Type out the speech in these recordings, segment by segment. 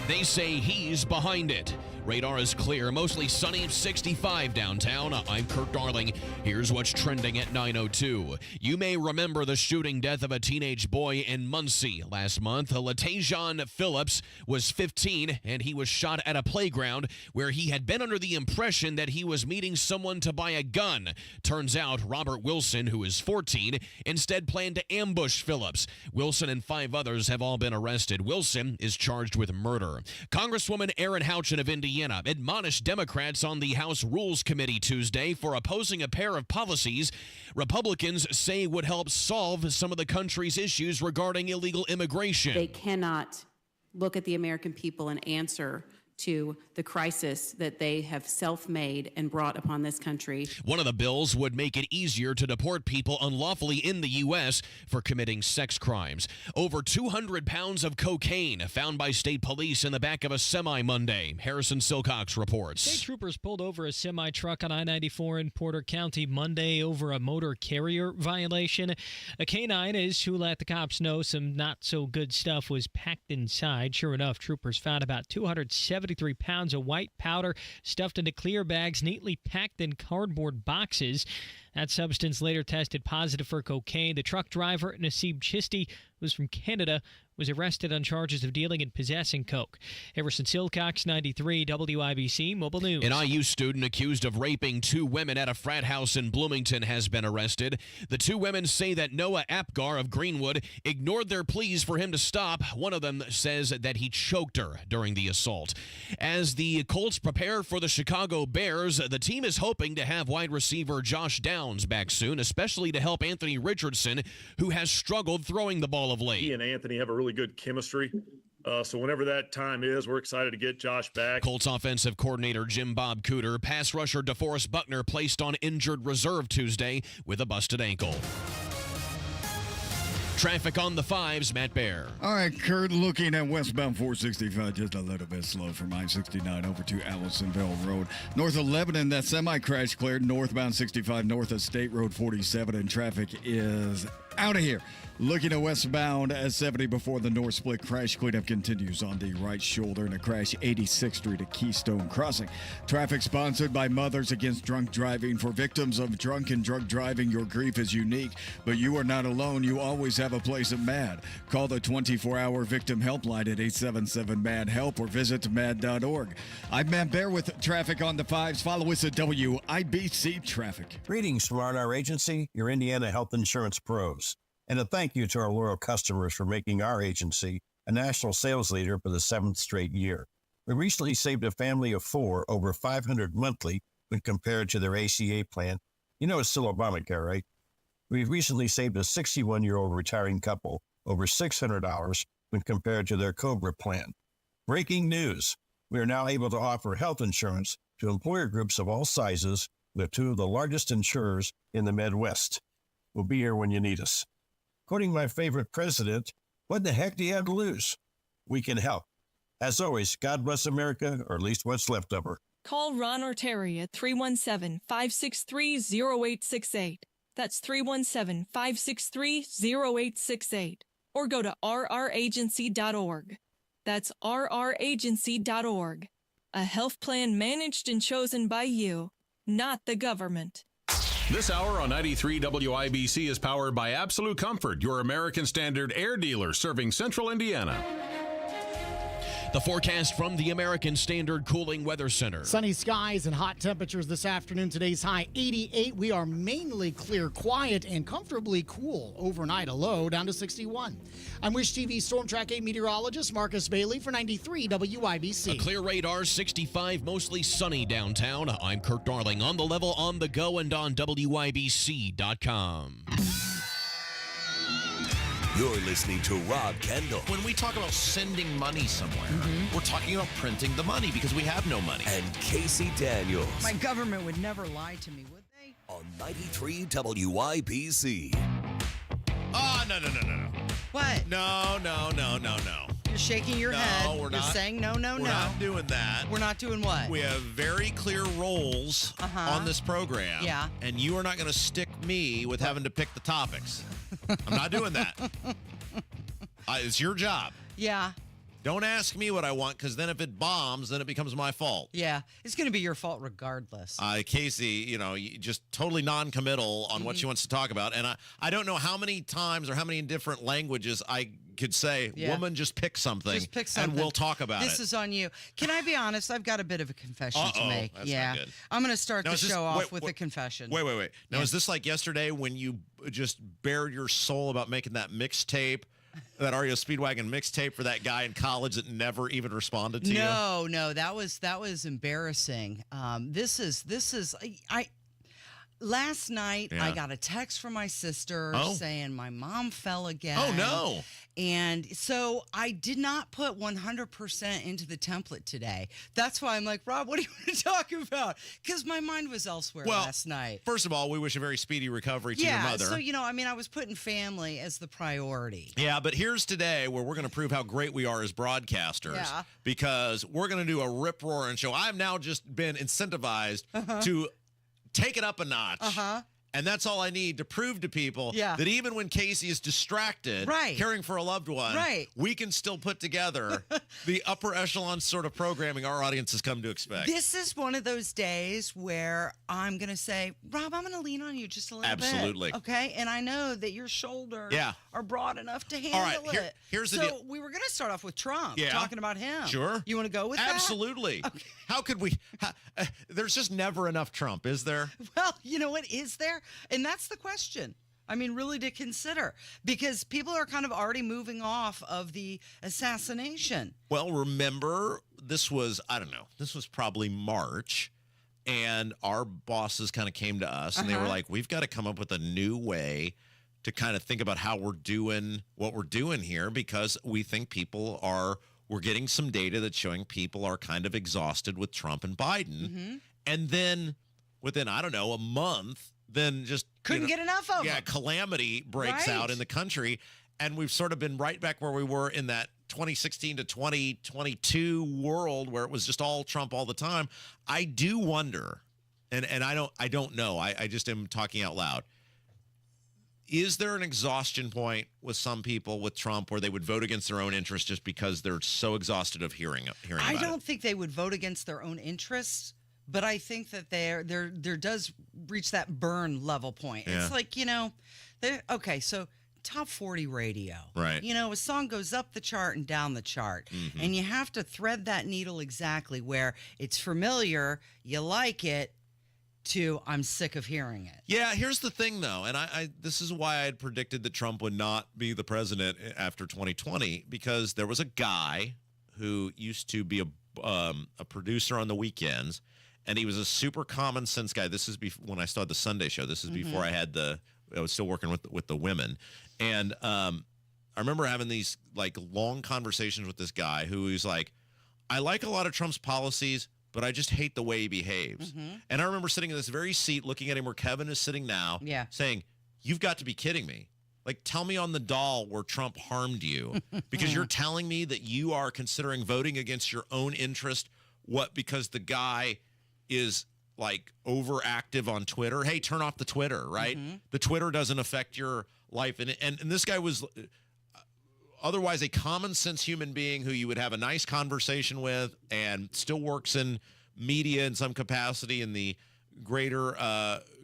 They say he's behind it. Radar is clear, mostly sunny, 65 downtown. I'm Kurt Darling. Here's what's trending at 9:02. You may remember the shooting death of a teenage boy in Muncie last month. Latajon Phillips was 15, and he was shot at a playground where he had been under the impression that he was meeting someone to buy a gun. Turns out Robert Wilson, who is 14, instead planned to ambush Phillips. Wilson and 5 others have all been arrested. Wilson is charged with murder. Congresswoman Erin Houchin of Indiana admonished Democrats on the House Rules Committee Tuesday for opposing a pair of policies Republicans say would help solve some of the country's issues regarding illegal immigration. They cannot look at the American people and answer to the crisis that they have self-made and brought upon this country. One of the bills would make it easier to deport people unlawfully in the U.S. for committing sex crimes. Over 200 pounds of cocaine found by state police in the back of a semi Monday. Harrison Silcox reports. State troopers pulled over a semi-truck on I-94 in Porter County Monday over a motor carrier violation. A canine is who let the cops know some not-so-good stuff was packed inside. Sure enough, troopers found about 273 pounds of white powder stuffed into clear bags neatly packed in cardboard boxes. That substance later tested positive for cocaine. The truck driver, Nasib Chisti, who's from Canada, was arrested on charges of dealing and possessing coke. Harrison Silcox, 93 WIBC Mobile News. An IU student accused of raping 2 women at a frat house in Bloomington has been arrested. The 2 women say that Noah Apgar of Greenwood ignored their pleas for him to stop. One of them says that he choked her during the assault. As the Colts prepare for the Chicago Bears, the team is hoping to have wide receiver Josh Downs back soon, especially to help Anthony Richardson, who has struggled throwing the ball of late. He and Anthony have a really good chemistry. So whenever that time is, we're excited to get Josh back. Colts offensive coordinator Jim Bob Cooter, pass rusher DeForest Buckner placed on injured reserve Tuesday with a busted ankle. Traffic on the 5s, Matt Bear. All right, Kurt, looking at westbound 465, just a little bit slow from I-69 over to Allisonville Road. North of Lebanon, that semi-crash cleared. Northbound 65 north of State Road 47, and traffic is out of here. Looking at westbound at 70 before the North Split, crash cleanup continues on the right shoulder in a crash 86th Street at Keystone Crossing. Traffic sponsored by Mothers Against Drunk Driving. For victims of drunk and drug driving, your grief is unique, but you are not alone. You always have a place at MAD. Call the 24-hour victim helpline at 877-MAD-HELP or visit mad.org. I'm Matt Bear with traffic on the 5s. Follow us at WIBC Traffic. Greetings from R&R Agency, your Indiana health insurance pros. And a thank you to our loyal customers for making our agency a national sales leader for the 7th straight year. We recently saved a family of 4 over $500 monthly when compared to their ACA plan. You know it's still Obamacare, right? We've recently saved a 61-year-old retiring couple over $600 when compared to their COBRA plan. Breaking news. We are now able to offer health insurance to employer groups of all sizes with 2 of the largest insurers in the Midwest. We'll be here when you need us. Quoting my favorite president, what the heck do you have to lose? We can help. As always, God bless America, or at least what's left of her. Call Ron or Terry at 317-563-0868. That's 317-563-0868. Or go to rragency.org. That's rragency.org. A health plan managed and chosen by you, not the government. This hour on 93 WIBC is powered by Absolute Comfort, your American Standard air dealer serving Central Indiana. The forecast from the American Standard Cooling Weather Center. Sunny skies and hot temperatures this afternoon. Today's high 88. We are mainly clear, quiet, and comfortably cool. Overnight, a low down to 61. I'm Wish TV Storm Track 8 meteorologist Marcus Bailey for 93 WIBC. A clear radar, 65, mostly sunny downtown. I'm Kurt Darling on the level, on the go, and on WIBC.com. You're listening to Rob Kendall. When we talk about sending money somewhere, we're talking about printing the money because we have no money. And Casey Daniels. My government would never lie to me, would they? On 93 WIBC. Oh, no. What? No. You're shaking your head. No, we're not. You're saying no. We're not doing that. We're not doing what? We have very clear roles on this program. Yeah. And you are not going to stick me with having to pick the topics. I'm not doing that. It's your job. Yeah. Don't ask me what I want, because then if it bombs, then it becomes my fault. Yeah, it's going to be your fault regardless. Casey, just totally non-committal on what she wants to talk about. And I don't know how many times or how many different languages I could say, woman, just pick something. Just pick something. And we'll talk about it. This is on you. Can I be honest? I've got a bit of a confession to make. That's not good. I'm going to start the show off with wait, a confession. Wait. Now, is this like yesterday when you just bared your soul about making that mixtape? That REO Speedwagon mixtape for that guy in college that never even responded to you? No, that was embarrassing. Last night I got a text from my sister saying my mom fell again. Oh no. And so I did not put 100% into the template today. That's why I'm like, Rob, what do you want to talk about? Because my mind was elsewhere last night. First of all, we wish a very speedy recovery to your mother. So, I was putting family as the priority. Yeah, but here's today where we're going to prove how great we are as broadcasters because we're going to do a rip-roaring show. I've now just been incentivized to take it up a notch. And that's all I need to prove to people that even when Casey is distracted, caring for a loved one, we can still put together the upper echelon sort of programming our audience has come to expect. This is one of those days where I'm going to say, Rob, I'm going to lean on you just a little bit. Absolutely. Okay? And I know that your shoulders are broad enough to handle it. Here's the deal. We were going to start off with Trump, talking about him. Sure. You want to go with that? Absolutely. Okay. How could we? There's just never enough Trump, is there? Well, you know what is there? And that's the question. I mean, really to consider, because people are kind of already moving off of the assassination. Well, remember, this was probably March, and our bosses kind of came to us, and they were like, we've got to come up with a new way to kind of think about how we're doing what we're doing here, because we think we're getting some data that's showing people are kind of exhausted with Trump and Biden. And then within, a month, then just couldn't get enough of them. Yeah, calamity breaks out in the country, and we've sort of been right back where we were in that 2016 to 2022 world where it was just all Trump all the time. I do wonder, and I don't know. I just am talking out loud. Is there an exhaustion point with some people with Trump where they would vote against their own interests just because they're so exhausted of hearing about it? I don't think they would vote against their own interests. But I think that there does reach that burn level point. It's like, so top 40 radio. Right. A song goes up the chart and down the chart. And you have to thread that needle exactly where it's familiar, you like it, to I'm sick of hearing it. Yeah, here's the thing, though, and this is why I had predicted that Trump would not be the president after 2020, because there was a guy who used to be a producer on the weekends. And he was a super common sense guy. This is when I started the Sunday show. This is before I was still working with the women. And I remember having these like long conversations with this guy who was like, I like a lot of Trump's policies, but I just hate the way he behaves. And I remember sitting in this very seat looking at him where Kevin is sitting now saying, you've got to be kidding me. Like, tell me on the doll where Trump harmed you, because you're telling me that you are considering voting against your own interest. Because the guy is like overactive on Twitter. Hey, turn off the Twitter, right? The Twitter doesn't affect your life. And this guy was otherwise a common sense human being who you would have a nice conversation with, and still works in media in some capacity in the greater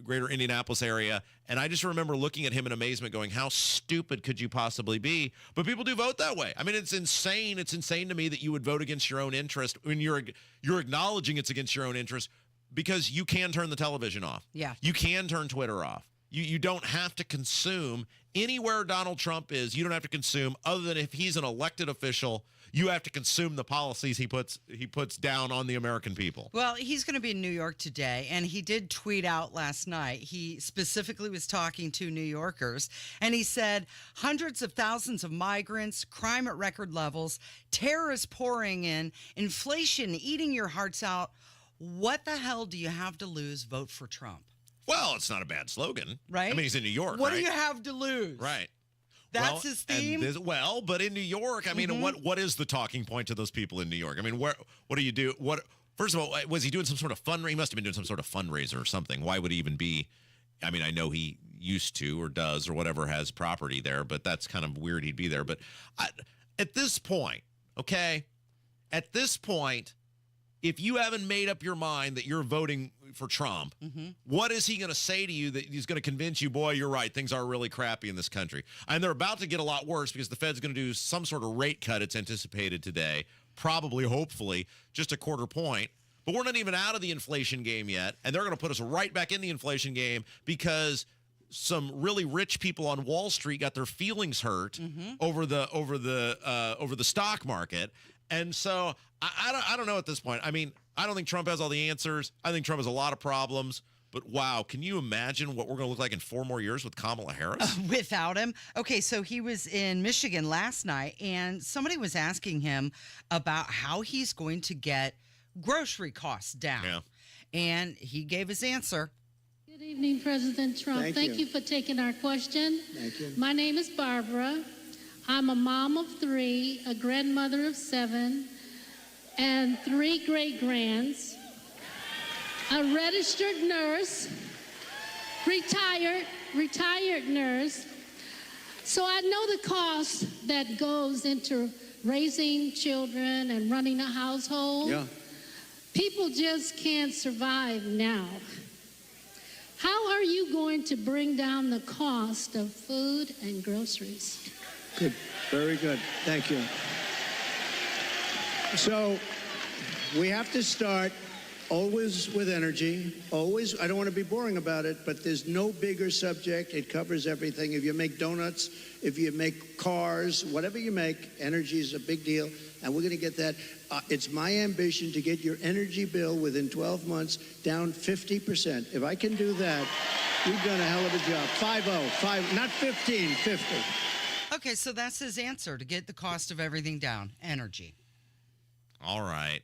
Indianapolis area. And I just remember looking at him in amazement going, how stupid could you possibly be? But people do vote that way. I mean, it's insane. It's insane to me that you would vote against your own interest when you're acknowledging it's against your own interest, because you can turn the television off. Yeah. You can turn Twitter off. You don't have to consume anywhere Donald Trump is. You don't have to consume, other than if he's an elected official. You have to consume the policies he puts down on the American people. Well, he's going to be in New York today, and he did tweet out last night. He specifically was talking to New Yorkers, and he said, hundreds of thousands of migrants, crime at record levels, terrorists pouring in, inflation eating your hearts out. What the hell do you have to lose? Vote for Trump. Well, it's not a bad slogan. Right? I mean, he's in New York, What right? do you have to lose? Right. That's his theme? But in New York, I mean, what is the talking point to those people in New York? I mean, what do you do? First of all, was he doing some sort of fundraiser? He must have been doing some sort of fundraiser or something. Why would he even be? I mean, I know he used to or does or whatever has property there, but that's kind of weird he'd be there. But at this point, Okay? At this point, if you haven't made up your mind that you're voting for Trump, what is he going to say to you that he's going to convince you, boy, you're right, things are really crappy in this country? And they're about to get a lot worse because the Fed's going to do some sort of rate cut, it's anticipated today, probably, hopefully, just a quarter point. But we're not even out of the inflation game yet, and they're going to put us right back in the inflation game because some really rich people on Wall Street got their feelings hurt over the stock market. And so I don't know at this point. I mean, I don't think Trump has all the answers. I think Trump has a lot of problems. But wow, can you imagine what we're going to look like in 4 more years with Kamala Harris? Without him? Okay, so he was in Michigan last night, and somebody was asking him about how he's going to get grocery costs down. Yeah. And he gave his answer. Good evening, President Trump. Thank you for taking our question. Thank you. My name is Barbara. I'm a mom of 3, a grandmother of 7, and 3 great-grands, a registered nurse, retired nurse. So I know the cost that goes into raising children and running a household. Yeah. People just can't survive now. How are you going to bring down the cost of food and groceries? Good. Very good. Thank you. So we have to start always with energy. Always. I don't want to be boring about it, but there's no bigger subject. It covers everything. If you make donuts, if you make cars, whatever you make, energy is a big deal. And we're going to get that. It's my ambition to get your energy bill within 12 months down 50%. If I can do that, we've done a hell of a job. 5-0, not 15, 50. Okay, so that's his answer to get the cost of everything down. Energy. All right.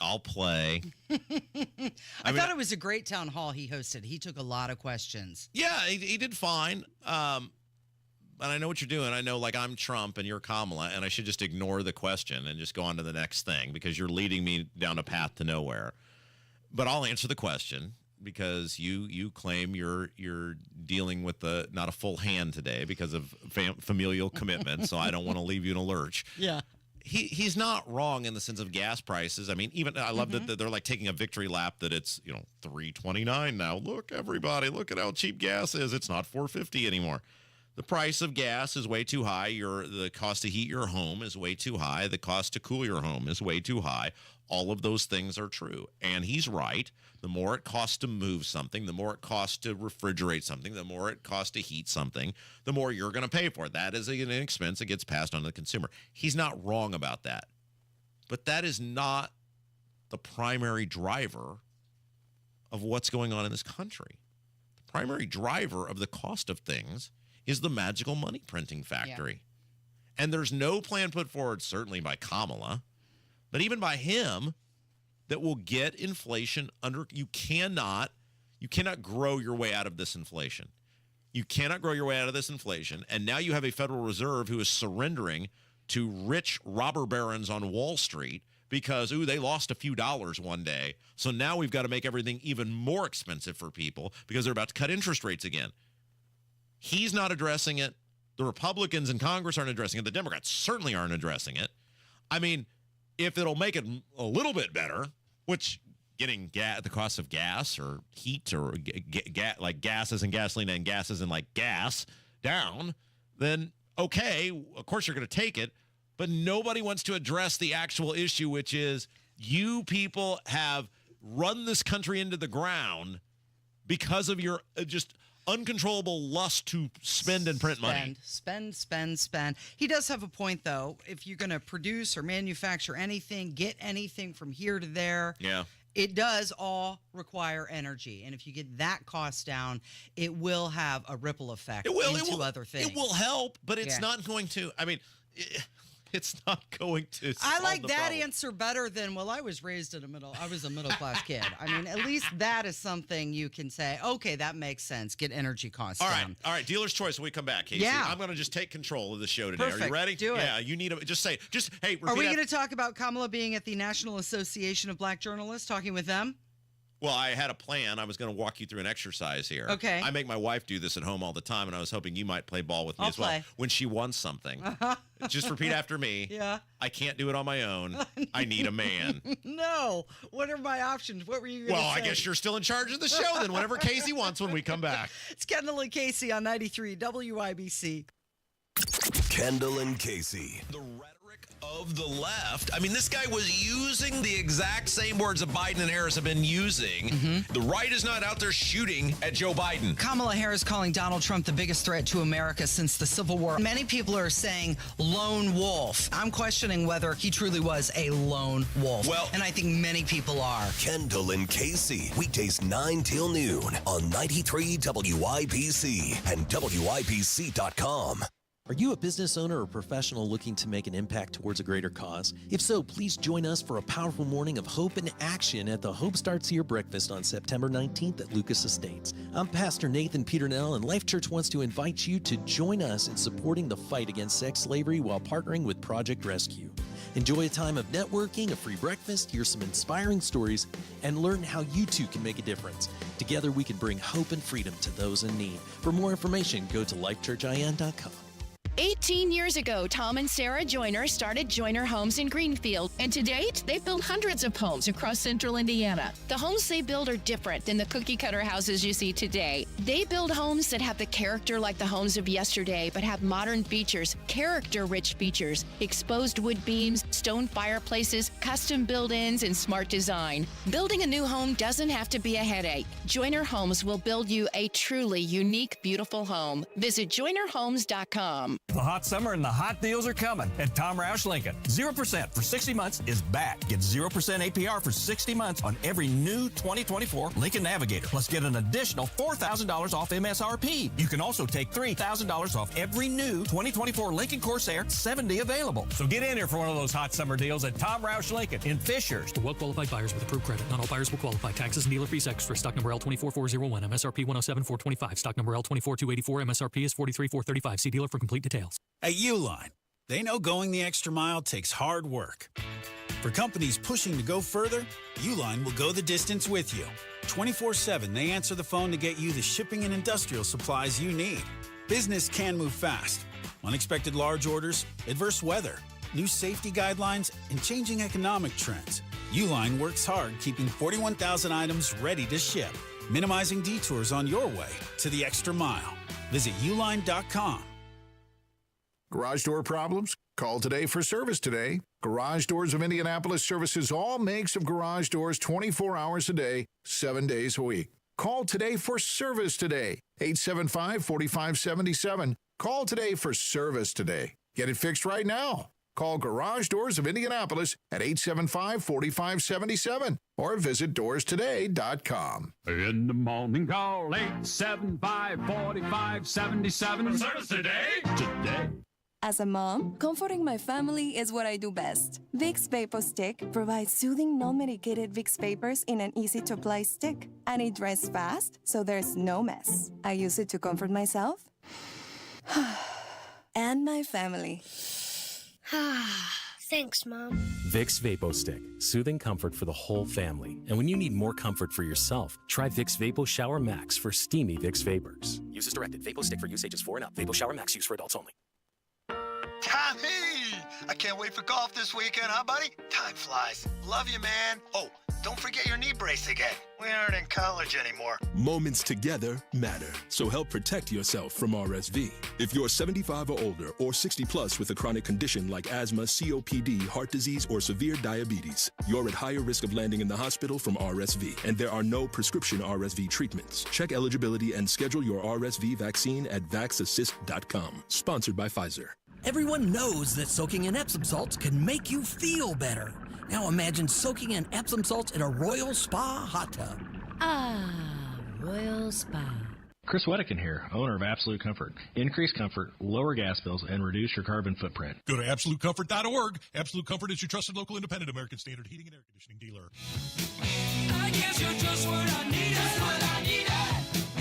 I'll play. I thought it was a great town hall he hosted. He took a lot of questions. Yeah, he did fine. And I know what you're doing. I know, like, I'm Trump and you're Kamala, and I should just ignore the question and just go on to the next thing because you're leading me down a path to nowhere. But I'll answer the question because you claim you're dealing with not a full hand today because of familial commitment, so I don't want to leave you in a lurch. Yeah. He's not wrong in the sense of gas prices. I mean, even I love that they're like taking a victory lap that it's, $3.29 now. Look, everybody, look at how cheap gas is. It's not $4.50 anymore. The price of gas is way too high. The cost to heat your home is way too high. The cost to cool your home is way too high. All of those things are true. And he's right. The more it costs to move something, the more it costs to refrigerate something, the more it costs to heat something, the more you're going to pay for it. That is an expense that gets passed on to the consumer. He's not wrong about that. But that is not the primary driver of what's going on in this country. The primary driver of the cost of things is the magical money printing factory. Yeah. And there's no plan put forward, certainly by Kamala, but even by him, that will get inflation under. You cannot grow your way out of this inflation. You cannot grow your way out of this inflation. And now you have a Federal Reserve who is surrendering to rich robber barons on Wall Street because, they lost a few dollars one day. So now we've got to make everything even more expensive for people because they're about to cut interest rates again. He's not addressing it. The Republicans in Congress aren't addressing it. The Democrats certainly aren't addressing it. I mean, if it'll make it a little bit better, which getting the cost of gas or heat or like gases and gasoline and gases and like gas down, then okay, of course you're going to take it. But nobody wants to address the actual issue, which is you people have run this country into the ground because of your just uncontrollable lust to spend and print money. Spend. He does have a point, though. If you're going to produce or manufacture anything, get anything from here to there, it does all require energy. And if you get that cost down, it will have a ripple effect into other things. It will help, but it's not going to. I mean, it's not going to. I like that answer better than, I was raised in I was a middle-class kid. I mean, at least that is something you can say, okay, that makes sense. Get energy costs down. All right. Dealer's choice when we come back, Casey. Yeah. I'm going to just take control of the show today. Perfect. Are you ready? Do it. Yeah, you need to just hey, are we going to talk about Kamala being at the National Association of Black Journalists, talking with them? Well, I had a plan. I was going to walk you through an exercise here. Okay. I make my wife do this at home all the time, and I was hoping you might play ball with me I'll as well. play. When she wants something, just repeat after me. Yeah. I can't do it on my own. I need a man. No. What are my options? What were you going to say? Well, I guess you're still in charge of the show then, whatever Casey wants when we come back. It's Kendall and Casey on 93 WIBC. Kendall and Casey. The rhetoric of the left. I mean, this guy was using the exact same words that Biden and Harris have been using. The right is not out there shooting at Joe Biden. Kamala Harris calling Donald Trump the biggest threat to America since the Civil War. Many people are saying lone wolf. I'm questioning whether he truly was a lone wolf. Well, and I think many people are. Kendall and Casey. Weekdays 9 till noon on 93 WIBC and WIBC.com. Are you a business owner or professional looking to make an impact towards a greater cause? If so, please join us for a powerful morning of hope and action at the Hope Starts Here breakfast on September 19th at Lucas Estates. I'm Pastor Nathan Peternell, and Life Church wants to invite you to join us in supporting the fight against sex slavery while partnering with Project Rescue. Enjoy a time of networking, a free breakfast, hear some inspiring stories, and learn how you too can make a difference. Together we can bring hope and freedom to those in need. For more information, go to lifechurchin.com. 18 years ago, Tom and Sarah Joyner started Joyner Homes in Greenfield, and to date, they've built hundreds of homes across central Indiana. The homes they build are different than the cookie-cutter houses you see today. They build homes that have the character like the homes of yesterday, but have modern features, character-rich features, exposed wood beams, stone fireplaces, custom build-ins, and smart design. Building a new home doesn't have to be a headache. Joyner Homes will build you a truly unique, beautiful home. Visit joynerhomes.com. The hot summer and the hot deals are coming at Tom Roush Lincoln. 0% for 60 months is back. Get 0% APR for 60 months on every new 2024 Lincoln Navigator. Plus get an additional $4,000 off MSRP. You can also take $3,000 off every new 2024 Lincoln Corsair 70 available. So get in here for one of those hot summer deals at Tom Roush Lincoln in Fishers. For well-qualified buyers with approved credit. Not all buyers will qualify. Taxes and dealer fees extra. Stock number L24401. MSRP 107,425. Stock number L24284. MSRP is 43,435. See dealer for complete details. At Uline, they know going the extra mile takes hard work. For companies pushing to go further, Uline will go the distance with you. 24/7, they answer the phone to get you the shipping and industrial supplies you need. Business can move fast. Unexpected large orders, adverse weather, new safety guidelines, and changing economic trends. Uline works hard keeping 41,000 items ready to ship, minimizing detours on your way to the extra mile. Visit uline.com. Garage door problems? Call today for service today. Garage Doors of Indianapolis services all makes of garage doors 24 hours a day, 7 days a week. Call today for service today. 875-4577. Call today for service today. Get it fixed right now. Call Garage Doors of Indianapolis at 875-4577 or visit doorstoday.com. In the morning, call 875-4577. Service today. Today. As a mom, comforting my family is what I do best. Vicks VapoStick provides soothing, non-medicated Vicks vapors in an easy-to-apply stick. And it dries fast, so there's no mess. I use it to comfort myself and my family. Thanks, Mom. Vicks VapoStick, soothing comfort for the whole family. And when you need more comfort for yourself, try Vicks Vapo Shower Max for steamy Vicks vapors. Use as directed. VapoStick for use ages 4 and up. Vapo Shower Max use for adults only. Tommy! I can't wait for golf this weekend, huh, buddy? Time flies. Love you, man. Oh, don't forget your knee brace again. We aren't in college anymore. Moments together matter, so help protect yourself from RSV. If you're 75 or older or 60 plus with a chronic condition like asthma, COPD, heart disease, or severe diabetes, you're at higher risk of landing in the hospital from RSV, and there are no prescription RSV treatments. Check eligibility and schedule your RSV vaccine at vaxassist.com. Sponsored by Pfizer. Everyone knows that soaking in Epsom salts can make you feel better. Now imagine soaking in Epsom salts in a Royal Spa hot tub. Ah, Royal Spa. Chris Wedekin here, owner of Absolute Comfort. Increase comfort, lower gas bills, and reduce your carbon footprint. Go to AbsoluteComfort.org. Absolute Comfort is your trusted local independent American Standard heating and air conditioning dealer. I guess you're just what I needed. Just what I needed.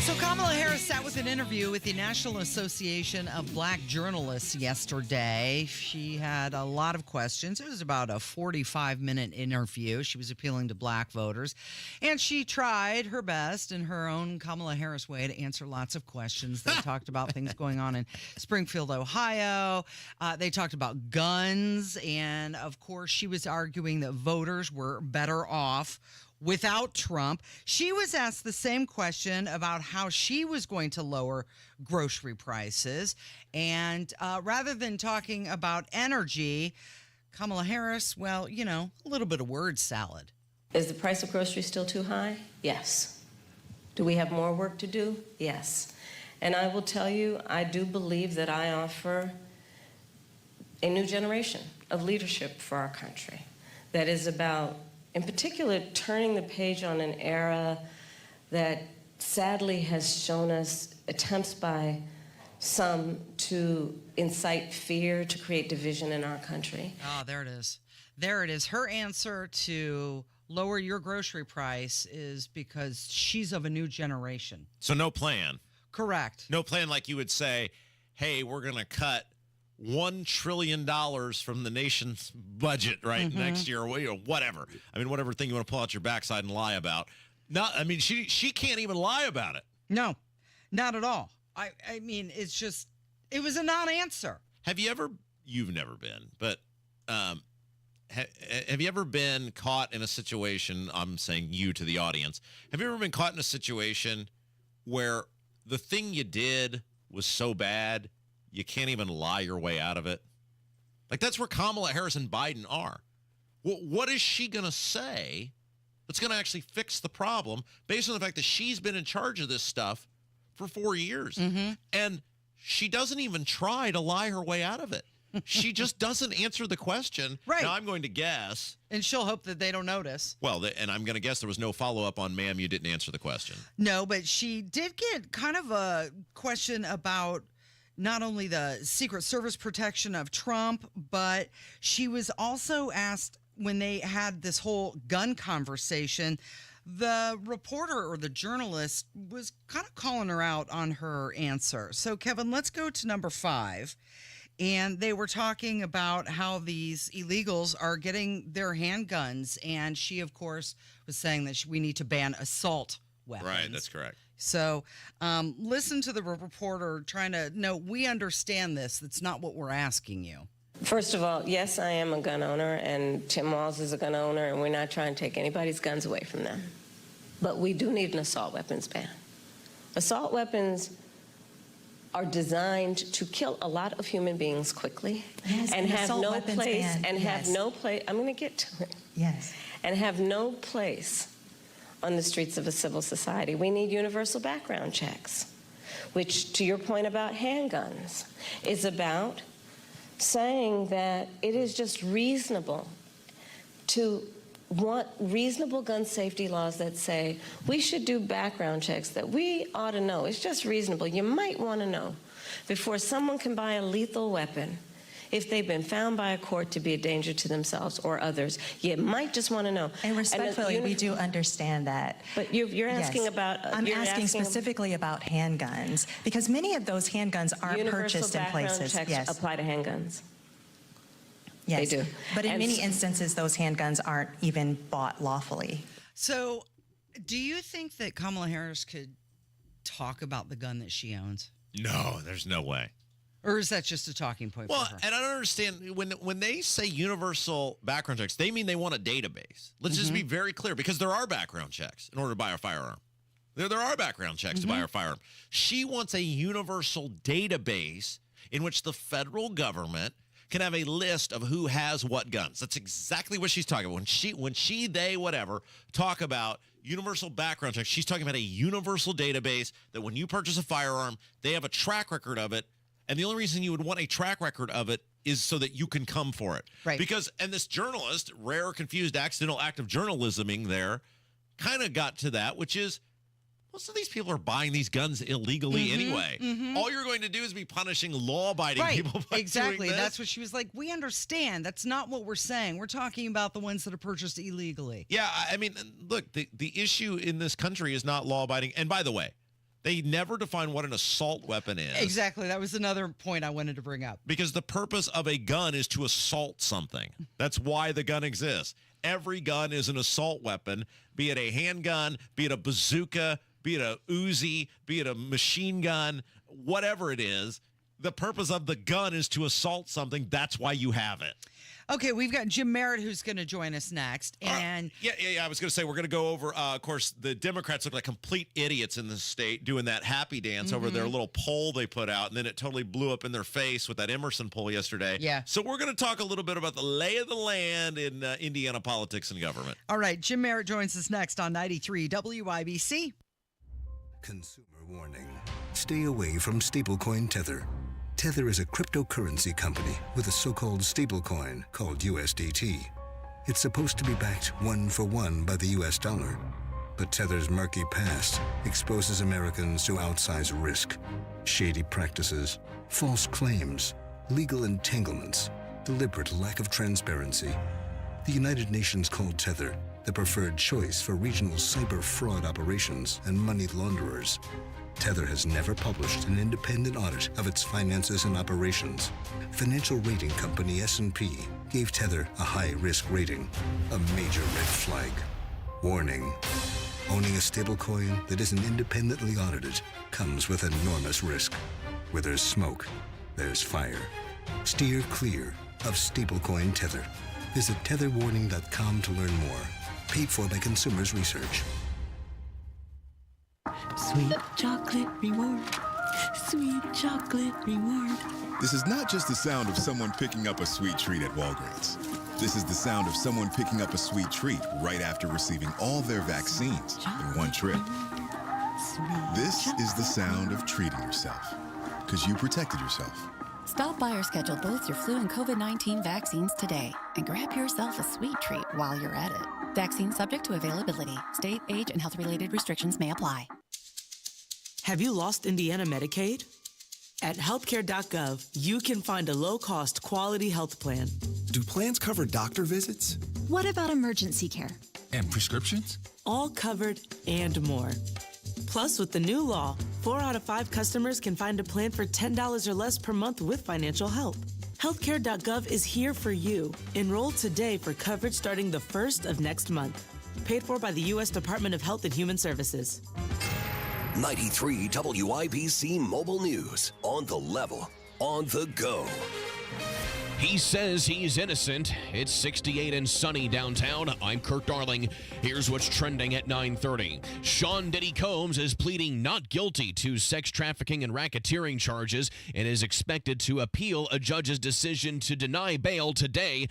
So Kamala Harris sat with an interview with the National Association of Black Journalists yesterday. She had a lot of questions. It was about a 45-minute interview. She was appealing to black voters. And she tried her best in her own Kamala Harris way to answer lots of questions. They talked about things going on in Springfield, Ohio. They talked about guns. And, of course, she was arguing that voters were better off without Trump. She was asked the same question about how she was going to lower grocery prices. And rather than talking about energy, Kamala Harris, well, you know, a little bit of word salad. Is the price of groceries still too high? Yes. Do we have more work to do? Yes. And I will tell you, I do believe that I offer a new generation of leadership for our country that is about, in particular, turning the page on an era that sadly has shown us attempts by some to incite fear, to create division in our country. Oh, there it is. There it is. Her answer to lower your grocery price is because she's of a new generation. So no plan. Correct. No plan like you would say, hey, we're going to cut $1 trillion from the nation's budget next year, or whatever. I mean, whatever thing you want to pull out your backside and lie about. No, I mean, she can't even lie about it. No, not at all. I mean, it's just, it was a non-answer. Have you ever, you've never been, but have you ever been caught in a situation, I'm saying you to the audience, have you ever been caught in a situation where the thing you did was so bad, you can't even lie your way out of it? Like, that's where Kamala Harris and Biden are. What is she going to say that's going to actually fix the problem based on the fact that she's been in charge of this stuff for 4 years? And she doesn't even try to lie her way out of it. She just doesn't answer the question. Right. Now, I'm going to guess. And she'll hope that they don't notice. Well, and I'm going to guess there was no follow-up on, ma'am, you didn't answer the question. No, but she did get kind of a question about not only the Secret Service protection of Trump, but she was also asked when they had this whole gun conversation, the reporter or the journalist was kind of calling her out on her answer. So, Kevin, let's go to number 5. And they were talking about how these illegals are getting their handguns. And she, of course, was saying that we need to ban assault weapons. Right, that's correct. So listen to the reporter trying to, no, we understand this. That's not what we're asking you. First of all, yes, I am a gun owner, and Tim Walz is a gun owner, and we're not trying to take anybody's guns away from them. But we do need an assault weapons ban. Assault weapons are designed to kill a lot of human beings quickly, and have no place, have no place, I'm going to get to it. Yes. And have no place on the streets of a civil society. We need universal background checks, which, to your point about handguns, is about saying that it is just reasonable to want reasonable gun safety laws that say we should do background checks, that we ought to know. It's just reasonable. You might want to know before someone can buy a lethal weapon if they've been found by a court to be a danger to themselves or others. You might just want to know. And respectfully, we do understand that. But you're asking about... I'm asking specifically about handguns, because many of those handguns are purchased in places. Universal background checks apply to handguns. Yes, they do. But in many instances, those handguns aren't even bought lawfully. So do you think that Kamala Harris could talk about the gun that she owns? No, there's no way. Or is that just a talking point for her? Well, and I don't understand, when they say universal background checks, they mean they want a database. Let's just be very clear, because there are background checks in order to buy a firearm. There are background checks to buy a firearm. She wants a universal database in which the federal government can have a list of who has what guns. That's exactly what she's talking about. When they, whatever, talk about universal background checks, she's talking about a universal database that when you purchase a firearm, they have a track record of it. And the only reason you would want a track record of it is so that you can come for it. Right. Because, and this journalist, rare, confused, accidental act of journalisming there, kind of got to that, which is, most of these people are buying these guns illegally anyway. All you're going to do is be punishing law-abiding people by exactly. doing this. That's what she was like. We understand. That's not what we're saying. We're talking about the ones that are purchased illegally. Yeah, I mean, look, the issue in this country is not law-abiding. And by the way, They never define what an assault weapon is. Exactly. That was another point I wanted to bring up. Because the purpose of a gun is to assault something. That's why the gun exists. Every gun is an assault weapon, be it a handgun, be it a bazooka, be it a Uzi, be it a machine gun, whatever it is. The purpose of the gun is to assault something. That's why you have it. Okay, we've got Jim Merritt who's going to join us next. And I was going to say, we're going to go over, of course, the Democrats look like complete idiots in the state doing that happy dance over their little poll they put out, and then it totally blew up in their face with that Emerson poll yesterday. Yeah. So we're going to talk a little bit about the lay of the land in Indiana politics and government. All right, Jim Merritt joins us next on 93 WIBC. Consumer warning. Stay away from stablecoin Tether. Tether is a cryptocurrency company with a so-called stablecoin called USDT. It's supposed to be backed one for one by the US dollar. But Tether's murky past exposes Americans to outsized risk, shady practices, false claims, legal entanglements, deliberate lack of transparency. The United Nations called Tether the preferred choice for regional cyber fraud operations and money launderers. Tether has never published an independent audit of its finances and operations. Financial rating company S&P gave Tether a high-risk rating, a major red flag. Warning: owning a stablecoin that isn't independently audited comes with enormous risk. Where there's smoke, there's fire. Steer clear of stablecoin Tether. Visit tetherwarning.com to learn more. Paid for by Consumers Research. Sweet chocolate reward. Sweet chocolate reward. This is not just the sound of someone picking up a sweet treat at Walgreens. This is the sound of someone picking up a sweet treat right after receiving all their vaccines in one trip. This is the sound of treating yourself, because you protected yourself. Stop by or schedule both your flu and COVID-19 vaccines today and grab yourself a sweet treat while you're at it. Vaccine subject to availability. State, age, and health-related restrictions may apply. Have you lost Indiana Medicaid? At healthcare.gov, you can find a low-cost, quality health plan. Do plans cover doctor visits? What about emergency care? And prescriptions? All covered and more. Plus, with the new law, 4 out of 5 customers can find a plan for $10 or less per month with financial help. Healthcare.gov is here for you. Enroll today for coverage starting the 1st of next month. Paid for by the U.S. Department of Health and Human Services. 93 WIBC Mobile News. On the level, on the go. He says he's innocent. It's 68 and sunny downtown. I'm Kurt Darling. Here's what's trending at 9:30. Sean Diddy Combs is pleading not guilty to sex trafficking and racketeering charges and is expected to appeal a judge's decision to deny bail today.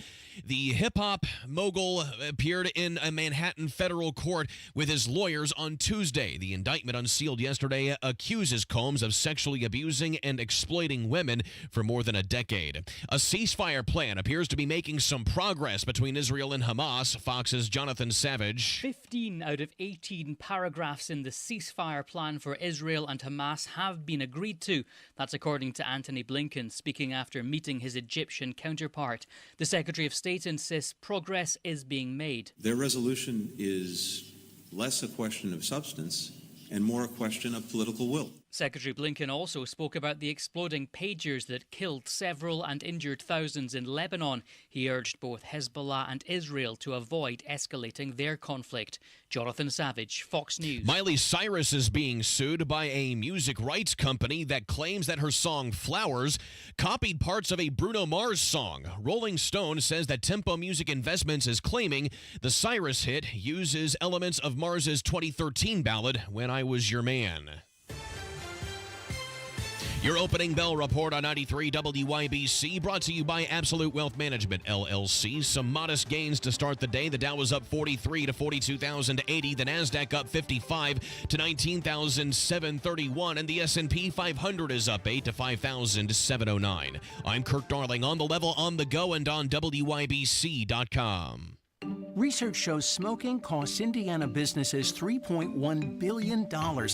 The hip-hop mogul appeared in a Manhattan federal court with his lawyers on Tuesday. The indictment unsealed yesterday accuses Combs of sexually abusing and exploiting women for more than a decade. A ceasefire plan appears to be making some progress between Israel and Hamas. Fox's Jonathan Savage. 15 out of 18 paragraphs in the ceasefire plan for Israel and Hamas have been agreed to. That's according to Antony Blinken, speaking after meeting his Egyptian counterpart. The Secretary of State insists progress is being made. Their resolution is less a question of substance and more a question of political will. Secretary Blinken also spoke about the exploding pagers that killed several and injured thousands in Lebanon. He urged both Hezbollah and Israel to avoid escalating their conflict. Jonathan Savage, Fox News. Miley Cyrus is being sued by a music rights company that claims that her song Flowers copied parts of a Bruno Mars song. Rolling Stone says that Tempo Music Investments is claiming the Cyrus hit uses elements of Mars's 2013 ballad, When I Was Your Man. Your opening bell report on 93 WIBC, brought to you by Absolute Wealth Management, LLC. Some modest gains to start the day. The Dow was up 43 to 42,080. The NASDAQ up 55 to 19,731. And the S&P 500 is up 8 to 5,709. I'm Kirk Darling, on the level, on the go, and on WIBC.com. Research shows smoking costs Indiana businesses $3.1 billion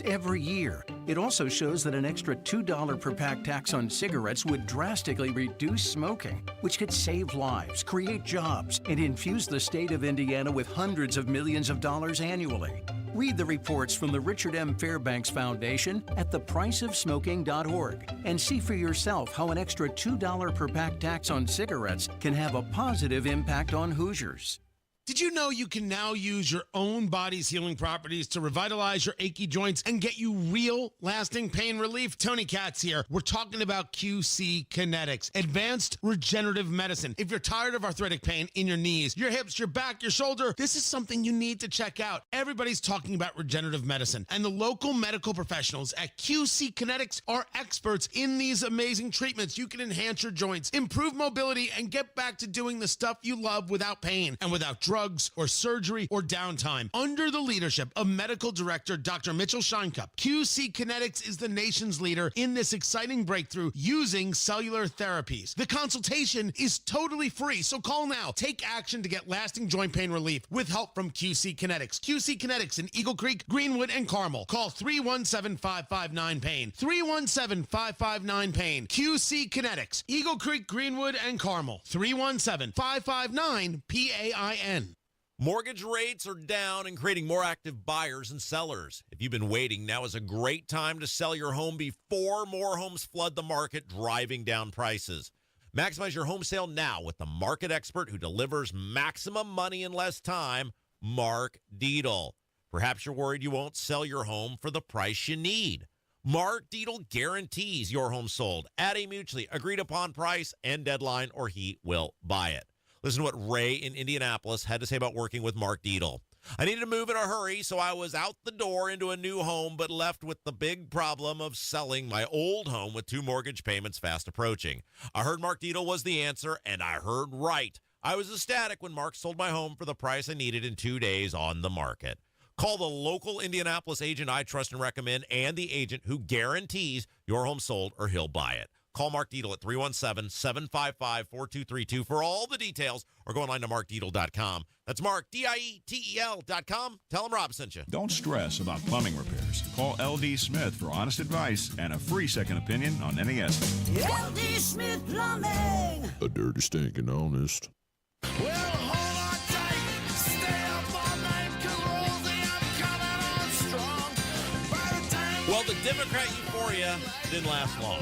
every year. It also shows that an extra $2 per pack tax on cigarettes would drastically reduce smoking, which could save lives, create jobs, and infuse the state of Indiana with hundreds of millions of dollars annually. Read the reports from the Richard M. Fairbanks Foundation at thepriceofsmoking.org and see for yourself how an extra $2 per pack tax on cigarettes can have a positive impact on Hoosiers. Did you know you can now use your own body's healing properties to revitalize your achy joints and get you real lasting pain relief? Tony Katz here. We're talking about QC Kinetics, advanced regenerative medicine. If you're tired of arthritic pain in your knees, your hips, your back, your shoulder, this is something you need to check out. Everybody's talking about regenerative medicine, and the local medical professionals at QC Kinetics are experts in these amazing treatments. You can enhance your joints, improve mobility, and get back to doing the stuff you love without pain and without drugs or surgery or downtime. Under the leadership of Medical Director Dr. Mitchell Scheinkup, QC Kinetics is the nation's leader in this exciting breakthrough using cellular therapies. The consultation is totally free, so call now. Take action to get lasting joint pain relief with help from QC Kinetics. QC Kinetics in Eagle Creek, Greenwood, and Carmel. Call 317-559-PAIN. 317-559-PAIN. QC Kinetics, Eagle Creek, Greenwood, and Carmel. 317-559-PAIN. Mortgage rates are down and creating more active buyers and sellers. If you've been waiting, now is a great time to sell your home before more homes flood the market, driving down prices. Maximize your home sale now with the market expert who delivers maximum money in less time, Mark Dietl. Perhaps you're worried you won't sell your home for the price you need. Mark Dietl guarantees your home sold at a mutually agreed upon price and deadline, or he will buy it. Listen to what Ray in Indianapolis had to say about working with Mark Dietl. I needed to move in a hurry, so I was out the door into a new home, but left with the big problem of selling my old home with 2 mortgage payments fast approaching. I heard Mark Dietl was the answer, and I heard right. I was ecstatic when Mark sold my home for the price I needed in 2 days on the market. Call the local Indianapolis agent I trust and recommend, and the agent who guarantees your home sold or he'll buy it. Call Mark Dietl at 317-755-4232 for all the details, or go online to markdietl.com. That's Mark, Dietel.com. Tell him Rob sent you. Don't stress about plumbing repairs. Call L.D. Smith for honest advice and a free second opinion on any estimate. L.D. Smith Plumbing. A dirty, stinking honest. Well, hold on tight. Stay up all night, 'cause Rosie, I'm coming on strong. By the time Well, the Democrat euphoria didn't last long.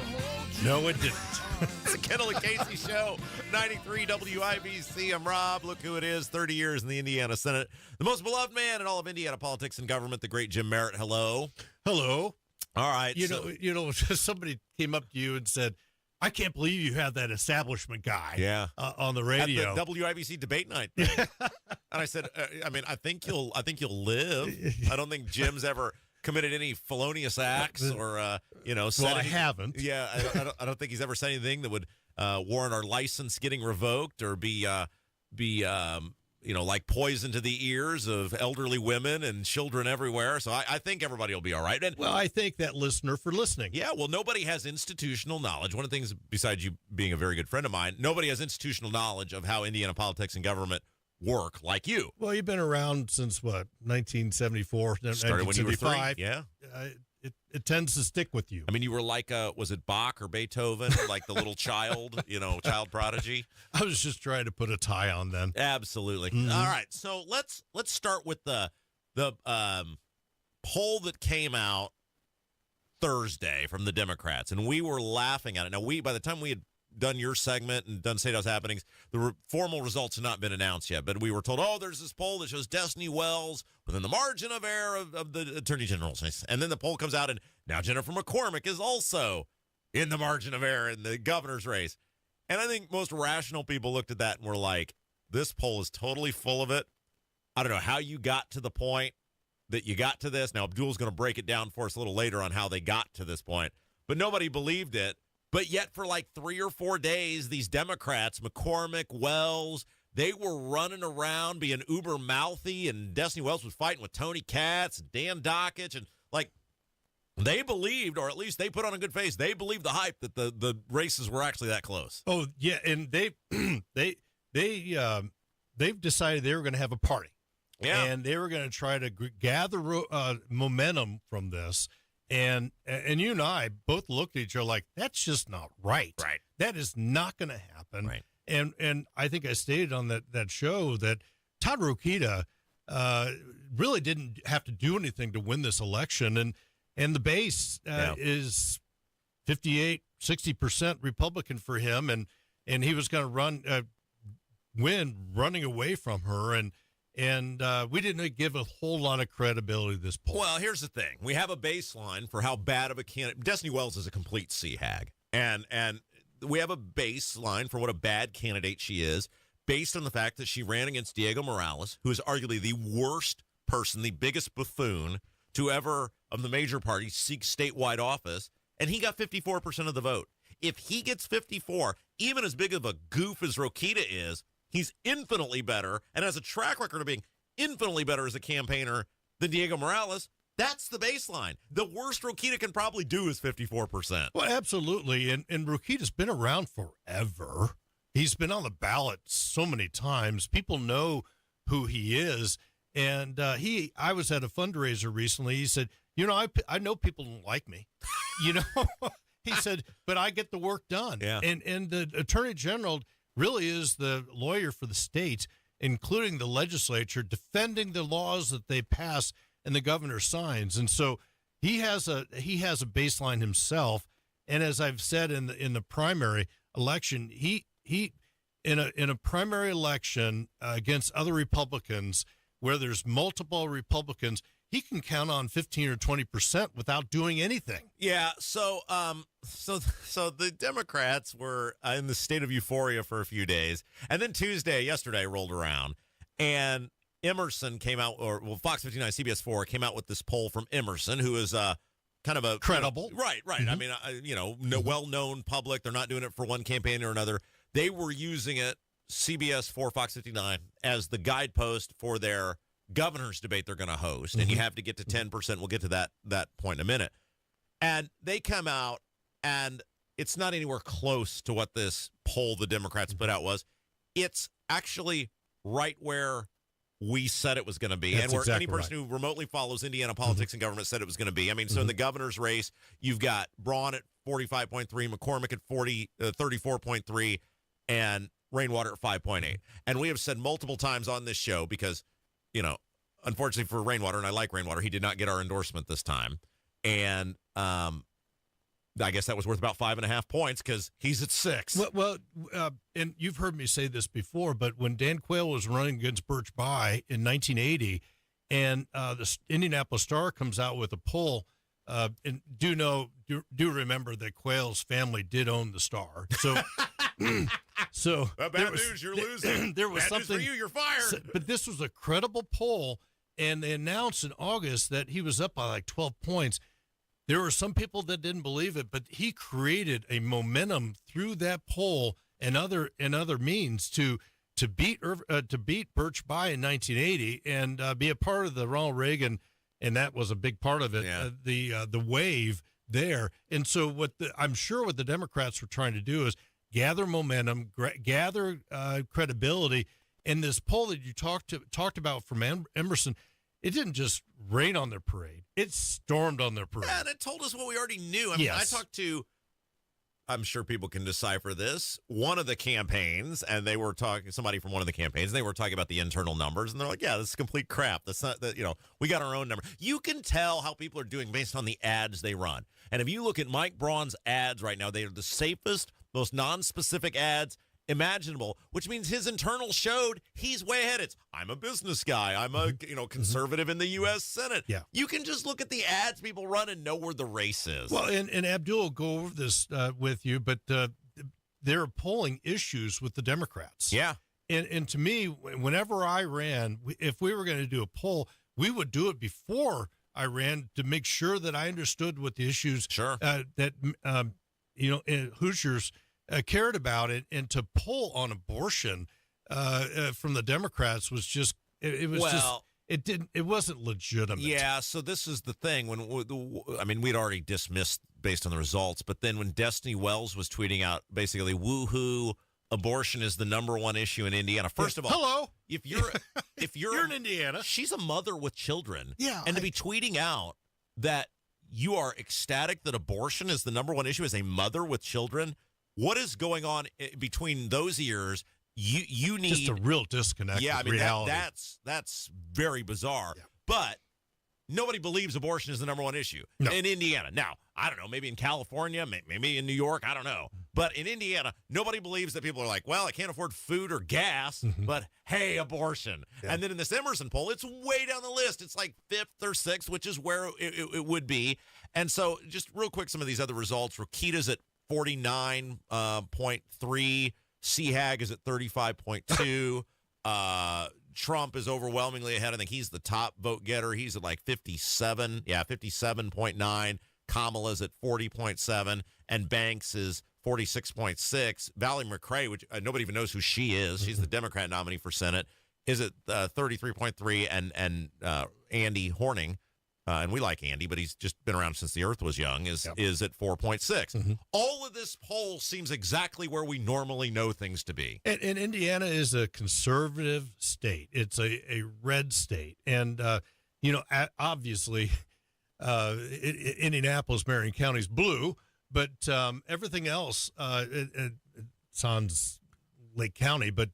No, it didn't. It's the Kendall Casey Show, 93 WIBC. I'm Rob. Look who it is, 30 years in the Indiana Senate. The most beloved man in all of Indiana politics and government, the great Jim Merritt. Hello. Hello. All right. You know, somebody came up to you and said, I can't believe you have that establishment guy on the radio. At the WIBC debate night thing. And I said, I think you'll live. I don't think Jim's ever committed any felonious acts or, said I haven't. Yeah, I don't think he's ever said anything that would warrant our license getting revoked or be like poison to the ears of elderly women and children everywhere. So I think everybody will be all right. And, well, I thank that listener for listening. Yeah, well, nobody has institutional knowledge. One of the things, besides you being a very good friend of mine, nobody has institutional knowledge of how Indiana politics and government work like you. Well, you've been around since, 1974, Started when you were 3, yeah. It tends to stick with you. I mean, you were like, was it Bach or Beethoven, like the little child, child prodigy? I was just trying to put a tie on then. Absolutely. Mm-hmm. All right, so let's start with the poll that came out Thursday from the Democrats, and we were laughing at it. Now, by the time we had done your segment and done State House Happenings, the formal results had not been announced yet, but we were told, there's this poll that shows Destiny Wells within the margin of error of the Attorney General's. And then the poll comes out, and now Jennifer McCormick is also in the margin of error in the governor's race. And I think most rational people looked at that and were like, this poll is totally full of it. I don't know how you got to the point that you got to this. Now, Abdul's going to break it down for us a little later on how they got to this point, but nobody believed it. But yet for like 3 or 4 days, these Democrats, McCormick, Wells, they were running around being uber mouthy, and Destiny Wells was fighting with Tony Katz and Dan Dockich, and they believed, or at least they put on a good face, they believed the hype that the races were actually that close. Oh yeah, and they've decided they were going to have a party, and they were going to try to gather momentum from this. And you and I both looked at each other like, that's just not right. Right. That is not going to happen. Right. And I think I stated on that show that Todd Rokita really didn't have to do anything to win this election. And the base is 58, 60% Republican for him. And he was going to win running away from her. And we didn't give a whole lot of credibility to this poll. Well, here's the thing. We have a baseline for how bad of a candidate. Destiny Wells is a complete sea hag. And we have a baseline for what a bad candidate she is based on the fact that she ran against Diego Morales, who is arguably the worst person, the biggest buffoon to ever, of the major parties, seek statewide office. And he got 54% of the vote. If he gets 54, even as big of a goof as Rokita is, he's infinitely better and has a track record of being infinitely better as a campaigner than Diego Morales. That's the baseline. The worst Rokita can probably do is 54%. Well, absolutely. And Rokita's been around forever. He's been on the ballot so many times. People know who he is. And I was at a fundraiser recently. He said, I know people don't like me. He said, but I get the work done. Yeah. And the Attorney General really is the lawyer for the state, including the legislature, defending the laws that they pass and the governor signs. And so he has a baseline himself. And as I've said in the primary election, he in a primary election against other Republicans where there's multiple Republicans, he can count on 15 or 20% without doing anything. Yeah, so the Democrats were in the state of euphoria for a few days, and then yesterday rolled around, and Emerson came out, Fox 59, CBS 4 came out with this poll from Emerson, who is kind of a credible, right. Mm-hmm. I mean, well-known public. They're not doing it for one campaign or another. They were using it, CBS 4, Fox 59, as the guidepost for their governor's debate they're going to host, and you have to get to 10%. We'll get to that point in a minute. And they come out, and it's not anywhere close to what this poll the Democrats put out was. It's actually right where we said it was going to be, and where any person who remotely follows Indiana politics and government said it was going to be. I mean, so in the governor's race, you've got Braun at 45.3, McCormick at 34.3, and Rainwater at 5.8. And we have said multiple times on this show, because unfortunately for Rainwater, and I like Rainwater, he did not get our endorsement this time. And I guess that was worth about 5.5 points because he's at 6. Well, and you've heard me say this before, but when Dan Quayle was running against Birch Bayh in 1980, and the Indianapolis Star comes out with a poll, and do remember that Quayle's family did own the Star. So bad news, you're losing. There was bad something news for you, you're fired. But this was a credible poll, and they announced in August that he was up by like 12 points. There were some people that didn't believe it, but he created a momentum through that poll and other means to beat Birch Bayh in 1980 and be a part of the Ronald Reagan, and that was a big part of it. Yeah. The wave there, and so I'm sure what the Democrats were trying to do is gather momentum, gather credibility. And this poll that you talked about from Emerson, it didn't just rain on their parade. It stormed on their parade. Yeah, and it told us what we already knew. I mean, yes. I talked to, I'm sure people can decipher this, one of the campaigns, and they were talking, somebody from one of the campaigns, and they were talking about the internal numbers, and they're like, yeah, this is complete crap. That's not, we got our own number. You can tell how people are doing based on the ads they run. And if you look at Mike Braun's ads right now, they are the safest, most non-specific ads imaginable, which means his internal showed he's way ahead. It's, I'm a business guy. I'm a conservative in the U.S. Senate. Yeah. You can just look at the ads people run and know where the race is. Well, and Abdul will go over this with you, but they're polling issues with the Democrats. Yeah. And to me, whenever I ran, if we were going to do a poll, we would do it before I ran to make sure that I understood what the issues that Hoosiers cared about it, and to pull on abortion from the Democrats was just it wasn't legitimate. Yeah, so this is the thing. We'd already dismissed based on the results, but then when Destiny Wells was tweeting out basically, woohoo, abortion is the number one issue in Indiana. First of all, hello. If you're in Indiana, she's a mother with children. Yeah, and to be tweeting out that you are ecstatic that abortion is the number one issue as a mother with children. What is going on between those ears you need just a real disconnect. Yeah, I with mean reality. that's very bizarre. Yeah. But nobody believes abortion is the number one issue in Indiana. Now, I don't know, maybe in California, maybe in New York, I don't know. But in Indiana, nobody believes that people are like, well, I can't afford food or gas, but hey, abortion. Yeah. And then in this Emerson poll, it's way down the list. It's like 5th or 6th, which is where it would be. And so just real quick, some of these other results. Rokita's at 49.3. CHAG is at 35.2. Trump is overwhelmingly ahead. I think he's the top vote getter. He's at like 57. Yeah, 57.9. Kamala's at 40.7. And Banks is 46.6. Valerie McRae, which nobody even knows who she is. She's the Democrat nominee for Senate, is at 33.3. And Andy Horning, and we like Andy, but he's just been around since the earth was young, is at 4.6. All of this poll seems exactly where we normally know things to be. And Indiana is a conservative state. It's a red state. And, obviously, Indianapolis, Marion County is blue, but everything else, it's Lake County, but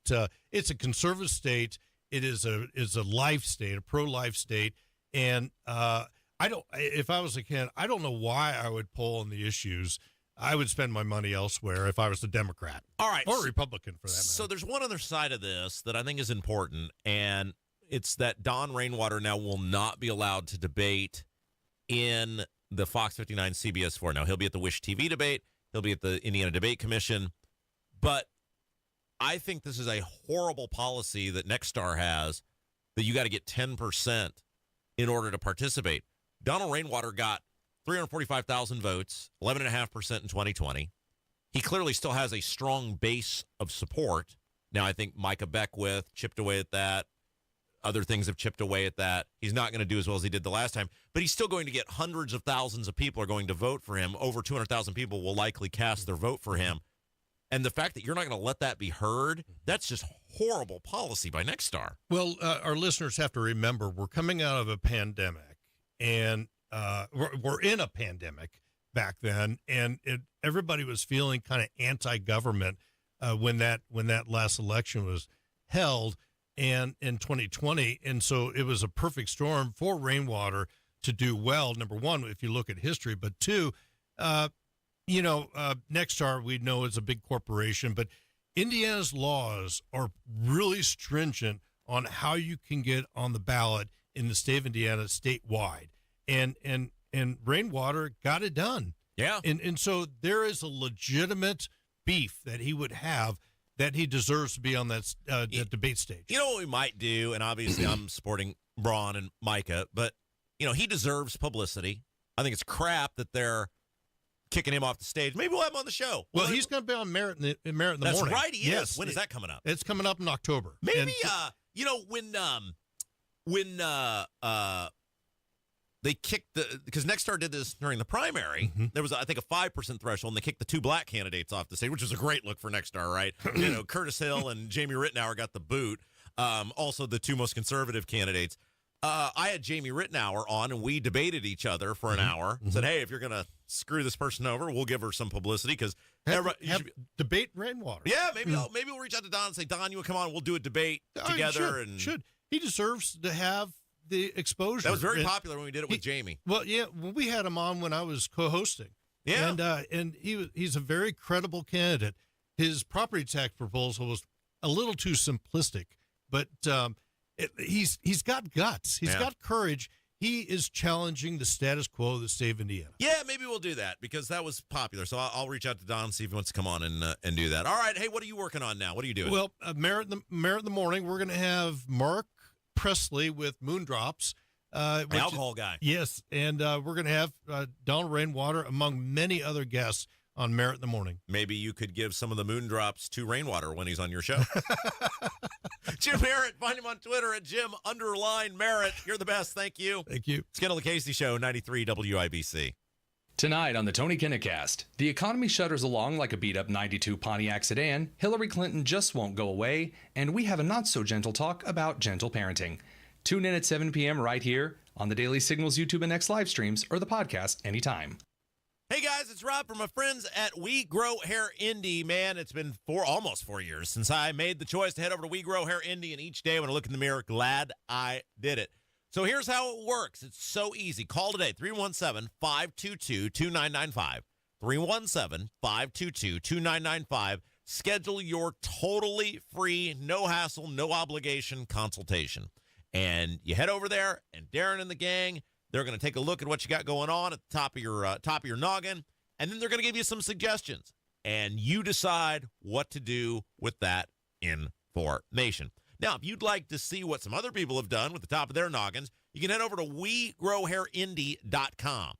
it's a conservative state. It is a life state, a pro-life state. And if I was a candidate, I don't know why I would poll on the issues. I would spend my money elsewhere if I was a Democrat. All right. Or a Republican, for that matter. So there's one other side of this that I think is important, and it's that Don Rainwater now will not be allowed to debate in the Fox 59 CBS 4. Now, he'll be at the Wish TV debate. He'll be at the Indiana Debate Commission. But I think this is a horrible policy that Nexstar has, that you got to get 10% in order to participate. Donald Rainwater got 345,000 votes, 11.5% in 2020. He clearly still has a strong base of support. Now, I think Micah Beckwith chipped away at that. Other things have chipped away at that. He's not going to do as well as he did the last time, but he's still going to get hundreds of thousands of people are going to vote for him. Over 200,000 people will likely cast their vote for him. And the fact that you're not going to let that be heard, that's just horrible policy by Nexstar. Well, our listeners have to remember we're coming out of a pandemic, and we're in a pandemic back then, and everybody was feeling kind of anti-government when that last election was held, and in 2020, and so it was a perfect storm for Rainwater to do well. Number one, if you look at history, but two, Nexstar, we know, is a big corporation, but Indiana's laws are really stringent on how you can get on the ballot in the state of Indiana statewide. And Rainwater got it done. Yeah. And so there is a legitimate beef that he would have that he deserves to be on that debate stage. You know what we might do, and obviously I'm supporting Braun and Micah, but, he deserves publicity. I think it's crap that they're kicking him off the stage. Maybe we'll have him on the show. Well, he's going to be on Merit in the morning. That's right, he is. Yes. When is that coming up? It's coming up in October. Maybe, when they kicked because Nexstar did this during the primary, there was, I think, a 5% threshold, and they kicked the two black candidates off the stage, which was a great look for Nexstar, right? Curtis Hill and Jamie Rittenauer got the boot. Also, the two most conservative candidates. I had Jamie Rittenauer on, and we debated each other for an hour. Said, hey, if you're going to screw this person over, we'll give her some publicity, because debate Rainwater. Yeah, maybe we'll reach out to Don and say, Don, you want to come on? We'll do a debate together. Should. He deserves to have the exposure. That was very popular when we did it with Jamie. Well, yeah, we had him on when I was co-hosting. Yeah. And he's a very credible candidate. His property tax proposal was a little too simplistic, but he's got guts. He's got courage. He is challenging the status quo of the state of Indiana. Yeah, maybe we'll do that, because that was popular. So I'll reach out to Don and see if he wants to come on and do that. All right. Hey, what are you working on now? What are you doing? Well, Merit in the morning, we're going to have Mark Presley with Moondrops. The alcohol guy. Yes, and we're going to have Donald Rainwater, among many other guests, on Merit in the morning. Maybe you could give some of the Moondrops to Rainwater when he's on your show. Jim Merritt, find him on Twitter at Jim_Merritt. You're the best. Thank you. Thank you. It's Kendall Casey Show, 93 WIBC. Tonight on the Tony Kinnacast, the economy shudders along like a beat-up 92 Pontiac sedan, Hillary Clinton just won't go away, and we have a not-so-gentle talk about gentle parenting. Tune in at 7 p.m. right here on the Daily Signals YouTube and X live streams, or the podcast anytime. Hey guys, it's Rob from my friends at We Grow Hair Indie. Man, it's been almost 4 years since I made the choice to head over to We Grow Hair Indie, and each day when I look in the mirror, glad I did it. So here's how it works. It's so easy. Call today, 317-522-2995. 317-522-2995. Schedule your totally free, no hassle, no obligation consultation. And you head over there, and Darren and the gang, they're going to take a look at what you got going on at the top of your noggin, and then they're going to give you some suggestions. And you decide what to do with that information. Now, if you'd like to see what some other people have done with the top of their noggins, you can head over to WeGrowHairIndie.com.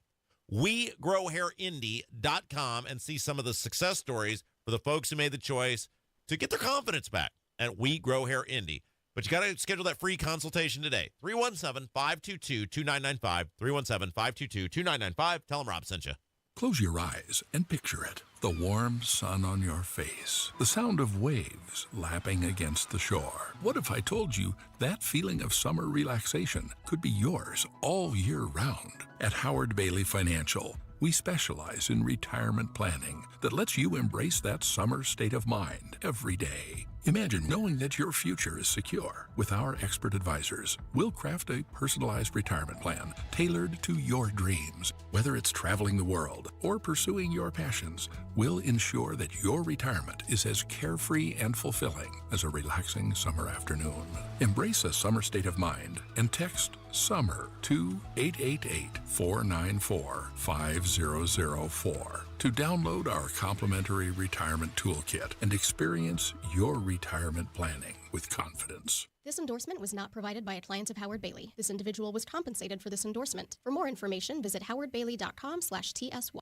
WeGrowHairIndie.com and see some of the success stories for the folks who made the choice to get their confidence back at We Grow Hair Indie. But you got to schedule that free consultation today. 317-522-2995. 317-522-2995. Tell them Rob sent you. Close your eyes and picture it. The warm sun on your face. The sound of waves lapping against the shore. What if I told you that feeling of summer relaxation could be yours all year round? At Howard Bailey Financial, we specialize in retirement planning that lets you embrace that summer state of mind every day. Imagine knowing that your future is secure. With our expert advisors, we'll craft a personalized retirement plan tailored to your dreams. Whether it's traveling the world or pursuing your passions, we'll ensure that your retirement is as carefree and fulfilling as a relaxing summer afternoon. Embrace a summer state of mind and text SUMMER to 888-494-5004 to download our complimentary retirement toolkit and experience your retirement planning with confidence. This endorsement was not provided by a client of Howard Bailey. This individual was compensated for this endorsement. For more information, visit howardbailey.com/TSY.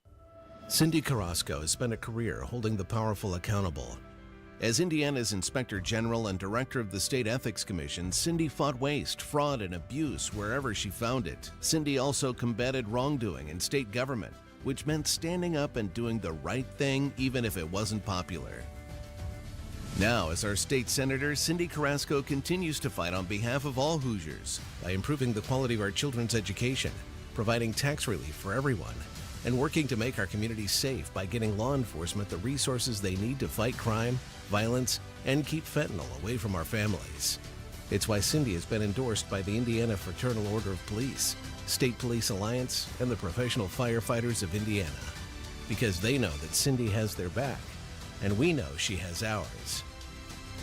Cindy Carrasco has spent a career holding the powerful accountable. As Indiana's Inspector General and Director of the State Ethics Commission, Cindy fought waste, fraud, and abuse wherever she found it. Cindy also combated wrongdoing in state government, which meant standing up and doing the right thing even if it wasn't popular. Now, as our state senator, Cindy Carrasco continues to fight on behalf of all Hoosiers by improving the quality of our children's education, providing tax relief for everyone, and working to make our communities safe by getting law enforcement the resources they need to fight crime, violence, and keep fentanyl away from our families. It's why Cindy has been endorsed by the Indiana Fraternal Order of Police, State Police Alliance, and the Professional Firefighters of Indiana. Because they know that Cindy has their back, and we know she has ours.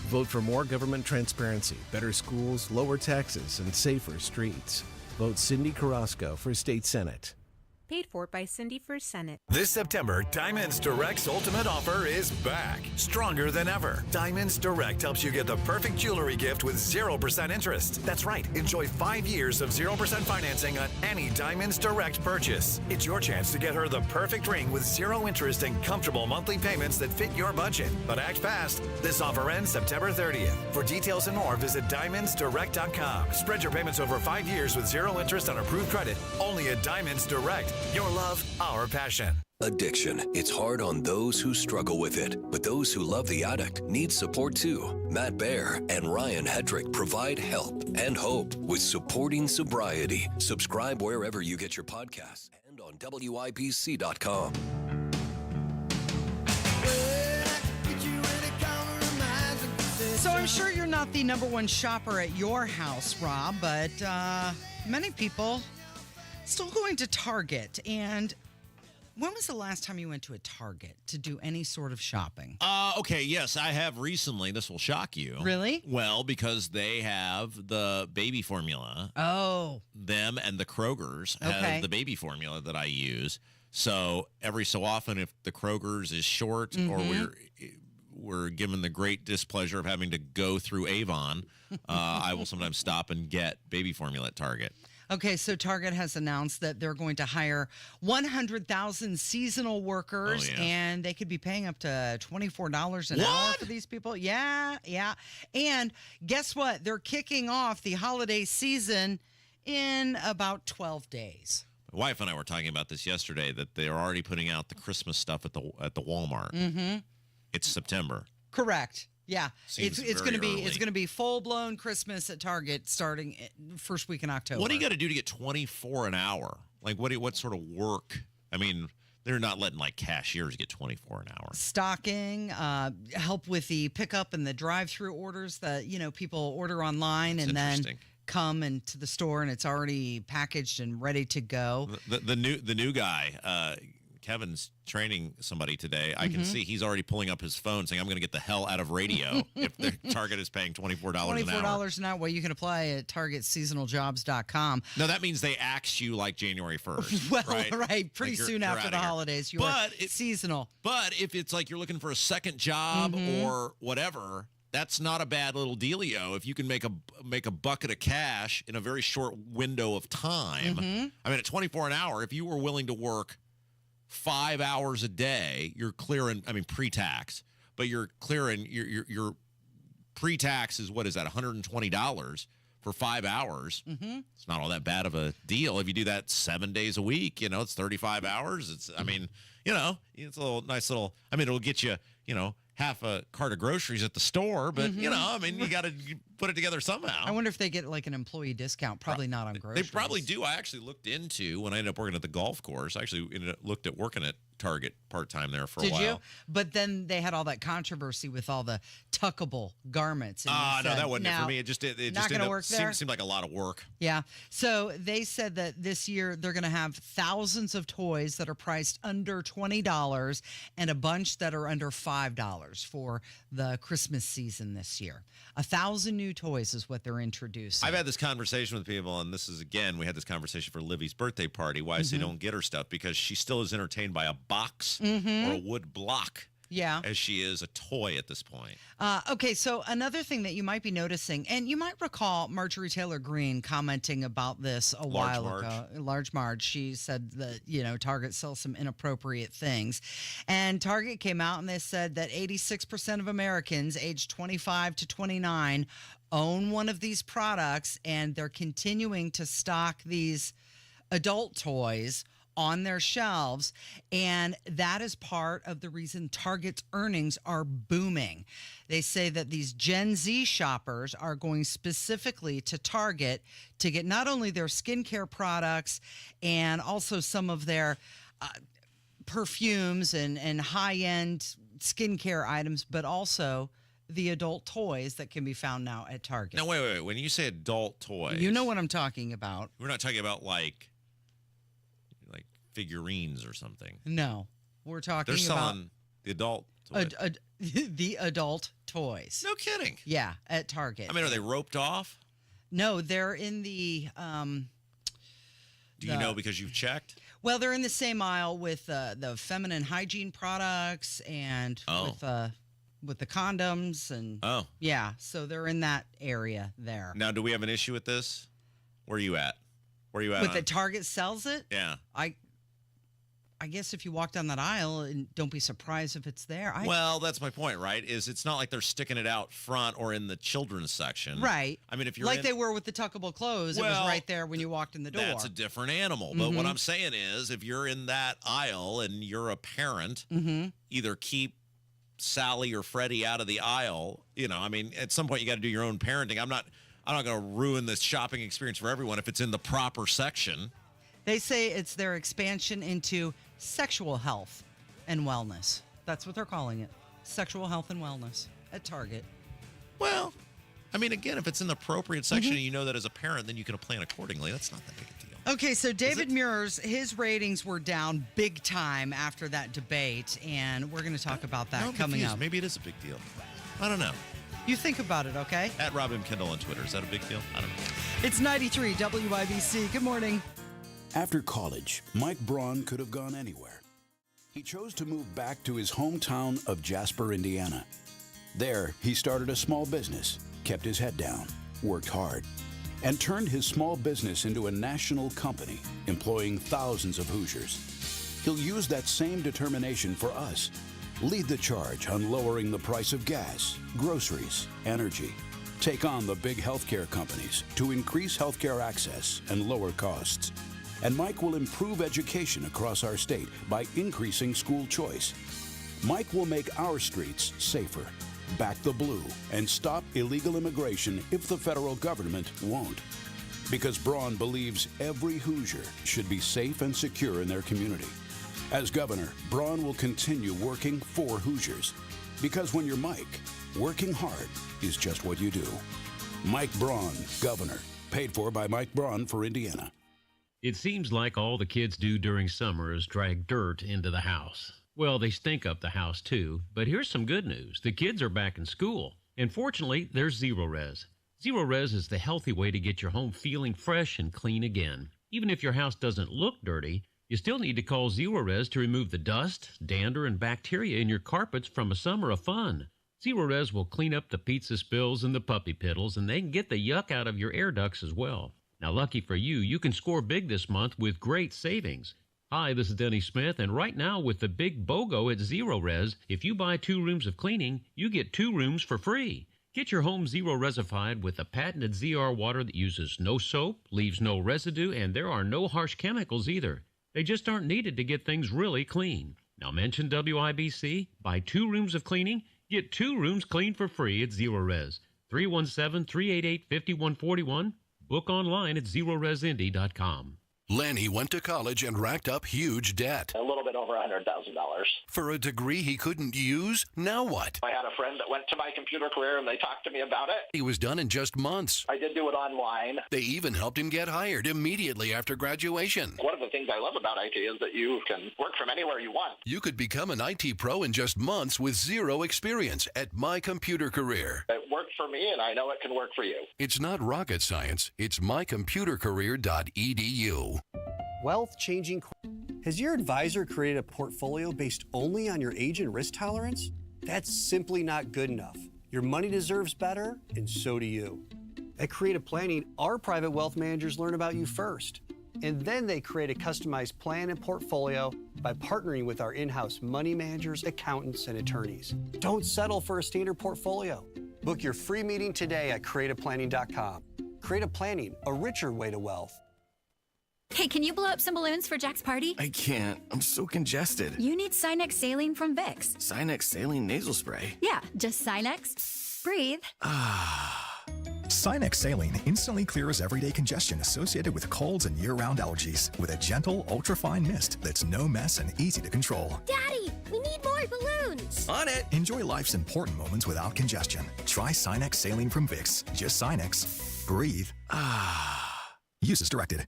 Vote for more government transparency, better schools, lower taxes, and safer streets. Vote Cindy Carrasco for State Senate. Paid for by Cindy for Senate. This September, Diamonds Direct's ultimate offer is back, stronger than ever. Diamonds Direct helps you get the perfect jewelry gift with 0% interest. That's right, enjoy 5 years of 0% financing on any Diamonds Direct purchase. It's your chance to get her the perfect ring with 0 interest and comfortable monthly payments that fit your budget. But act fast. This offer ends September 30th. For details and more, visit diamondsdirect.com. Spread your payments over 5 years with 0 interest on approved credit. Only at Diamonds Direct. Your love, our passion. Addiction. It's hard on those who struggle with it, but those who love the addict need support too. Matt Baer and Ryan Hedrick provide help and hope with Supporting Sobriety. Subscribe wherever you get your podcasts and on WIBC.com. So I'm sure you're not the number one shopper at your house, Rob, but many people still going to Target. And when was the last time you went to a Target to do any sort of shopping? Okay, yes, I have recently. This will shock you. Really? Well, because they have the baby formula. Oh. Them and the Kroger's have the baby formula that I use. So every so often, if the Kroger's is short or we're given the great displeasure of having to go through Avon, I will sometimes stop and get baby formula at Target. Okay, so Target has announced that they're going to hire 100,000 seasonal workers, and they could be paying up to $24 an hour for these people. Yeah. And guess what? They're kicking off the holiday season in about 12 days. My wife and I were talking about this yesterday, that they're already putting out the Christmas stuff at the Walmart. Mm-hmm. It's September. Correct. Yeah, Seems it's going to be very early. it's going to be full blown Christmas at Target starting first week in October. What do you got to do to get $24 an hour? Like what sort of work? I mean, They're not letting like cashiers get 24 an hour. Stocking, help with the pickup and the drive-through orders that people order online and then come into the store and it's already packaged and ready to go. The new guy, Kevin's training somebody today. I can see he's already pulling up his phone saying, I'm going to get the hell out of radio if the Target is paying $24 an hour. $24 an hour. Well, you can apply at targetseasonaljobs.com. No, that means they axe you like January 1st. Well, right. Pretty Like soon after the holidays. It's seasonal. But if it's like you're looking for a second job or whatever, that's not a bad little dealio. If you can make a bucket of cash in a very short window of time. I mean, at 24 an hour, if you were willing to work 5 hours a day, you're clearing, pre-tax, but you're clearing your pre-tax is, what is that, $120 for 5 hours. It's not all that bad of a deal. If you do that 7 days a week, it's 35 hours. It's, it's a nice little, it'll get you, half a cart of groceries at the store, but you got to put it together somehow. I wonder if they get like an employee discount. Probably not on groceries. They probably do. I actually looked into, when I ended up working at the golf course, I actually looked at working at Target part-time there for a while. Did you? But then they had all that controversy with all the tuckable garments. No, that wasn't it for me. It just not going to work there. Seemed like a lot of work. Yeah. So they said that this year they're going to have thousands of toys that are priced under $20 and a bunch that are under $5 for the Christmas season this year. 1,000 new toys is what they're introducing. I've had this conversation with people, and this is, again, we had this conversation for Livy's birthday party. Why I say don't get her stuff, because she still is entertained by a box or a wood block. Yeah. As she is a toy at this point. Okay, so another thing that you might be noticing, and you might recall Marjorie Taylor Greene commenting about this a while ago. Large Marge. She said that, Target sells some inappropriate things. And Target came out and they said that 86% of Americans aged 25 to 29 own one of these products, and they're continuing to stock these adult toys on their shelves, and that is part of the reason Target's earnings are booming. They say that these Gen Z shoppers are going specifically to Target to get not only their skincare products and also some of their perfumes and high-end skincare items, but also the adult toys that can be found now at Target. Now, wait. When you say adult toys, you know what I'm talking about. We're not talking about like figurines or something. No, we're talking They're about selling the adult toys. the adult toys. No kidding. Yeah, at Target. Are they roped off? No, they're in the. Do you know because you've checked? Well, they're in the same aisle with the feminine hygiene products and with the condoms and. Oh. Yeah, so they're in that area there. Now, do we have an issue with this? Where are you at? With the Target sells it? Yeah. I guess if you walk down that aisle, and don't be surprised if it's there. Well, that's my point, right? It's not like they're sticking it out front or in the children's section. Right. If you're they were with the tuckable clothes, it was right there when you walked in the door. That's a different animal. But what I'm saying is, if you're in that aisle and you're a parent, either keep Sally or Freddie out of the aisle. At some point you got to do your own parenting. I'm not going to ruin this shopping experience for everyone if it's in the proper section. They say it's their expansion into sexual health and wellness. That's what they're calling it. Sexual health and wellness at Target. Well, again, if it's in the appropriate section and you know that as a parent, then you can plan accordingly. That's not that big a deal. Okay, so David Muir's, his ratings were down big time after that debate, and we're going to talk about that coming up. Maybe it is a big deal. I don't know. You think about it, okay? At Rob M. Kendall on Twitter. Is that a big deal? I don't know. It's 93 WIBC. Good morning. After college, Mike Braun could have gone anywhere. He chose to move back to his hometown of Jasper, Indiana. There, he started a small business, kept his head down, worked hard, and turned his small business into a national company, employing thousands of Hoosiers. He'll use that same determination for us. Lead the charge on lowering the price of gas, groceries, energy. Take on the big healthcare companies to increase healthcare access and lower costs. And Mike will improve education across our state by increasing school choice. Mike will make our streets safer, back the blue, and stop illegal immigration if the federal government won't. Because Braun believes every Hoosier should be safe and secure in their community. As governor, Braun will continue working for Hoosiers. Because when you're Mike, working hard is just what you do. Mike Braun, governor. Paid for by Mike Braun for Indiana. It seems like all the kids do during summer is drag dirt into the house. Well, they stink up the house too, but here's some good news. The kids are back in school. And fortunately, there's Zero Res. Zero Res is the healthy way to get your home feeling fresh and clean again. Even if your house doesn't look dirty, you still need to call Zero Res to remove the dust, dander, and bacteria in your carpets from a summer of fun. Zero Res will clean up the pizza spills and the puppy piddles, and they can get the yuck out of your air ducts as well. Now, lucky for you, you can score big this month with great savings. Hi, this is Denny Smith, and right now with the big BOGO at Zero Res, if you buy 2 rooms of cleaning, you get 2 rooms for free. Get your home Zero Resified with the patented ZR water that uses no soap, leaves no residue, and there are no harsh chemicals either. They just aren't needed to get things really clean. Now mention WIBC, buy 2 rooms of cleaning, get 2 rooms cleaned for free at Zero Res. 317-388-5141. Book online at ZeroResIndy.com. Lanny went to college and racked up huge debt. A little bit over $100,000. For a degree he couldn't use? Now what? I had a friend that went to my computer career and they talked to me about it. He was done in just months. I did do it online. They even helped him get hired immediately after graduation. One of the things I love about IT is that you can work from anywhere you want. You could become an IT pro in just months with zero experience at My Computer Career. It worked for me and I know it can work for you. It's not rocket science. It's mycomputercareer.edu. Wealth changing. Has your advisor created a portfolio based only on your age and risk tolerance? That's simply not good enough. Your money deserves better, and so do you. At Creative Planning, our private wealth managers learn about you first, and then they create a customized plan and portfolio by partnering with our in-house money managers, accountants, and attorneys. Don't settle for a standard portfolio. Book your free meeting today at creativeplanning.com. Creative Planning, a richer way to wealth. Hey, can you blow up some balloons for Jack's party? I can't. I'm so congested. You need Sinex Saline from Vicks. Sinex Saline nasal spray. Yeah, just Sinex. Breathe. Sinex Saline instantly clears everyday congestion associated with colds and year-round allergies with a gentle, ultra-fine mist that's no mess and easy to control. Daddy, we need more balloons. On it. Enjoy life's important moments without congestion. Try Sinex Saline from Vicks. Just Sinex. Breathe. Use as directed.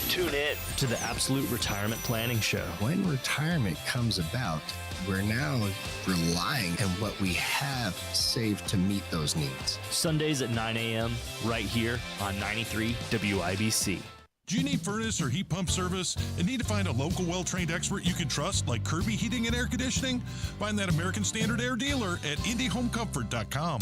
Tune in to the Absolute Retirement Planning Show. When retirement comes about, we're now relying on what we have saved to meet those needs. Sundays at 9 a.m. right here on 93 WIBC. Do you need furnace or heat pump service and need to find a local well-trained expert you can trust like Kirby Heating and Air Conditioning? Find that American Standard Air dealer at IndyHomeComfort.com.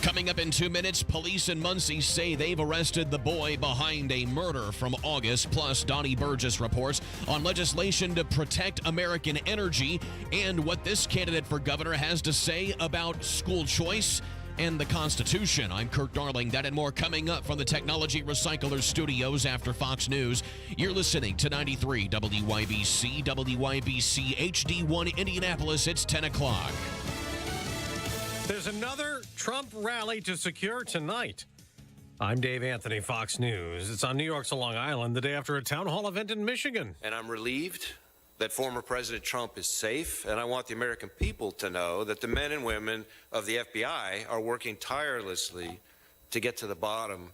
Coming up in 2 minutes, police in Muncie say they've arrested the boy behind a murder from August. Plus, Donnie Burgess reports on legislation to protect American energy and what this candidate for governor has to say about school choice and the Constitution. I'm Kirk Darling. That and more coming up from the Technology Recyclers Studios after Fox News. You're listening to 93 WYBC, WYBC HD1 Indianapolis. It's 10 o'clock. There's another Trump rally to secure tonight. I'm Dave Anthony, Fox News. It's on New York's Long Island the day after a town hall event in Michigan. And I'm relieved that former President Trump is safe, and I want the American people to know that the men and women of the FBI are working tirelessly to get to the bottom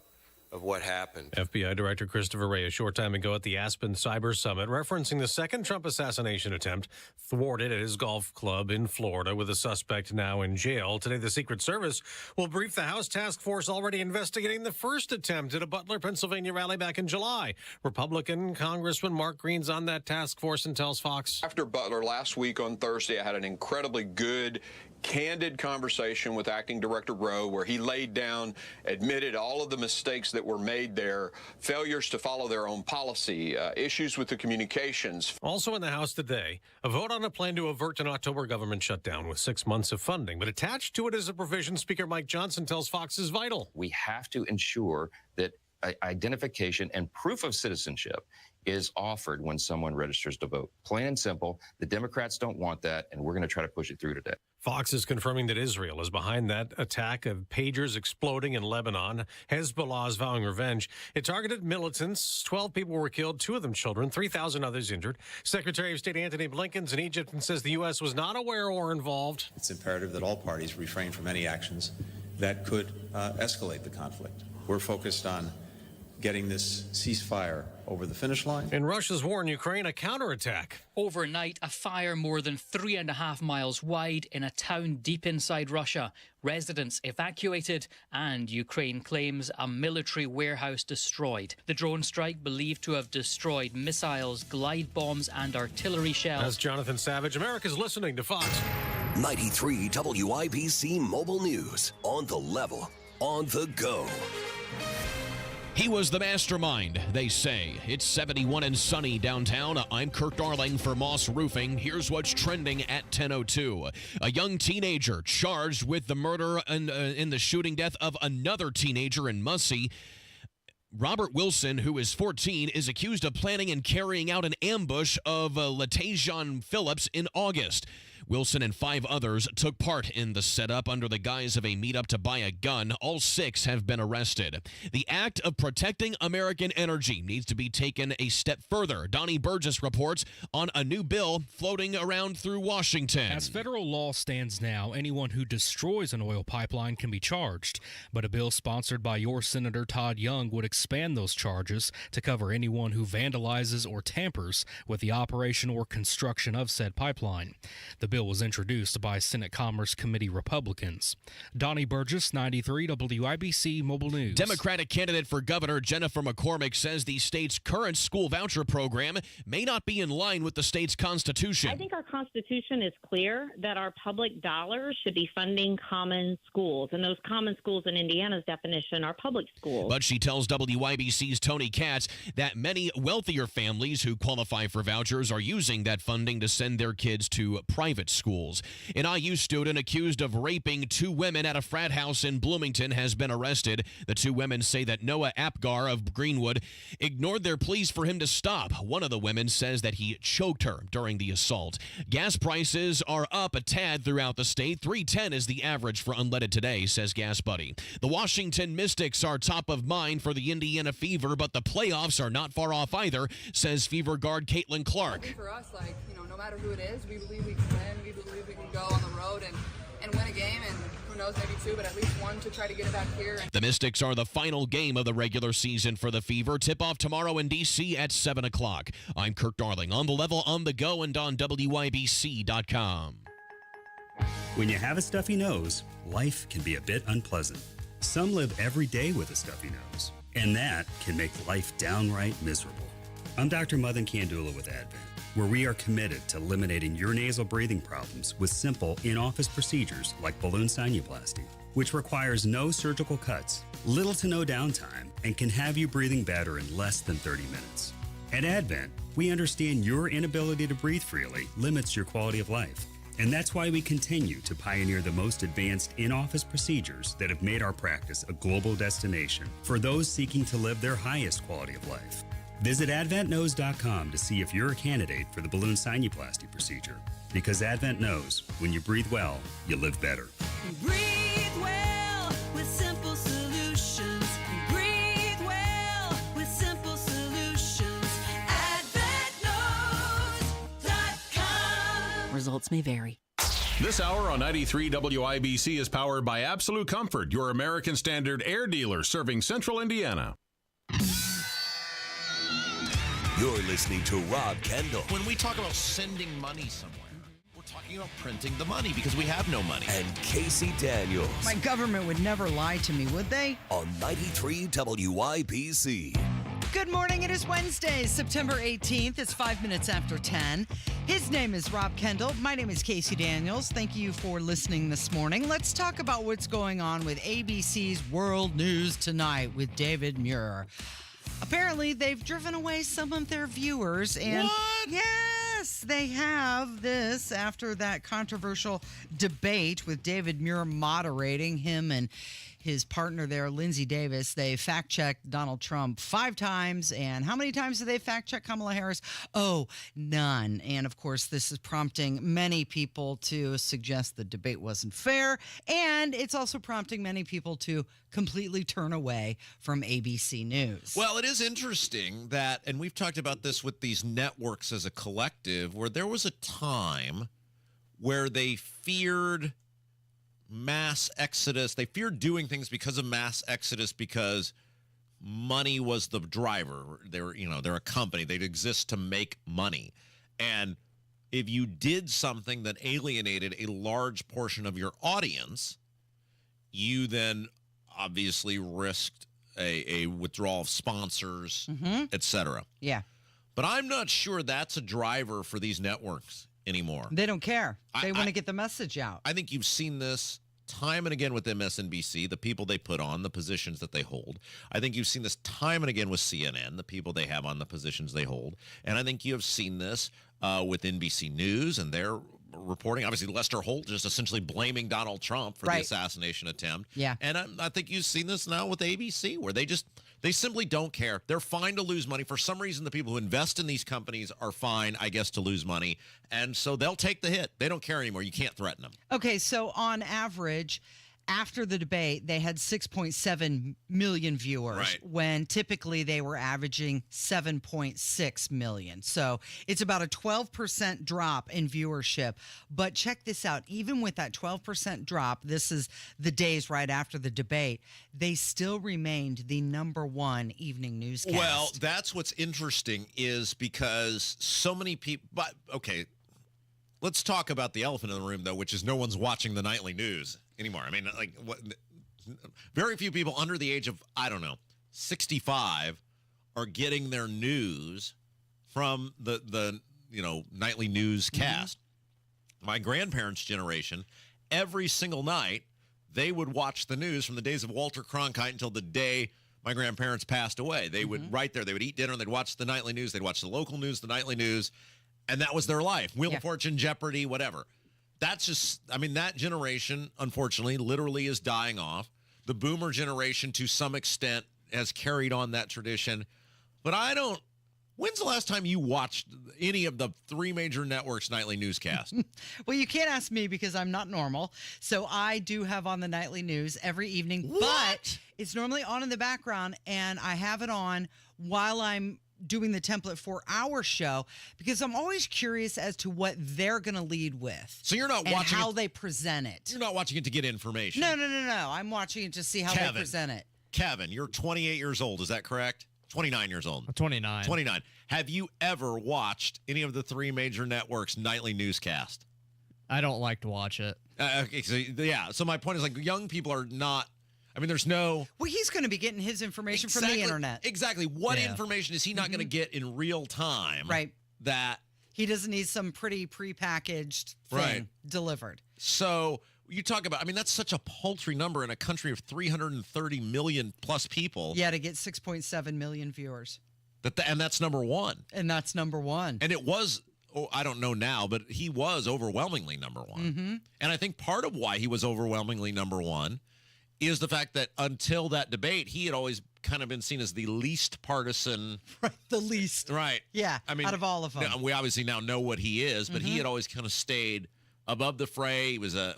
of what happened. FBI Director Christopher Wray a short time ago at the Aspen Cyber Summit referencing the second Trump assassination attempt thwarted at his golf club in Florida with a suspect now in jail. Today, the Secret Service will brief the House task force already investigating the first attempt at a Butler, Pennsylvania rally back in July. Republican Congressman Mark Green's on that task force and tells Fox. After Butler last week on Thursday, I had an incredibly good, candid conversation with Acting Director Rowe where he laid down, admitted all of the mistakes that were made there, failures to follow their own policy, issues with the communications. Also in the House today, a vote on a plan to avert an October government shutdown with 6 months of funding. But attached to it is a provision Speaker Mike Johnson tells Fox is vital. We have to ensure that identification and proof of citizenship is offered when someone registers to vote. Plain and simple. The Democrats don't want that, and we're going to try to push it through today. Fox is confirming that Israel is behind that attack of pagers exploding in Lebanon. Hezbollah is vowing revenge. It targeted militants. 12 people were killed, 2 of them children, 3,000 others injured. Secretary of State Antony Blinken's in Egypt and says the U.S. was not aware or involved. It's imperative that all parties refrain from any actions that could escalate the conflict. We're focused on getting this ceasefire over the finish line. In Russia's war in Ukraine, a counterattack. Overnight, a fire more than 3.5 miles wide in a town deep inside Russia. Residents evacuated, and Ukraine claims a military warehouse destroyed. The drone strike believed to have destroyed missiles, glide bombs, and artillery shells. That's Jonathan Savage. America's listening to Fox. 93 WIBC Mobile News. On the level, on the go. He was the mastermind, they say. It's 71 and sunny downtown. I'm Kurt Darling for Moss Roofing. Here's what's trending at 10:02. A young teenager charged with the murder and in the shooting death of another teenager in Mussey. Robert Wilson, who is 14, is accused of planning and carrying out an ambush of Latajon Phillips in August. Wilson and 5 others took part in the setup under the guise of a meetup to buy a gun. All 6 have been arrested. The act of protecting American energy needs to be taken a step further. Donnie Burgess reports on a new bill floating around through Washington. As federal law stands now, anyone who destroys an oil pipeline can be charged. But a bill sponsored by your Senator Todd Young would expand those charges to cover anyone who vandalizes or tampers with the operation or construction of said pipeline. The bill was introduced by Senate Commerce Committee Republicans. Donnie Burgess, 93 WIBC Mobile News. Democratic candidate for governor Jennifer McCormick says the state's current school voucher program may not be in line with the state's constitution. I think our constitution is clear that our public dollars should be funding common schools, and those common schools in Indiana's definition are public schools. But she tells WIBC's Tony Katz that many wealthier families who qualify for vouchers are using that funding to send their kids to private schools. An IU student accused of raping 2 women at a frat house in Bloomington has been arrested. The 2 women say that Noah Apgar of Greenwood ignored their pleas for him to stop. One of the women says that he choked her during the assault. Gas prices are up a tad throughout the state. $3.10 is the average for unleaded today, says Gas Buddy. The Washington Mystics are top of mind for the Indiana Fever, but the playoffs are not far off either, says Fever guard Caitlin Clark. I think for us, no matter who it is, we believe we can win. We believe we can go on the road and win a game, and who knows, maybe 2, but at least 1 to try to get it back here. The Mystics are the final game of the regular season for the Fever. Tip-off tomorrow in D.C. at 7 o'clock. I'm Kurt Darling, on the level, on the go, and on WIBC.com. When you have a stuffy nose, life can be a bit unpleasant. Some live every day with a stuffy nose, and that can make life downright miserable. I'm Dr. Madan Kandula with Advent, where we are committed to eliminating your nasal breathing problems with simple in-office procedures like balloon sinuplasty, which requires no surgical cuts, little to no downtime, and can have you breathing better in less than 30 minutes. At Advent, we understand your inability to breathe freely limits your quality of life, and that's why we continue to pioneer the most advanced in-office procedures that have made our practice a global destination for those seeking to live their highest quality of life. Visit AdventKnows.com to see if you're a candidate for the balloon sinuplasty procedure. Because Advent knows when you breathe well, you live better. Breathe well with simple solutions. Breathe well with simple solutions. AdventKnows.com. Results may vary. This hour on 93 WIBC is powered by Absolute Comfort, your American Standard air dealer serving Central Indiana. You're listening to Rob Kendall. When we talk about sending money somewhere, we're talking about printing the money because we have no money. And Casey Daniels. My government would never lie to me, would they? On 93 WIBC. Good morning. It is Wednesday, September 18th. It's 5 minutes after 10. His name is Rob Kendall. My name is Casey Daniels. Thank you for listening this morning. Let's talk about what's going on with ABC's World News Tonight with David Muir. Apparently, they've driven away some of their viewers. And what? Yes, they have. This after that controversial debate with David Muir moderating him and his partner there, Lindsay Davis, they fact-checked Donald Trump 5 times. And how many times did they fact-check Kamala Harris? Oh, none. And, of course, this is prompting many people to suggest the debate wasn't fair. And it's also prompting many people to completely turn away from ABC News. Well, it is interesting that, and we've talked about this with these networks as a collective, where there was a time where they feared mass exodus. They feared doing things because of mass exodus because money was the driver. They're a company. They'd exist to make money. And if you did something that alienated a large portion of your audience, you then obviously risked a withdrawal of sponsors, etc. Yeah. But I'm not sure that's a driver for these networks anymore. They don't care. They want to get the message out. I think you've seen this time and again with MSNBC, the people they put on, the positions that they hold. I think you've seen this time and again with CNN, the people they have on the positions they hold. And I think you have seen this with NBC News and their reporting. Obviously, Lester Holt just essentially blaming Donald Trump for the assassination attempt. Yeah. And I think you've seen this now with ABC, where they simply don't care. They're fine to lose money. For some reason, the people who invest in these companies are fine, I guess, to lose money. And so they'll take the hit. They don't care anymore. You can't threaten them. Okay, so on average, after the debate, they had 6.7 million viewers, when typically they were averaging 7.6 million. So it's about a 12% drop in viewership. But check this out. Even with that 12% drop, this is the days right after the debate, they still remained the #1 evening newscast. Well, that's what's interesting is because so many people, but okay, let's talk about the elephant in the room, though, which is no one's watching the nightly news anymore. I mean, very few people under the age of, 65 are getting their news from the nightly newscast. My grandparents' generation, every single night, they would watch the news from the days of Walter Cronkite until the day my grandparents passed away. They would, right there, they would eat dinner, they'd watch the nightly news, they'd watch the local news, the nightly news, and that was their life. Wheel of Fortune, Jeopardy, whatever. That's just, that generation, unfortunately, literally is dying off. The boomer generation, to some extent, has carried on that tradition. But when's the last time you watched any of the 3 major networks' nightly newscast? Well, you can't ask me because I'm not normal. So I do have on the nightly news every evening. What? But it's normally on in the background, and I have it on while I'm doing the template for our show because I'm always curious as to what they're going to lead with. So you're not and watching how they present it. You're not watching it to get information. No. I'm watching it to see how they present it. Kevin, you're 28 years old. Is that correct? 29 years old. 29. 29. Have you ever watched any of the 3 major networks' nightly newscast? I don't like to watch it. Okay, so my point is, young people are not. There's no. Well, he's going to be getting his information from the internet. Exactly. What information is he not going to get in real time? Right. That he doesn't need some pretty prepackaged thing delivered. So you talk about, that's such a paltry number in a country of 330 million plus people. Yeah, to get 6.7 million viewers. And that's #1. And that's #1. And it was. I don't know now, but he was overwhelmingly #1. And I think part of why he was overwhelmingly #1 is the fact that until that debate, he had always kind of been seen as the least partisan. Right, the least. Right. Yeah, out of all of them. We obviously now know what he is, but he had always kind of stayed above the fray. He was a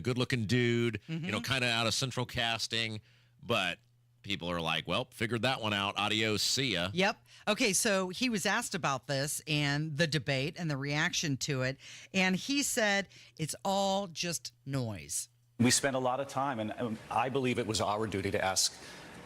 good-looking dude, kind of out of central casting. But people are like, well, figured that one out. Adios, see ya. Yep. Okay, so he was asked about this and the debate and the reaction to it, and he said it's all just noise. We spent a lot of time, and I believe it was our duty to ask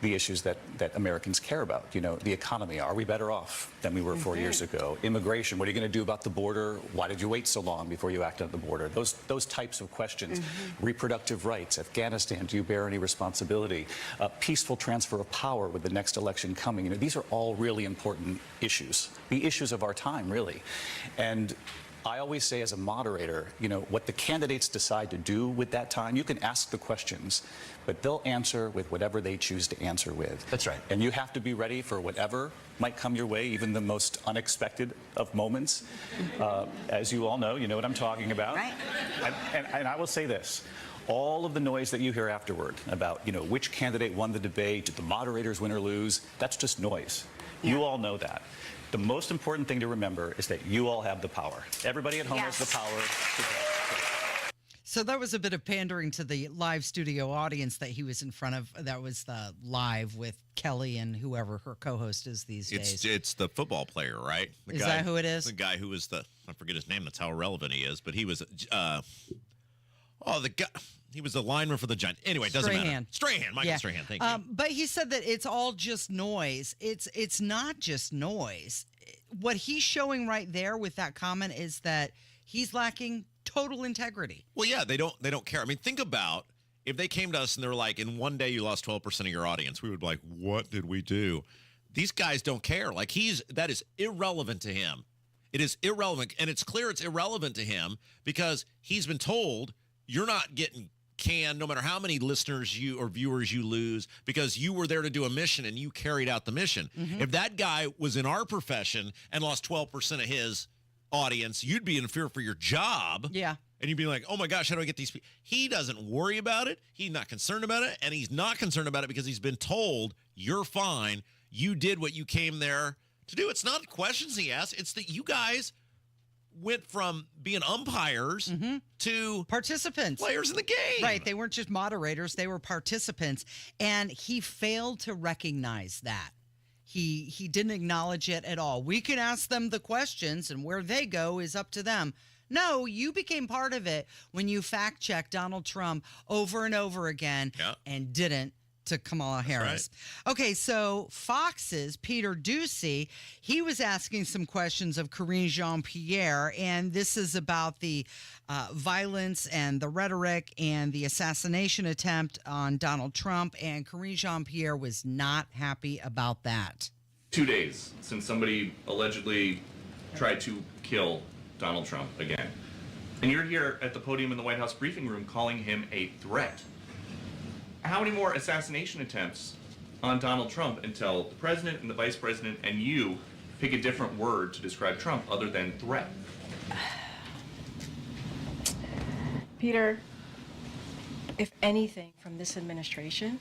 the issues that Americans care about. The economy. Are we better off than we were 4 years ago? Immigration. What are you going to do about the border? Why did you wait so long before you acted on the border? Those types of questions. Reproductive rights. Afghanistan. Do you bear any responsibility? Peaceful transfer of power with the next election coming. These are all really important issues. The issues of our time, really. And I always say as a moderator, what the candidates decide to do with that time, you can ask the questions, but they'll answer with whatever they choose to answer with. That's right. And you have to be ready for whatever might come your way, even the most unexpected of moments. As you all know, you know what I'm talking about. Right. And I will say this. All of the noise that you hear afterward about, which candidate won the debate, did the moderators win or lose, that's just noise. You all know that. The most important thing to remember is that you all have the power. Everybody at home has the power to vote. So that was a bit of pandering to the live studio audience that he was in front of. That was the live with Kelly and whoever her co-host is these days. It's the football player, right? Is that who it is? The guy who was I forget his name. That's how irrelevant he is. But he was, the guy. He was the lineman for the Giants. Anyway, it doesn't matter. Strahan, Michael Strahan. Thank you. But he said that it's all just noise. It's not just noise. What he's showing right there with that comment is that he's lacking total integrity. Well, yeah, they don't care. I mean, think about if they came to us and they were like, in one day you lost 12% of your audience, we would be like, what did we do? These guys don't care. Like that is irrelevant to him. It is irrelevant. And it's clear it's irrelevant to him because he's been told you're not getting canned no matter how many listeners or viewers you lose because you were there to do a mission and you carried out the mission. If that guy was in our profession and lost 12% of his audience, you'd be in fear for your job. Yeah. And you'd be like, oh my gosh, how do I get these people? He doesn't worry about it. He's not concerned about it. And he's not concerned about it because he's been told, you're fine. You did what you came there to do. It's not questions he asks. It's that you guys went from being umpires to participants, players in the game. Right. They weren't just moderators. They were participants. And he failed to recognize that. He didn't acknowledge it at all. We can ask them the questions and where they go is up to them. No, you became part of it when you fact-checked Donald Trump over and over again and didn't to Kamala Harris. Right. Okay, so Fox's Peter Doocy, he was asking some questions of Karine Jean-Pierre, and this is about the violence and the rhetoric and the assassination attempt on Donald Trump, and Karine Jean-Pierre was not happy about that. 2 days since somebody allegedly tried to kill Donald Trump again. And you're here at the podium in the White House briefing room calling him a threat. How many more assassination attempts on Donald Trump until the president and the vice president and you pick a different word to describe Trump other than threat? Peter, if anything from this administration,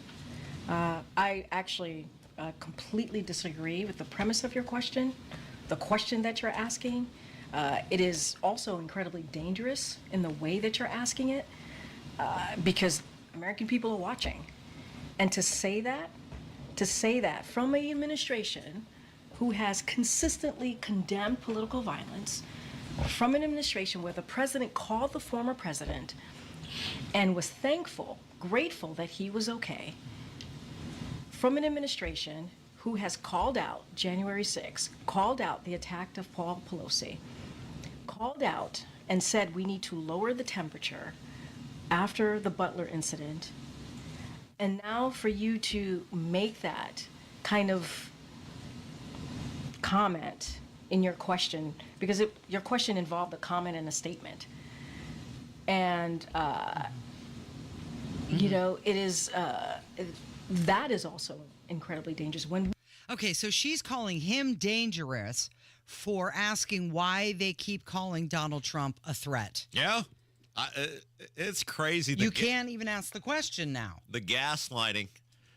I actually completely disagree with the premise of your question, the question that you're asking. It is also incredibly dangerous in the way that you're asking it because American people are watching. And to say that from an administration who has consistently condemned political violence, from an administration where the president called the former president and was grateful that he was okay, from an administration who has called out January 6th, called out the attack of Paul Pelosi, called out and said we need to lower the temperature after the Butler incident, and now for you to make that kind of comment in your question, because your question involved a comment and a statement, and it is that is also incredibly dangerous. Okay, so she's calling him dangerous for asking why they keep calling Donald Trump a threat. Yeah. It's crazy. You can't even ask the question now. The gaslighting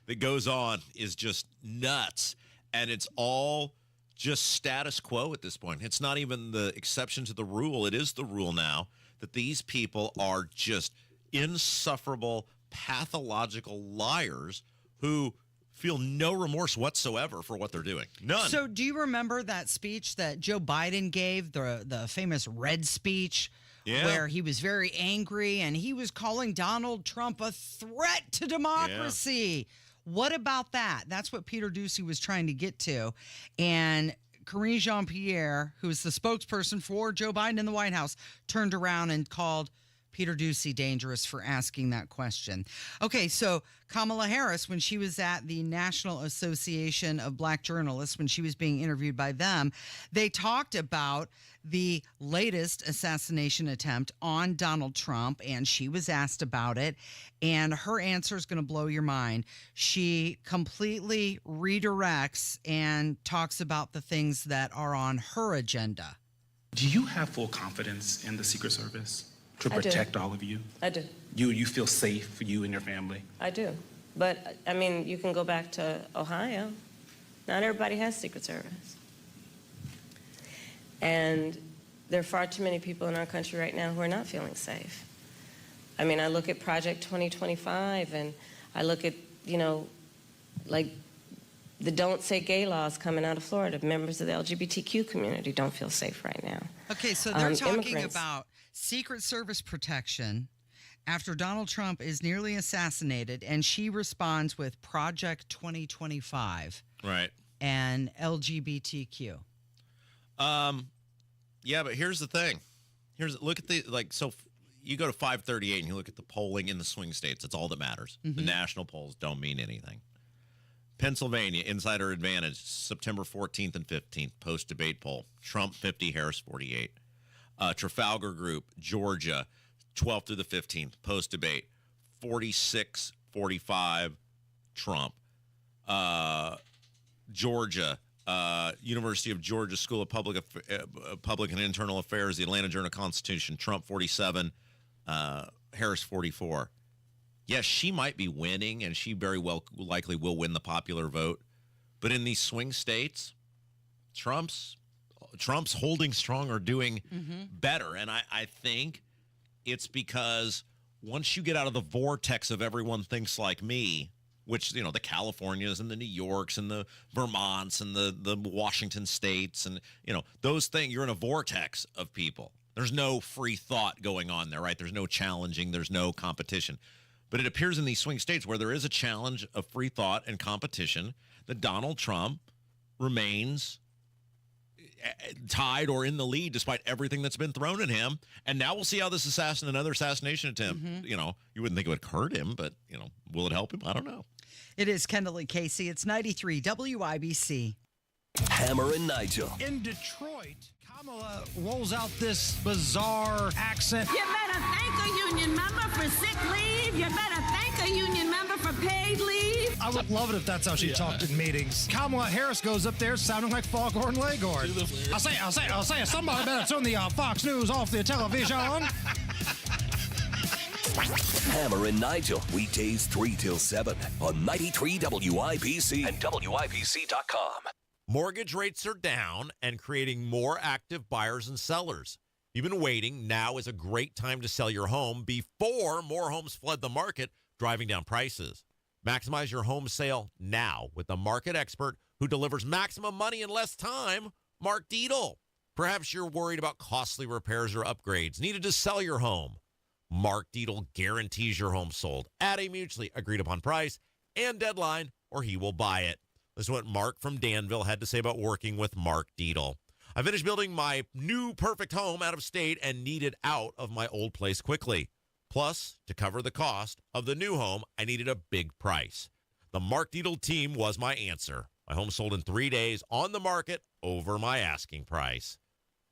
that goes on is just nuts. And it's all just status quo at this point. It's not even the exception to the rule. It is the rule now that these people are just insufferable, pathological liars who feel no remorse whatsoever for what they're doing. None. So do you remember that speech that Joe Biden gave, the famous red speech? Yeah. Where he was very angry and he was calling Donald Trump a threat to democracy. Yeah. What about that? That's what Peter Doocy was trying to get to. And Karine Jean-Pierre, who's the spokesperson for Joe Biden in the White House, turned around and called Peter Doocy dangerous for asking that question. Okay, so Kamala Harris, when she was at the National Association of Black Journalists, when she was being interviewed by them, they talked about the latest assassination attempt on Donald Trump, and she was asked about it, and her answer is going to blow your mind. She completely redirects and talks about the things that are on her agenda. Do you have full confidence in the Secret Service? to I do. protect all of you? I do. You feel safe, you and your family? I do. But, I mean, you can go back to Ohio. Not everybody has Secret Service. And there are far too many people in our country right now who are not feeling safe. I mean, I look at Project 2025, and I look at, you know, like the Don't Say Gay laws coming out of Florida. Members of the LGBTQ community don't feel safe right now. Okay, so they're talking immigrants. about Secret Service protection after Donald Trump is nearly assassinated, and she responds with Project 2025 Right. and LGBTQ. Yeah, but here's the thing. Look at you go to 538 and you look at the polling in the swing states. That's all that matters. The national polls don't mean anything. Pennsylvania, Insider Advantage, September 14th and 15th, post-debate poll. Trump 50, Harris 48. Trafalgar Group, Georgia, 12th through the 15th, post-debate, 46-45, Trump. Georgia, University of Georgia School of Public and Internal Affairs, the Atlanta Journal-Constitution, Trump 47, Harris 44. Yes, she might be winning, and she very well likely will win the popular vote. But in these swing states, Trump's holding strong or doing better. And I think it's because once you get out of the vortex of everyone thinks like me, which, you know, the Californias and the New Yorks and the Vermonts and the Washington states and, you know, those things, you're in a vortex of people. There's no free thought going on there, right? There's no challenging. There's no competition. But it appears in these swing states where there is a challenge of free thought and competition that Donald Trump remains tied or in the lead despite everything that's been thrown at him. And now we'll see how this another assassination attempt, you know, you wouldn't think it would hurt him, but, you know, will it help him? I don't know. It is Kendall Casey. It's 93 WIBC. Hammer and Nigel. In Detroit, Kamala rolls out this bizarre accent. You better thank a union member for sick leave. You better thank a union member for paid leave. I would love it if that's how she talked in meetings. Kamala Harris goes up there sounding like Foghorn Leghorn. I'll say, somebody better turn the Fox News off the television. Hammer and Nigel, weekdays 3 till 7 on 93 WIBC and WIBC.com. Mortgage rates are down and creating more active buyers and sellers. You've been waiting. Now is a great time to sell your home before more homes flood the market, driving down prices. Maximize your home sale now with the market expert who delivers maximum money in less time, Mark Dietel. Perhaps you're worried about costly repairs or upgrades needed to sell your home. Mark Dietel guarantees your home sold at a mutually agreed upon price and deadline, or he will buy it. Listen to what Mark from Danville had to say about working with Mark Dietel. I finished building my new perfect home out of state and needed out of my old place quickly. Plus, to cover the cost of the new home, I needed a big price. The Mark Dietel team was my answer. My home sold in 3 days on the market over my asking price.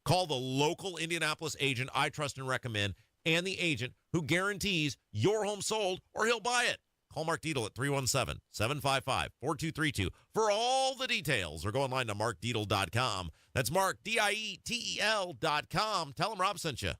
Call the local Indianapolis agent I trust and recommend and the agent who guarantees your home sold or he'll buy it. Call Mark Dietel at 317-755-4232 for all the details or go online to markdietel.com. That's Mark, DIETEL.com. Tell him Rob sent you.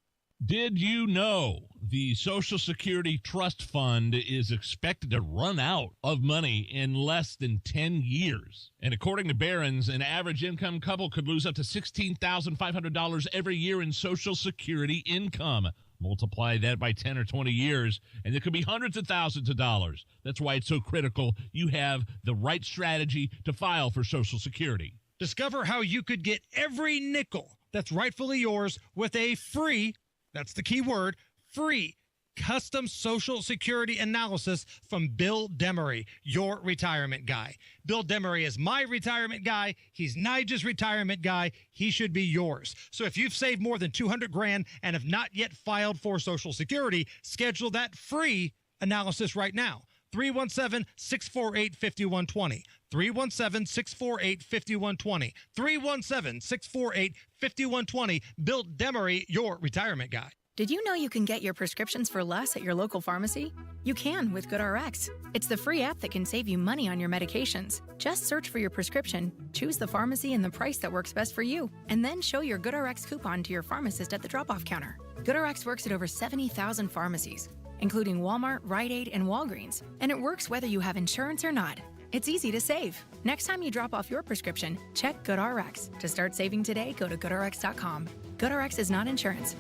Did you know the Social Security Trust Fund is expected to run out of money in less than 10 years? And according to Barron's, an average income couple could lose up to $16,500 every year in Social Security income. Multiply that by 10 or 20 years, and it could be hundreds of thousands of dollars. That's why it's so critical you have the right strategy to file for Social Security. Discover how you could get every nickel that's rightfully yours with a free, that's the key word, free custom Social Security analysis from Bill Demery, your retirement guy. Bill Demery is my retirement guy. He's Nigel's retirement guy. He should be yours. So if you've saved more than $200,000 and have not yet filed for Social Security, schedule that free analysis right now. 317-648-5120. 317-648-5120. 317-648-5120. Bill Demery, your retirement guy. Did you know you can get your prescriptions for less at your local pharmacy? You can with GoodRx. It's the free app that can save you money on your medications. Just search for your prescription, choose the pharmacy and the price that works best for you, and then show your GoodRx coupon to your pharmacist at the drop-off counter. GoodRx works at over 70,000 pharmacies, including Walmart, Rite Aid, and Walgreens, and it works whether you have insurance or not. It's easy to save. Next time you drop off your prescription, check GoodRx. To start saving today, go to GoodRx.com. GoodRx is not insurance.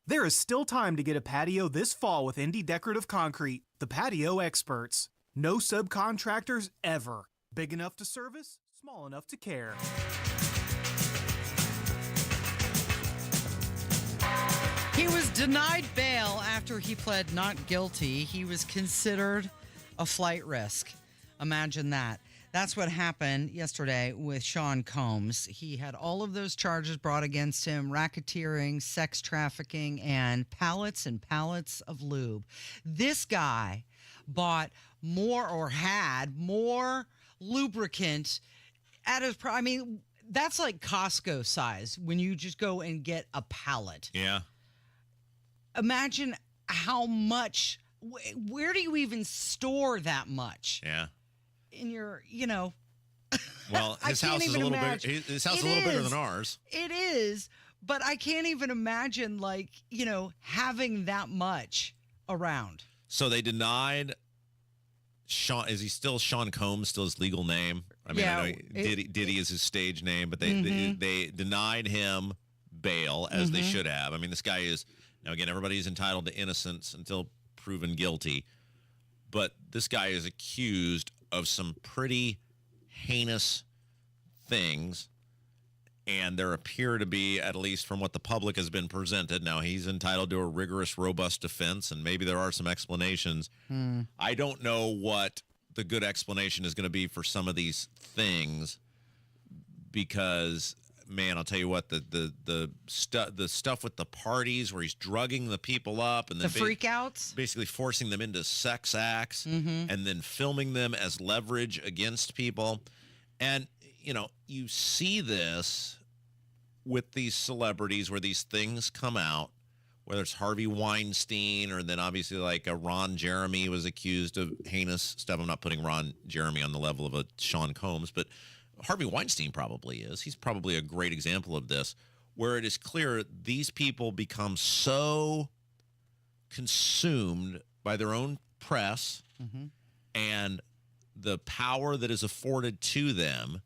There is still time to get a patio this fall with Indy Decorative Concrete, the patio experts. No subcontractors ever. Big enough to service, small enough to care. He was denied bail after he pled not guilty. He was considered a flight risk. Imagine that. That's what happened yesterday with Sean Combs. He had all of those charges brought against him: racketeering, sex trafficking, and pallets of lube. This guy bought more, or had more, lubricant at his... I mean, that's like Costco size when you just go and get a pallet. Yeah. Imagine how much... Where do you even store that much? Yeah. In your, Well, his house is a little bigger. His house is a little bigger than ours. It is, but I can't even imagine, having that much around. So they denied Sean. Is he still Sean Combs? Still his legal name? I mean, Yeah, I know Diddy is his stage name, but they denied him bail, as they should have. I mean, this guy is, now again, everybody's entitled to innocence until proven guilty, but this guy is accused of some pretty heinous things, and there appear to be, at least from what the public has been presented, now he's entitled to a rigorous, robust defense, and maybe there are some explanations. I don't know what the good explanation is going to be for some of these things, because, man, I'll tell you what, the stuff with the parties where he's drugging the people up and then the freakouts, basically forcing them into sex acts, and then filming them as leverage against people. And, you see this with these celebrities where these things come out, whether it's Harvey Weinstein, or then obviously like Ron Jeremy was accused of heinous stuff. I'm not putting Ron Jeremy on the level of a Sean Combs, but Harvey Weinstein probably is. He's probably a great example of this, where it is clear these people become so consumed by their own press and the power that is afforded to them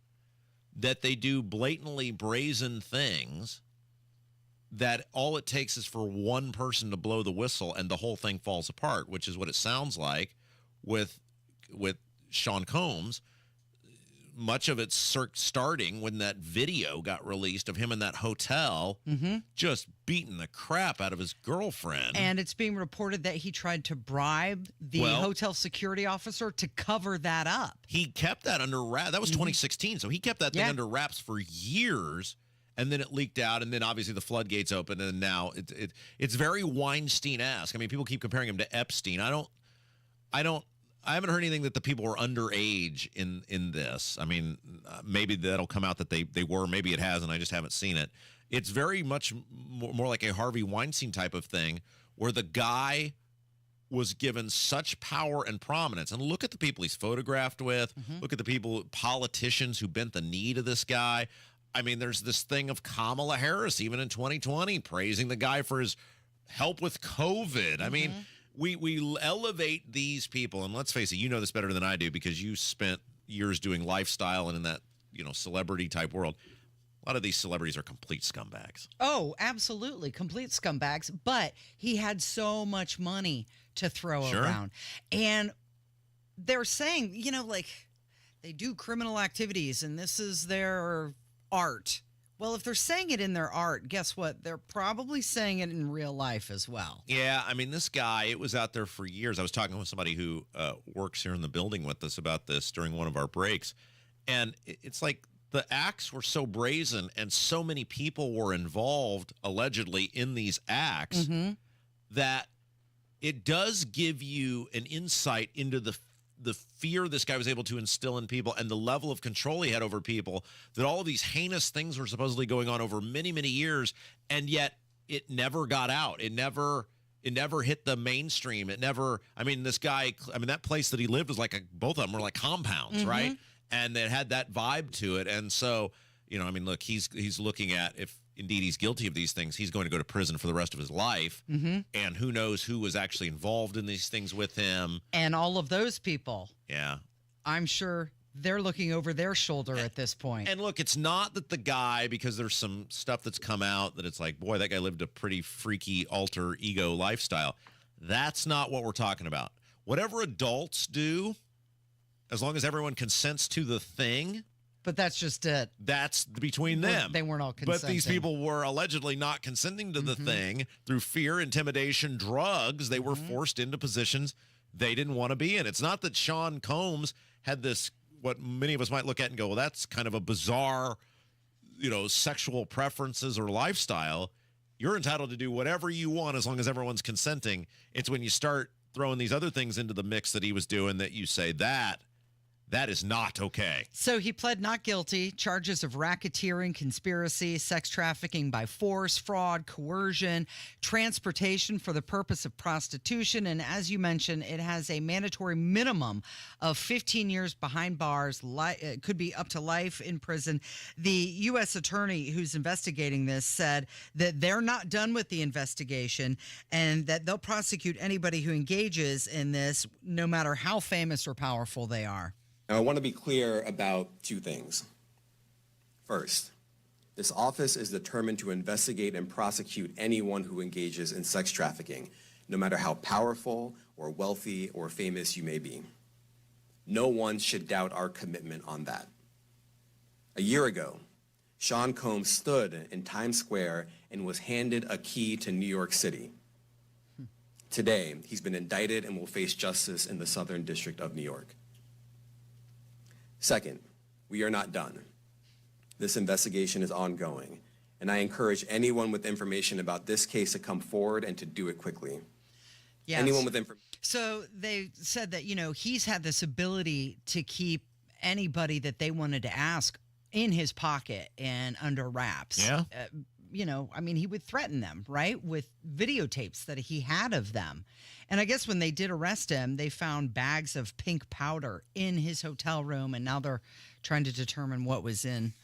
that they do blatantly brazen things that all it takes is for one person to blow the whistle and the whole thing falls apart, which is what it sounds like with Sean Combs. Much of it starting when that video got released of him in that hotel just beating the crap out of his girlfriend. And it's being reported that he tried to bribe the hotel security officer to cover that up. He kept that under wraps. That was 2016, so he kept that thing under wraps for years, and then it leaked out, and then obviously the floodgates opened, and now it's very Weinstein-esque. I mean, people keep comparing him to Epstein. I haven't heard anything that the people were underage in this. I mean, maybe that'll come out that they were. Maybe it hasn't. I just haven't seen it. It's very much more like a Harvey Weinstein type of thing, where the guy was given such power and prominence. And look at the people he's photographed with. Look at the politicians who bent the knee to this guy. I mean, there's this thing of Kamala Harris, even in 2020, praising the guy for his help with COVID. I mean, we elevate these people, and let's face it, you know this better than I do because you spent years doing lifestyle and in that, celebrity type world. A lot of these celebrities are complete scumbags. Oh, absolutely. Complete scumbags. But he had so much money to throw around. And they're saying, they do criminal activities and this is their art. Well, if they're saying it in their art, guess what? They're probably saying it in real life as well. Yeah, I mean, this guy, it was out there for years. I was talking with somebody who works here in the building with us about this during one of our breaks. And it's like the acts were so brazen and so many people were involved, allegedly, in these acts that it does give you an insight into the fear this guy was able to instill in people and the level of control he had over people, that all of these heinous things were supposedly going on over many, many years, and yet it never got out. It never hit the mainstream. It never, this guy, that place that he lived was like both of them were like compounds, right? And it had that vibe to it. And so, look, he's looking at, indeed he's guilty of these things, he's going to go to prison for the rest of his life. Mm-hmm. And who knows who was actually involved in these things with him. And all of those people. Yeah. I'm sure they're looking over their shoulder at this point. And look, it's not that the guy, because there's some stuff that's come out that it's like, boy, that guy lived a pretty freaky alter ego lifestyle. That's not what we're talking about. Whatever adults do, as long as everyone consents to the thing. But that's just it. That's between them. They weren't all consenting. But these people were allegedly not consenting to the thing through fear, intimidation, drugs. They were forced into positions they didn't want to be in. It's not that Sean Combs had this, what many of us might look at and go, well, that's kind of a bizarre, sexual preferences or lifestyle. You're entitled to do whatever you want as long as everyone's consenting. It's when you start throwing these other things into the mix that he was doing that you say that is not okay. So he pled not guilty, charges of racketeering, conspiracy, sex trafficking by force, fraud, coercion, transportation for the purpose of prostitution. And as you mentioned, it has a mandatory minimum of 15 years behind bars. It could be up to life in prison. The U.S. attorney who's investigating this said that they're not done with the investigation and that they'll prosecute anybody who engages in this, no matter how famous or powerful they are. Now, I want to be clear about two things. First, this office is determined to investigate and prosecute anyone who engages in sex trafficking, no matter how powerful or wealthy or famous you may be. No one should doubt our commitment on that. A year ago, Sean Combs stood in Times Square and was handed a key to New York City. Today, he's been indicted and will face justice in the Southern District of New York. Second, we are not done. This investigation is ongoing, and I encourage anyone with information about this case to come forward and to do it quickly. Yes. Anyone with information. So they said that, he's had this ability to keep anybody that they wanted to ask in his pocket and under wraps. Yeah. He would threaten them, right, with videotapes that he had of them. And I guess when they did arrest him, they found bags of pink powder in his hotel room, and now they're trying to determine what was in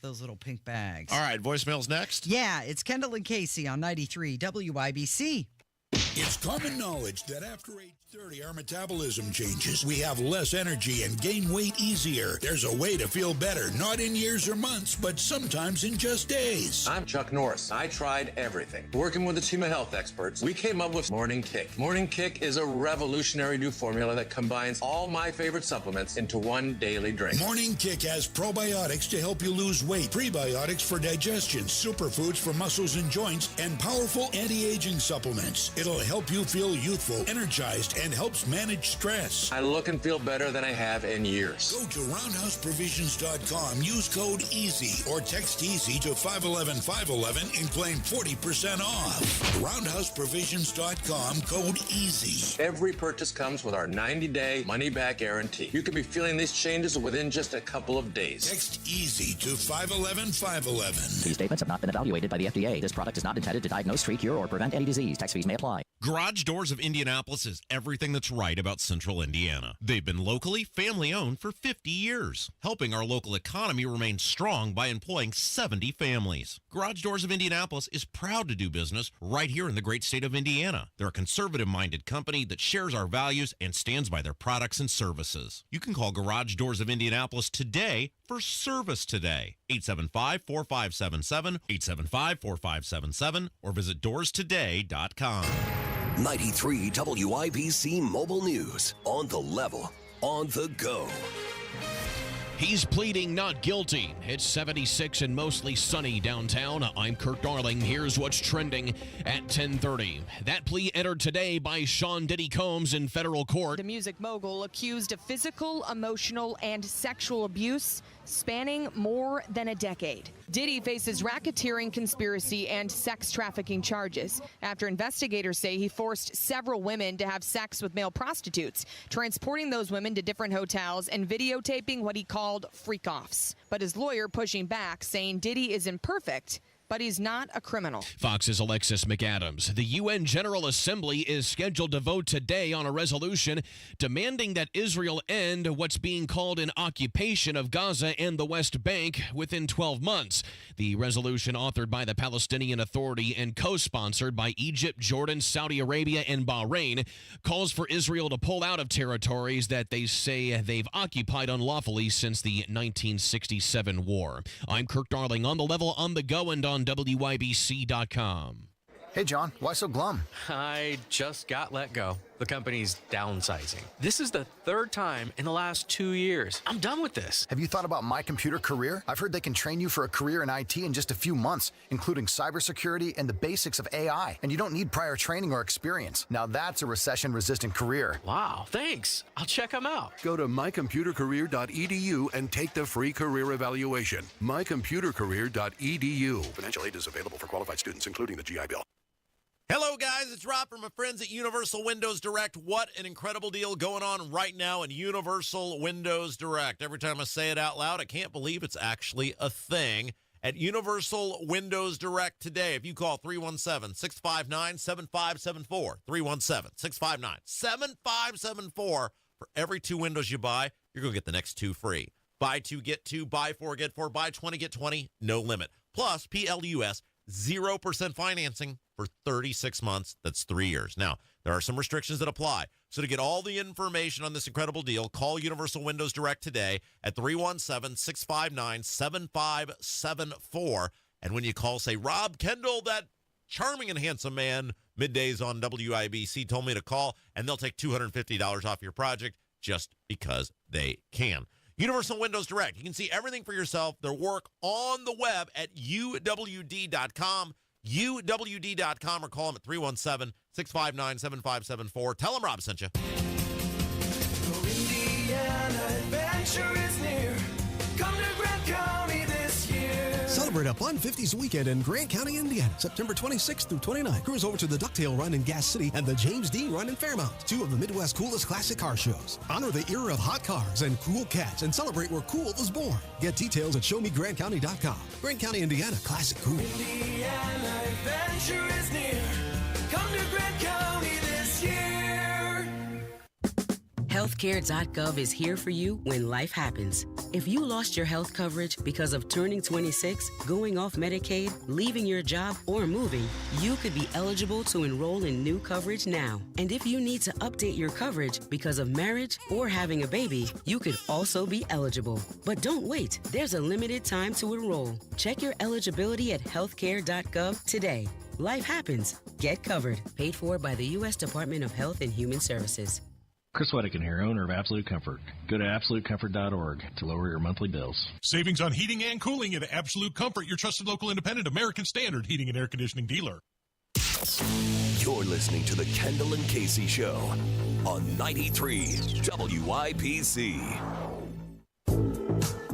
those little pink bags. All right, voicemail's next. Yeah, it's Kendall and Casey on 93 WIBC. It's common knowledge that after age 30, our metabolism changes. We have less energy and gain weight easier. There's a way to feel better, not in years or months, but sometimes in just days. I'm Chuck Norris. I tried everything. Working with a team of health experts, we came up with Morning Kick. Morning Kick is a revolutionary new formula that combines all my favorite supplements into one daily drink. Morning Kick has probiotics to help you lose weight, prebiotics for digestion, superfoods for muscles and joints, and powerful anti-aging supplements. It'll help you feel youthful, energized, and helps manage stress. I look and feel better than I have in years. Go to roundhouseprovisions.com, use code EASY or text EASY to 511-511 and claim 40% off. Roundhouseprovisions.com, code EASY. Every purchase comes with our 90-day money-back guarantee. You could be feeling these changes within just a couple of days. Text EASY to 511-511. These statements have not been evaluated by the FDA. This product is not intended to diagnose, treat, cure, or prevent any disease. Tax fees may apply. Garage Doors of Indianapolis is everything that's right about Central Indiana. They've been locally family-owned for 50 years, helping our local economy remain strong by employing 70 families. Garage Doors of Indianapolis is proud to do business right here in the great state of Indiana. They're a conservative-minded company that shares our values and stands by their products and services. You can call Garage Doors of Indianapolis today for service today. 875-4577, 875-4577, or visit doorstoday.com. 93 WIBC Mobile News. On the level, on the go. He's pleading not guilty. It's 76 and mostly sunny downtown. I'm Kurt Darling. Here's what's trending at 10:30. That plea entered today by Sean Diddy Combs in federal court. The music mogul accused of physical, emotional, and sexual abuse spanning more than a decade. Diddy faces racketeering, conspiracy, and sex trafficking charges after investigators say he forced several women to have sex with male prostitutes, transporting those women to different hotels and videotaping what he called freak-offs. But his lawyer pushing back, saying Diddy is imperfect, but he's not a criminal. Fox's Alexis McAdams. The UN General Assembly is scheduled to vote today on a resolution demanding that Israel end what's being called an occupation of Gaza and the West Bank within 12 months. The resolution, authored by the Palestinian Authority and co-sponsored by Egypt, Jordan, Saudi Arabia, and Bahrain, calls for Israel to pull out of territories that they say they've occupied unlawfully since the 1967 war. I'm Kirk Darling, on the level, on the go, and on WYBC.com. Hey, John, why so glum? I just got let go. The company's downsizing. This is the third time in the last 2 years. I'm done with this. Have you thought about My Computer Career? I've heard they can train you for a career in IT in just a few months, including cybersecurity and the basics of AI. And you don't need prior training or experience. Now that's a recession-resistant career. Wow, thanks. I'll check them out. Go to mycomputercareer.edu and take the free career evaluation. mycomputercareer.edu. Financial aid is available for qualified students, including the GI Bill. Hello, guys. It's Rob from my friends at Universal Windows Direct. What an incredible deal going on right now in Universal Windows Direct. Every time I say it out loud, I can't believe it's actually a thing. At Universal Windows Direct today, if you call 317-659-7574, 317-659-7574, for every 2 windows you buy, you're going to get the next 2 free. Buy 2, get 2, buy 4, get 4, buy 20, get 20, no limit. Plus, PLUS, 0% financing for 36 months. That's 3 years. Now, there are some restrictions that apply. So to get all the information on this incredible deal, call Universal Windows Direct today at 317-659-7574. And when you call, say, Rob Kendall, that charming and handsome man, middays on WIBC, told me to call, and they'll take $250 off your project just because they can. Universal Windows Direct. You can see everything for yourself, their work on the web at uwd.com, uwd.com, or call them at 317-659-7574. Tell them Rob sent you. Indiana adventure is near. Come to Grant County this year. Celebrate a fun 50s weekend in Grant County, Indiana, September 26th through 29th. Cruise over to the Ducktail Run in Gas City and the James Dean Run in Fairmount, 2 of the Midwest's coolest classic car shows. Honor the era of hot cars and cool cats and celebrate where cool was born. Get details at showmegrantcounty.com. Grant County, Indiana, classic cool. Indiana adventure is near. Come to Grant County this year. Healthcare.gov is here for you when life happens. If you lost your health coverage because of turning 26, going off Medicaid, leaving your job, or moving, you could be eligible to enroll in new coverage now. And if you need to update your coverage because of marriage or having a baby, you could also be eligible. But don't wait. There's a limited time to enroll. Check your eligibility at healthcare.gov today. Life happens. Get covered. Paid for by the U.S. Department of Health and Human Services. Chris Wettican here, owner of Absolute Comfort. Go to absolutecomfort.org to lower your monthly bills. Savings on heating and cooling at Absolute Comfort, your trusted local independent American Standard heating and air conditioning dealer. You're listening to the Kendall and Casey Show on 93 WIBC.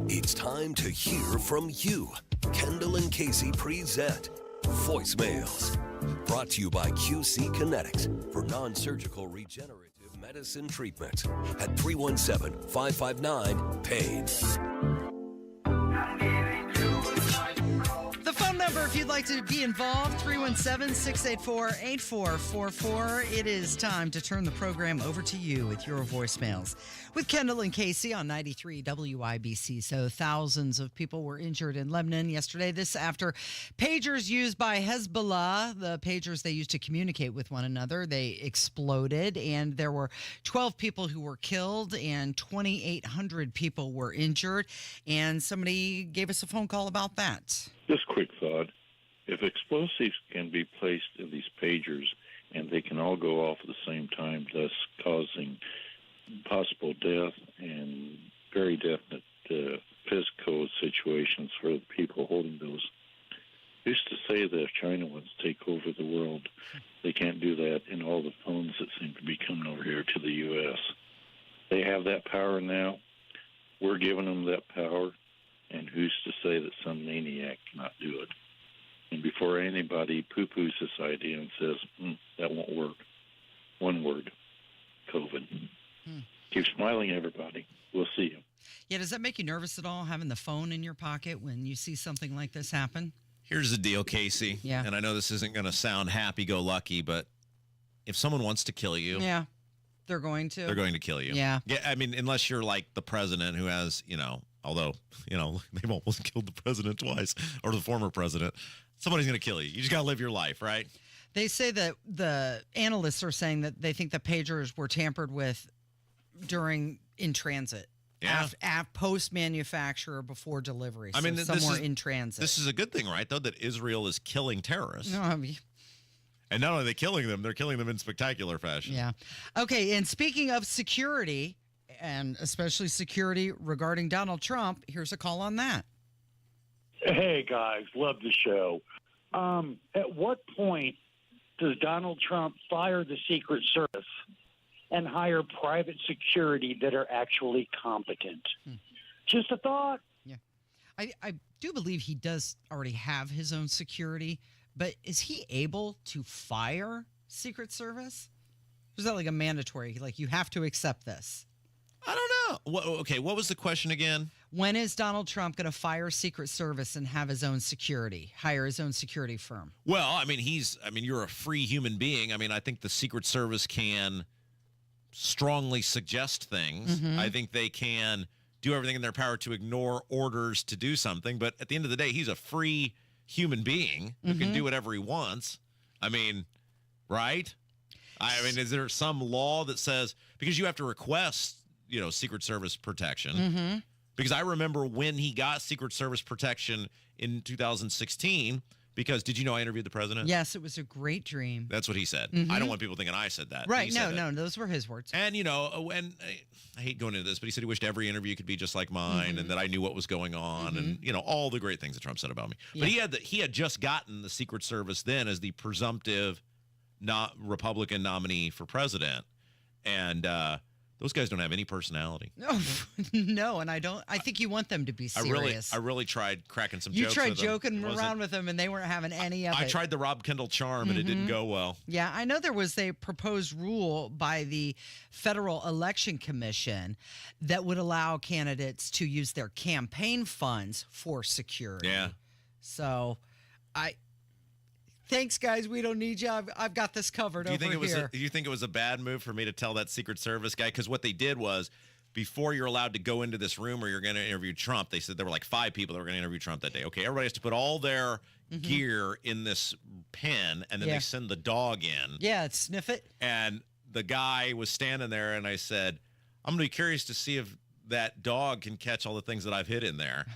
It's time to hear from you. Kendall and Casey present Voicemails. Brought to you by QC Kinetics for non-surgical regenerative medicine treatment at 317-559-PAIN. The phone number, if you'd like to be involved, 317-684-8444. It is time to turn the program over to you with your voicemails. With Kendall and Casey on 93 WIBC. So thousands of people were injured in Lebanon yesterday. This after pagers used by Hezbollah, the pagers they used to communicate with one another, they exploded. And there were 12 people who were killed and 2,800 people were injured. And somebody gave us a phone call about that. Just quick thought. If explosives can be placed in these pagers and they can all go off at the same time, thus causing possible death and very definite physical situations for the people holding those. I used to say that if China wants to take over the world, they can't do that in all the phones that seem to be coming over here to the U.S. They have that power now. We're giving them that power, and who's to say that some maniac cannot do it? And before anybody poo-poos this idea and says, that won't work, one word, COVID. Keep smiling, everybody. We'll see you. Yeah, does that make you nervous at all, having the phone in your pocket when you see something like this happen? Here's the deal, Casey. Yeah. And I know this isn't going to sound happy-go-lucky, but if someone wants to kill you, Yeah. They're going to. they're going to kill you. Yeah. Yeah. I mean, unless you're like the president who has, although, they've almost killed the president twice, or the former president. Somebody's going to kill you. You just got to live your life, right? They say that the analysts are saying that they think the pagers were tampered with in transit. Yeah. Post manufacturer, before delivery. I mean, so somewhere in transit. This is a good thing, right, though, that Israel is killing terrorists. No, I mean, And not only are they killing them, they're killing them in spectacular fashion. yeah. Okay, and speaking of security, and especially security regarding Donald Trump, here's a call on that. Hey, guys, love the show. At what point does Donald Trump fire the Secret Service and hire private security that are actually competent? Just a thought. Yeah. I do believe he does already have his own security, but is he able to fire Secret Service? Or is that like a mandatory, like you have to accept this? I don't know. What was the question again? When is Donald Trump going to fire Secret Service and have his own security, hire his own security firm? Well, I mean, you're a free human being. I mean, I think the Secret Service can strongly suggest things. Mhm. I think they can do everything in their power to ignore orders to do something. But at the end of the day, he's a free human being who can do whatever he wants. I mean, right? I mean, is there some law that says, because you have to request, Secret Service protection? Mm-hmm. Because I remember when he got Secret Service protection in 2016, because did you know I interviewed the president? Yes, it was a great dream. That's what he said. Mhm. I don't want people thinking I said that. Right, He said no, those were his words. And, and I hate going into this, but he said he wished every interview could be just like mine and that I knew what was going on and, all the great things that Trump said about me. Yeah. But he had just gotten the Secret Service then as the presumptive Republican nominee for president. And those guys don't have any personality. No, and I think you want them to be serious. I really tried cracking some You jokes tried with them. joking around with them, and they weren't having any of it. I tried the Rob Kendall charm, and it didn't go well. Yeah, I know there was a proposed rule by the Federal Election Commission that would allow candidates to use their campaign funds for security. Yeah. So, thanks, guys. We don't need you. I've got this covered Do you over think here. Do you think it was a bad move for me to tell that Secret Service guy? Because what they did was, before you're allowed to go into this room where you're going to interview Trump, they said there were like 5 people that were going to interview Trump that day. Okay, everybody has to put all their gear in this pen, and then they send the dog in. Yeah, sniff it. And the guy was standing there, and I said, I'm going to be curious to see if that dog can catch all the things that I've hid in there.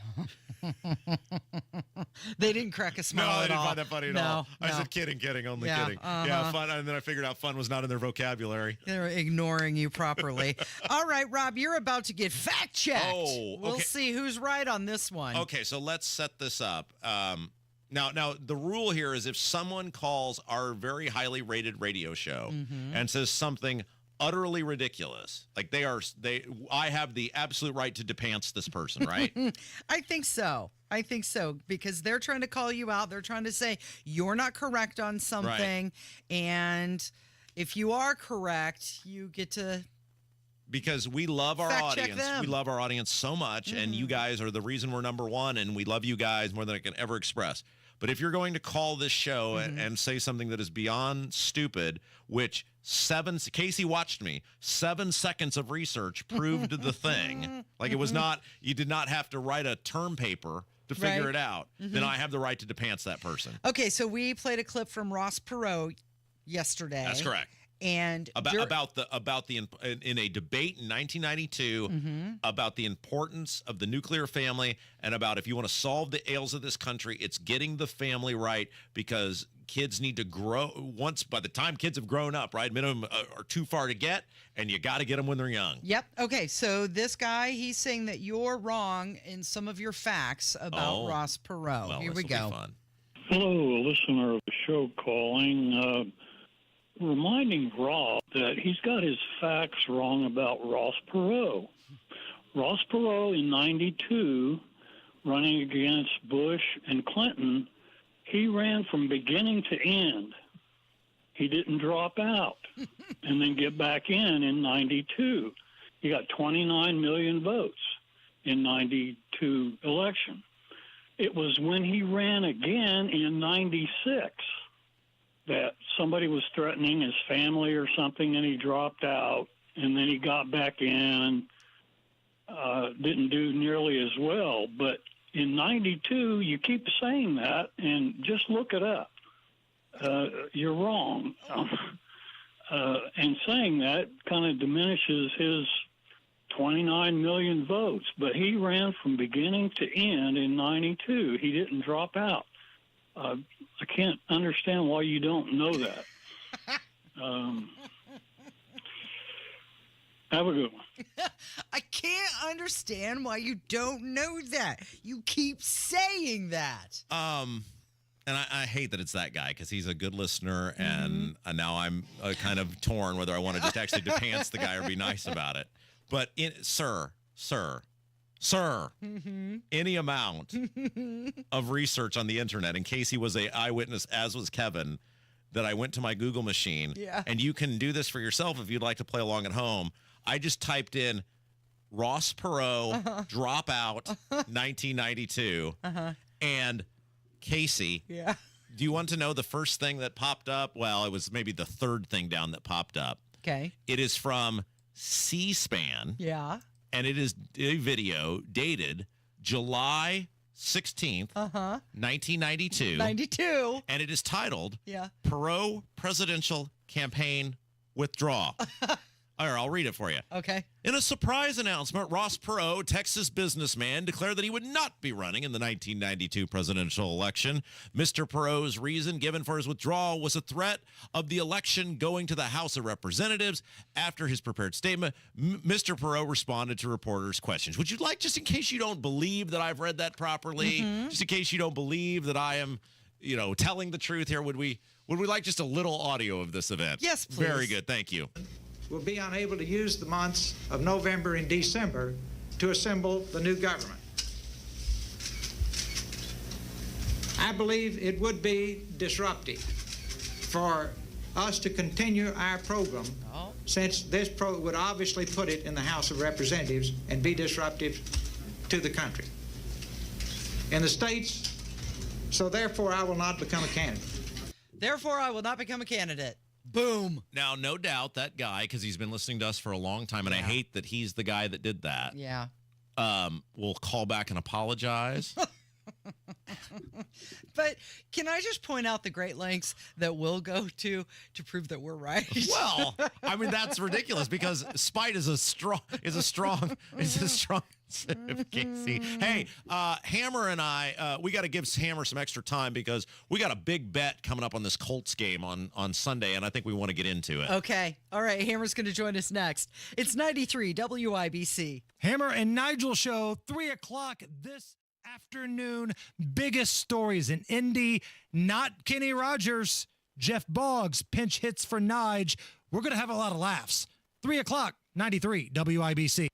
They didn't crack a smile No, I at didn't all. find that funny at all. I said, kidding, only kidding. Yeah, fun. And then I figured out fun was not in their vocabulary. They're ignoring you properly. All right, Rob, you're about to get fact-checked. Oh, We'll okay. see who's right on this one. Okay, so let's set this up. Now, the rule here is if someone calls our very highly rated radio show and says something utterly ridiculous, like I have the absolute right to depants this person, right? I think so, because they're trying to call you out. They're trying to say you're not correct on something. And if you are correct, you get to... Because we love our Fact-check audience. them. We love our audience so much, and you guys are the reason we're number one, and we love you guys more than I can ever express. But if you're going to call this show and say something that is beyond stupid, which Casey watched me, 7 seconds of research proved the thing. Like it was not, you did not have to write a term paper to figure it out. Then I have the right to depants that person. Okay, so we played a clip from Ross Perot yesterday. That's correct. And about the in a debate in 1992 about the importance of the nuclear family and about if you want to solve the ails of this country, it's getting the family right because kids need to grow. By the time kids have grown up, right, minimum are too far to get, and you got to get them when they're young. Yep. Okay, so this guy, he's saying that you're wrong in some of your facts about Ross Perot. Well, Here we go. Fun. Hello, a listener of the show calling. Reminding Rob that he's got his facts wrong about Ross Perot. Ross Perot in 92, running against Bush and Clinton, he ran from beginning to end. He didn't drop out and then get back in 92. He got 29 million votes in 92 election. It was when he ran again in 96 that somebody was threatening his family or something, and he dropped out, and then he got back in, didn't do nearly as well. But in 92, you keep saying that, and just look it up. You're wrong. And saying that kind of diminishes his 29 million votes. But he ran from beginning to end in 92. He didn't drop out. I can't understand why you don't know that. Have a good one. I can't understand why you don't know that. You keep saying that. And I hate that it's that guy because he's a good listener, and now I'm kind of torn whether I want to just actually depants the guy or be nice about it. But, sir, any amount of research on the internet, and Casey was an eyewitness, as was Kevin, that I went to my Google machine, and you can do this for yourself if you'd like to play along at home. I just typed in Ross Perot dropout 1992, and Casey, do you want to know the first thing that popped up? Well, it was maybe the third thing down that popped up. Okay. It is from C-SPAN. Yeah. And it is a video dated July 16th, 1992. 92. And it is titled Yeah. Perot Presidential Campaign Withdraw. All right, I'll read it for you. Okay. In a surprise announcement, Ross Perot, Texas businessman, declared that he would not be running in the 1992 presidential election. Mr. Perot's reason given for his withdrawal was a threat of the election going to the House of Representatives. After his prepared statement, Mr. Perot responded to reporters' questions. Would you like, just in case you don't believe that I've read that properly, just in case you don't believe that I am, telling the truth here, would we like just a little audio of this event? Yes, please. Very good. Thank you. Will be unable to use the months of November and December to assemble the new government. I believe it would be disruptive for us to continue our program, since this would obviously put it in the House of Representatives and be disruptive to the country in the states. So therefore, I will not become a candidate. Therefore, I will not become a candidate. Boom. Now, no doubt that guy, because he's been listening to us for a long time, and I hate that he's the guy that did that. Yeah. Will call back and apologize. But can I just point out the great lengths that we'll go to prove that we're right? Well, I mean, that's ridiculous because spite is a strong Casey. Hey, Hammer and I, we got to give Hammer some extra time because we got a big bet coming up on this Colts game on Sunday, and I think we want to get into it. Okay. All right. Hammer's going to join us next. It's 93 WIBC. Hammer and Nigel show, 3 o'clock this afternoon. Biggest stories in Indy. Not Kenny Rogers. Jeff Boggs pinch hits for Nige. We're going to have a lot of laughs. 3 o'clock, 93 WIBC.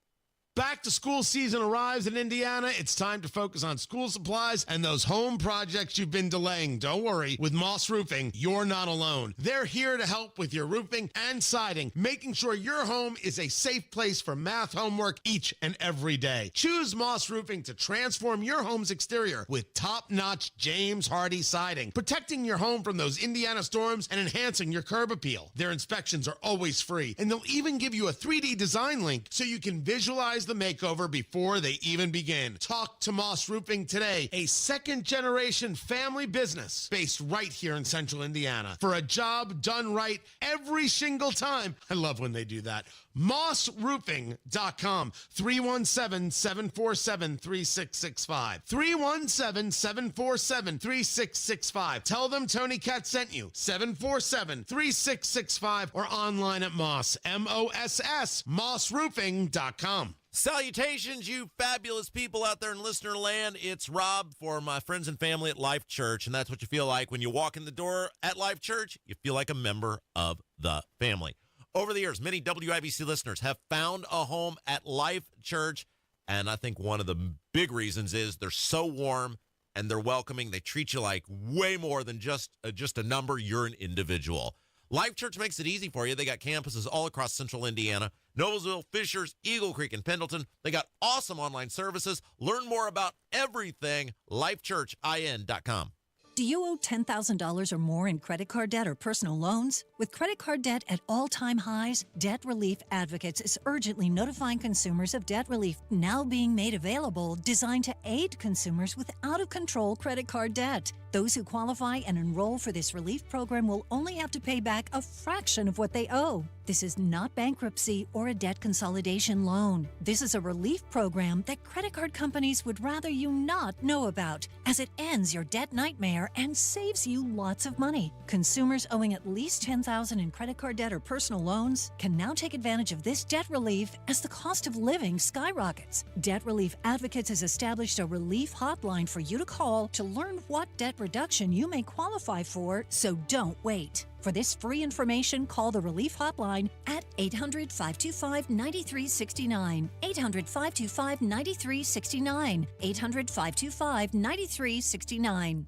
Back to school season arrives in Indiana. It's time to focus on school supplies and those home projects you've been delaying. Don't worry. With Moss Roofing, you're not alone. They're here to help with your roofing and siding, making sure your home is a safe place for math homework each and every day. Choose Moss Roofing to transform your home's exterior with top-notch James Hardy siding, protecting your home from those Indiana storms and enhancing your curb appeal. Their inspections are always free, and they'll even give you a 3D design link so you can visualize the makeover before they even begin. Talk to Moss Roofing today, a second-generation family business based right here in Central Indiana. For a job done right every single time. I love when they do that. MossRoofing.com, 317-747-3665. 317-747-3665. Tell them Tony Katz sent you. 747-3665 or online at Moss, M-O-S-S, MossRoofing.com. Salutations, you fabulous people out there in listener land. It's Rob for my friends and family at Life Church, and that's what you feel like when you walk in the door at Life Church. You feel like a member of the family. Over the years, many WIBC listeners have found a home at Life Church, and I think one of the big reasons is they're so warm and they're welcoming. They treat you like way more than just a number. You're an individual. Life Church makes it easy for you. They got campuses all across Central Indiana, Noblesville, Fishers, Eagle Creek, and Pendleton. They got awesome online services. Learn more about everything, lifechurchin.com. Do you owe $10,000 or more in credit card debt or personal loans? With credit card debt at all-time highs, Debt Relief Advocates is urgently notifying consumers of debt relief now being made available, designed to aid consumers with out-of-control credit card debt. Those who qualify and enroll for this relief program will only have to pay back a fraction of what they owe. This is not bankruptcy or a debt consolidation loan. This is a relief program that credit card companies would rather you not know about, as it ends your debt nightmare and saves you lots of money. Consumers owing at least $10,000 in credit card debt or personal loans can now take advantage of this debt relief as the cost of living skyrockets. Debt Relief Advocates has established a relief hotline for you to call to learn what debt reduction you may qualify for, so don't wait. For this free information, call the Relief Hotline at 800-525-9369, 800-525-9369, 800-525-9369.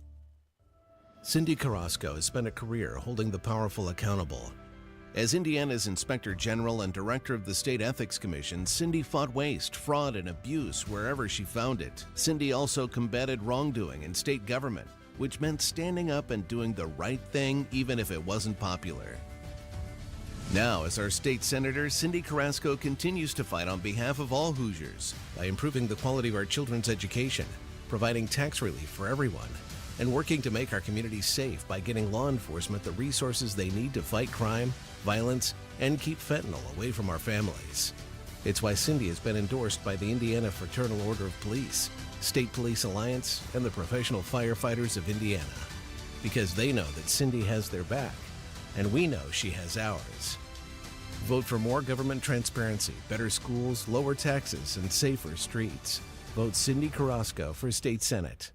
Cindy Carrasco has spent a career holding the powerful accountable. As Indiana's Inspector General and Director of the State Ethics Commission, Cindy fought waste, fraud, and abuse wherever she found it. Cindy also combated wrongdoing in state government, which meant standing up and doing the right thing even if it wasn't popular. Now, as our state senator, Cindy Carrasco continues to fight on behalf of all Hoosiers by improving the quality of our children's education, providing tax relief for everyone, and working to make our communities safe by getting law enforcement the resources they need to fight crime, violence, and keep fentanyl away from our families. It's why Cindy has been endorsed by the Indiana Fraternal Order of Police, State Police Alliance, and the Professional Firefighters of Indiana, because they know that Cindy has their back, and we know she has ours. Vote for more government transparency, better schools, lower taxes, and safer streets. Vote Cindy Carrasco for State Senate.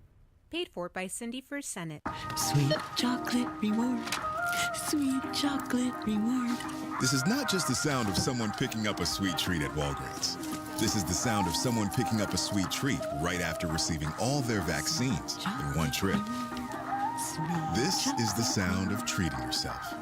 Paid for by Cindy for Senate. Sweet chocolate reward. Sweet chocolate reward. This is not just the sound of someone picking up a sweet treat at Walgreens. This is the sound of someone picking up a sweet treat right after receiving all their vaccines in one trip. This is the sound of treating yourself,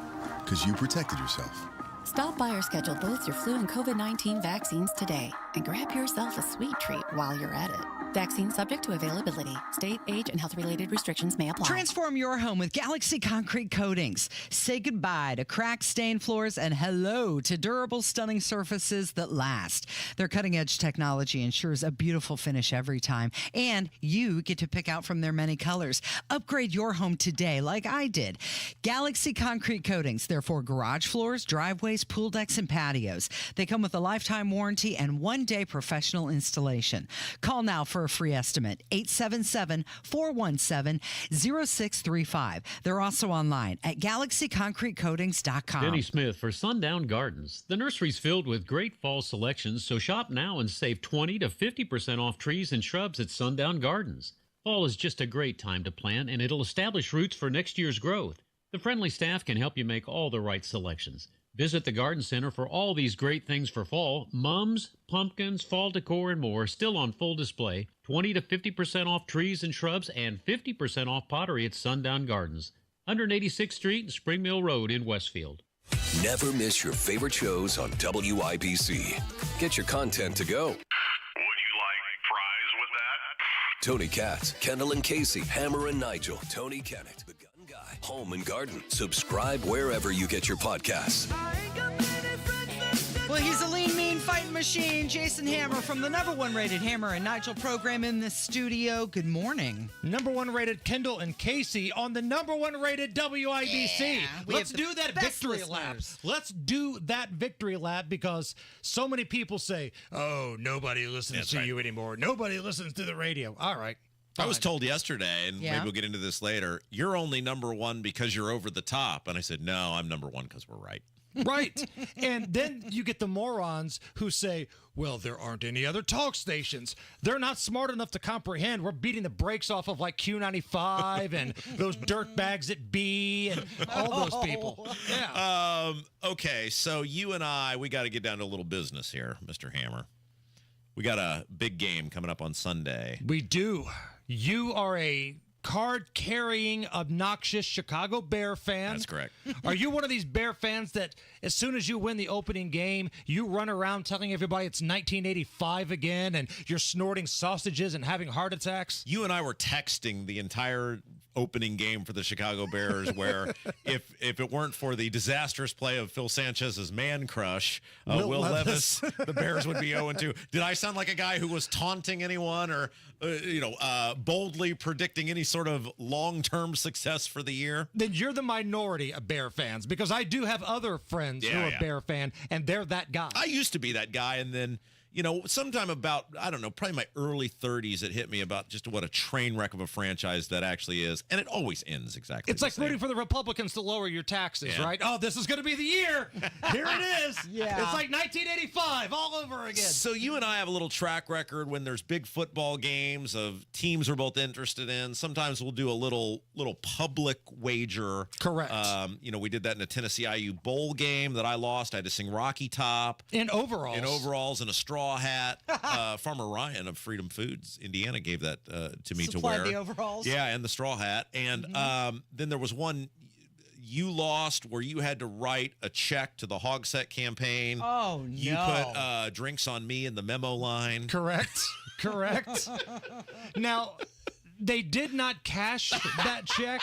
because you protected yourself. Stop by or schedule both your flu and COVID-19 vaccines today and grab yourself a sweet treat while you're at it. Vaccine subject to availability. State, age, and health-related restrictions may apply. Transform your home with Galaxy Concrete Coatings. Say goodbye to cracked, stained floors and hello to durable, stunning surfaces that last. Their cutting-edge technology ensures a beautiful finish every time, and you get to pick out from their many colors. Upgrade your home today like I did. Galaxy Concrete Coatings. They're for garage floors, driveways, pool decks, and patios. They come with a lifetime warranty and one-day professional installation. Call now for a free estimate, 877-417-0635. They're also online at galaxyconcretecoatings.com. Denny Smith for Sundown Gardens. The nursery's filled with great fall selections, so shop now and save 20 to 50% off trees and shrubs at Sundown Gardens. Fall is just a great time to plant, and it'll establish roots for next year's growth. The friendly staff can help you make all the right selections. Visit the Garden Center for all these great things for fall. Mums, pumpkins, fall decor, and more still on full display. 20 to 50% off trees and shrubs and 50% off pottery at Sundown Gardens. 186th Street and Spring Mill Road in Westfield. Never miss your favorite shows on WIBC. Get your content to go. Would you like fries with that? Tony Katz, Kendall and Casey, Hammer and Nigel, Tony Kennett, The Gun Guy, Home and Garden. Subscribe wherever you get your podcasts. Well, he's a lean, mean fighting machine. Jason Hammer from the #1 rated Hammer and Nigel program in the studio. Good morning. #1 rated Kendall and Casey on the #1 rated WIBC. Yeah, Let's do that victory lap. Let's do that victory lap because so many people say, oh, nobody listens to you anymore. Nobody listens to the radio. All right. I was told yesterday, and maybe we'll get into this later, you're only #1 because you're over the top. And I said, no, I'm #1 because we're right. Right. And then you get the morons who say, well, there aren't any other talk stations. They're not smart enough to comprehend. We're beating the brakes off of like Q95 and those dirtbags at B and all those people. Yeah. Okay, so you and I, we got to get down to a little business here, Mr. Hammer. We got a big game coming up on Sunday. We do. You are a card-carrying, obnoxious Chicago Bear fan. That's correct. Are you one of these Bear fans that as soon as you win the opening game, you run around telling everybody it's 1985 again and you're snorting sausages and having heart attacks? You and I were texting the entire opening game for the Chicago Bears where if it weren't for the disastrous play of Phil Sanchez's man crush, Will Levis, the Bears would be 0-2. Did I sound like a guy who was taunting anyone or, boldly predicting any sort of long-term success for the year? Then you're the minority of Bear fans, because I do have other friends who are Bear fan, and they're that guy. I used to be that guy, and then sometime about, I don't know, probably my early 30s, it hit me about just what a train wreck of a franchise that actually is. And it always ends exactly It's the like same. rooting for the Republicans to lower your taxes, right? Oh, this is going to be the year. Here it is. Yeah. It's like 1985 all over again. So you and I have a little track record when there's big football games of teams we're both interested in. Sometimes we'll do a little public wager. Correct. We did that in a Tennessee IU bowl game that I lost. I had to sing Rocky Top. In overalls. And a straw hat. Farmer Ryan of Freedom Foods, Indiana, gave that to me to Supplied wear. the overalls. Yeah, and the straw hat. And then there was one you lost where you had to write a check to the Hogset campaign. Oh, no. You put drinks on me in the memo line. Correct. Now, they did not cash that check,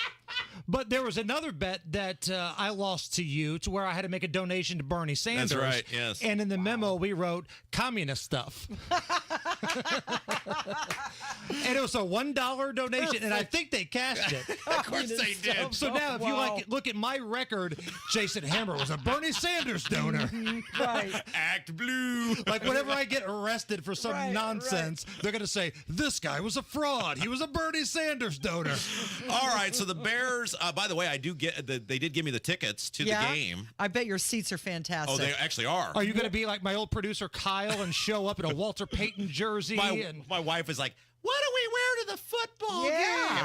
but there was another bet that I lost to you, to where I had to make a donation to Bernie Sanders. That's right, yes. And in the memo, we wrote communist stuff. And it was a $1 donation, Perfect. and I think they cashed it. Of course they did. So now, if you look at my record, Jason Hammer was a Bernie Sanders donor. Right. Act blue. Like whenever I get arrested for some nonsense, they're going to say, this guy was a fraud. He was a Bernie Sanders donor. All right, so the Bears, by the way, I do get they did give me the tickets to the game. I bet your seats are fantastic. Oh, they actually are. Are you going to be like my old producer Kyle and show up in a Walter Payton jersey? My wife is like, what do we wear to the football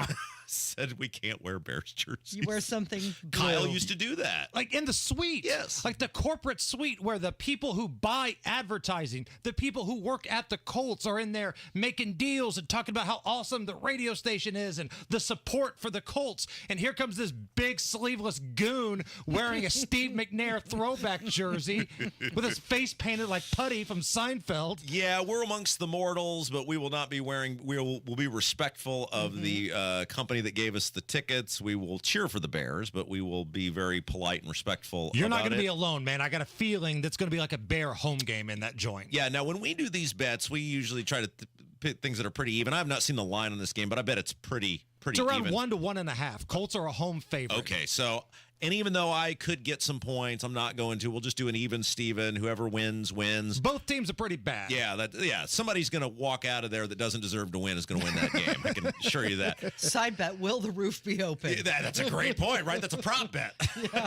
game? Said we can't wear Bears jerseys. You wear something blue. Kyle used to do that. Like in the suite. Yes. Like the corporate suite where the people who buy advertising, the people who work at the Colts are in there making deals and talking about how awesome the radio station is and the support for the Colts. And here comes this big sleeveless goon wearing a Steve McNair throwback jersey with his face painted like Putty from Seinfeld. Yeah, we're amongst the mortals, but we will not be wearing, we'll be respectful of the company that gave us the tickets. We will cheer for the Bears, but we will be very polite and respectful. You're not going to it. be alone, man. I got a feeling that's going to be like a Bear home game in that joint. Yeah, now when we do these bets, we usually try to pick things that are pretty even. I have not seen the line on this game, but I bet it's pretty It's around even. 1 to 1.5. Colts are a home favorite. Okay, so, and even though I could get some points, I'm not going to. We'll just do an even Steven. Whoever wins, wins. Both teams are pretty bad. Yeah, somebody's going to walk out of there that doesn't deserve to win is going to win that game. I can assure you that. Side bet, will the roof be open? Yeah, that's a great point, right? That's a prop bet.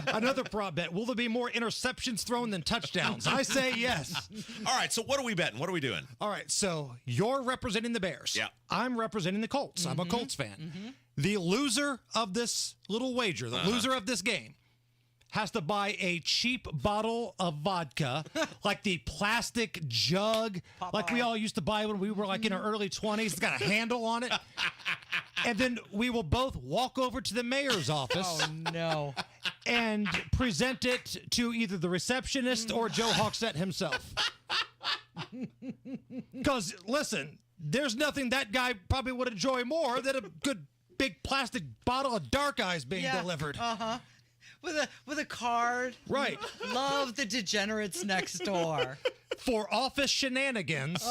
Another prop bet. Will there be more interceptions thrown than touchdowns? I say yes. All right, so what are we betting? What are we doing? All right, so you're representing the Bears. Yeah. I'm representing the Colts. I'm a Colts fan. The loser of this little wager, the loser of this game, has to buy a cheap bottle of vodka, like the plastic jug, like we all used to buy when we were like in our early 20s. It's got a handle on it. And then we will both walk over to the mayor's office. Oh, no. And present it to either the receptionist or Joe Hawksett himself. Because, listen, there's nothing that guy probably would enjoy more than a good big plastic bottle of Dark Eyes being delivered. With a card. Right. Love the degenerates next door. For office shenanigans.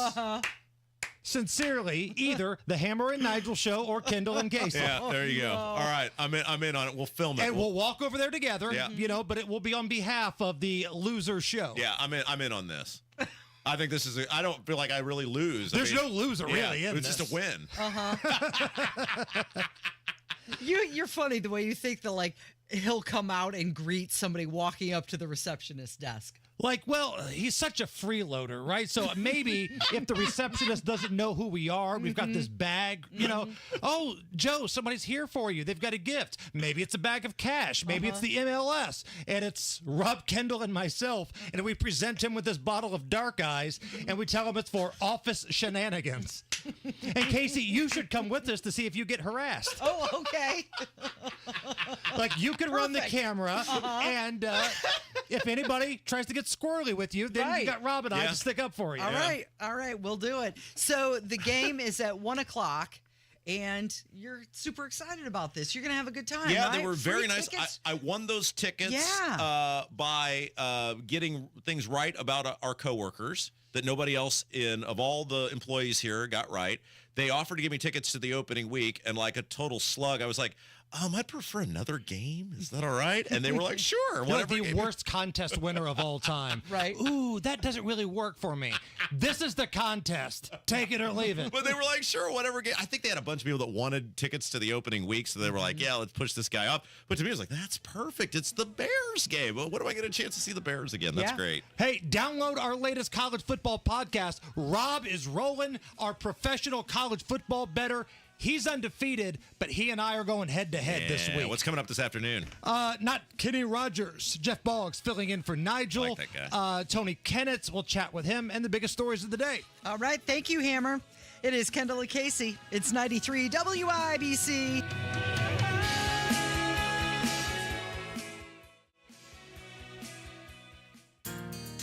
Sincerely, either the Hammer and Nigel show or Kendall and Casey. Yeah, there you go. All right, I'm in on it. We'll film it. And we'll walk over there together, Yeah. but it will be on behalf of the loser show. Yeah, I'm in on this. I think this is I don't feel like I really lose. There's no loser really in it's this. just a win. You're funny the way you think that, like, he'll come out and greet somebody walking up to the receptionist desk. Like, well, he's such a freeloader, right? So maybe if the receptionist doesn't know who we are, we've got this bag, you know, oh, Joe, somebody's here for you. They've got a gift. Maybe it's a bag of cash. Maybe it's the MLS. And it's Rob Kendall and myself. And we present him with this bottle of Dark Eyes, and we tell him it's for office shenanigans. And Casey, you should come with us to see if you get harassed. Oh, okay. Like, you can run the camera, and if anybody tries to get squirrely with you, then you got Rob and I to stick up for you. All right, we'll do it. So the game is at 1 o'clock. And you're super excited about this. You're going to have a good time, Yeah, right? they were very nice. I won those tickets by getting things right about our coworkers that nobody else of all the employees here got right. They offered to give me tickets to the opening week, and like a total slug, I was like, I'd prefer another game. Is that all right? And they were like, sure. Whatever. The worst contest winner of all time. Right. Ooh, that doesn't really work for me. This is the contest. Take it or leave it. But they were like, sure, whatever game. I think they had a bunch of people that wanted tickets to the opening week, so they were like, yeah, let's push this guy up. But to me, I was like, that's perfect. It's the Bears game. Well, what do I get a chance to see the Bears again? That's great. Hey, download our latest college football podcast. Rob is rolling, our professional college football bettor. He's undefeated, but he and I are going head-to-head this week. What's coming up this afternoon? Not Kenny Rogers. Jeff Boggs filling in for Nigel. I like that guy. Tony Kennett. We'll chat with him and the biggest stories of the day. All right. Thank you, Hammer. It is Kendall Casey. It's 93 WIBC.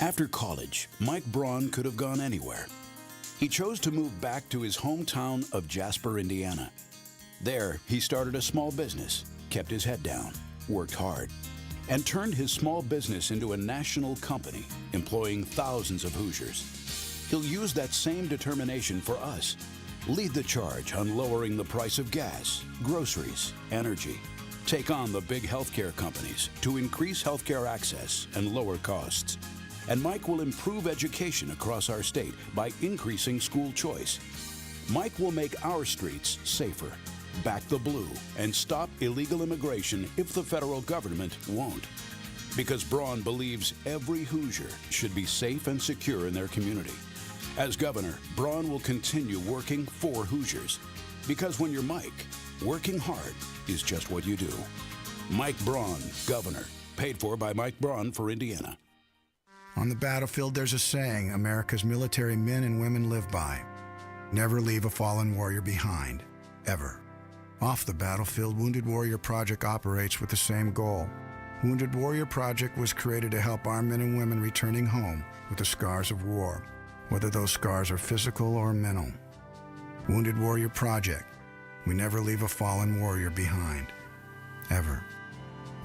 After college, Mike Braun could have gone anywhere. He chose to move back to his hometown of Jasper, Indiana. There, he started a small business, kept his head down, worked hard, and turned his small business into a national company, employing thousands of Hoosiers. He'll use that same determination for us. Lead the charge on lowering the price of gas, groceries, energy. Take on the big healthcare companies to increase healthcare access and lower costs. And Mike will improve education across our state by increasing school choice. Mike will make our streets safer, back the blue, and stop illegal immigration if the federal government won't. Because Braun believes every Hoosier should be safe and secure in their community. As governor, Braun will continue working for Hoosiers. Because when you're Mike, working hard is just what you do. Mike Braun, governor. Paid for by Mike Braun for Indiana. On the battlefield, there's a saying America's military men and women live by. Never leave a fallen warrior behind, ever. Off the battlefield, Wounded Warrior Project operates with the same goal. Wounded Warrior Project was created to help our men and women returning home with the scars of war, whether those scars are physical or mental. Wounded Warrior Project. We never leave a fallen warrior behind, ever.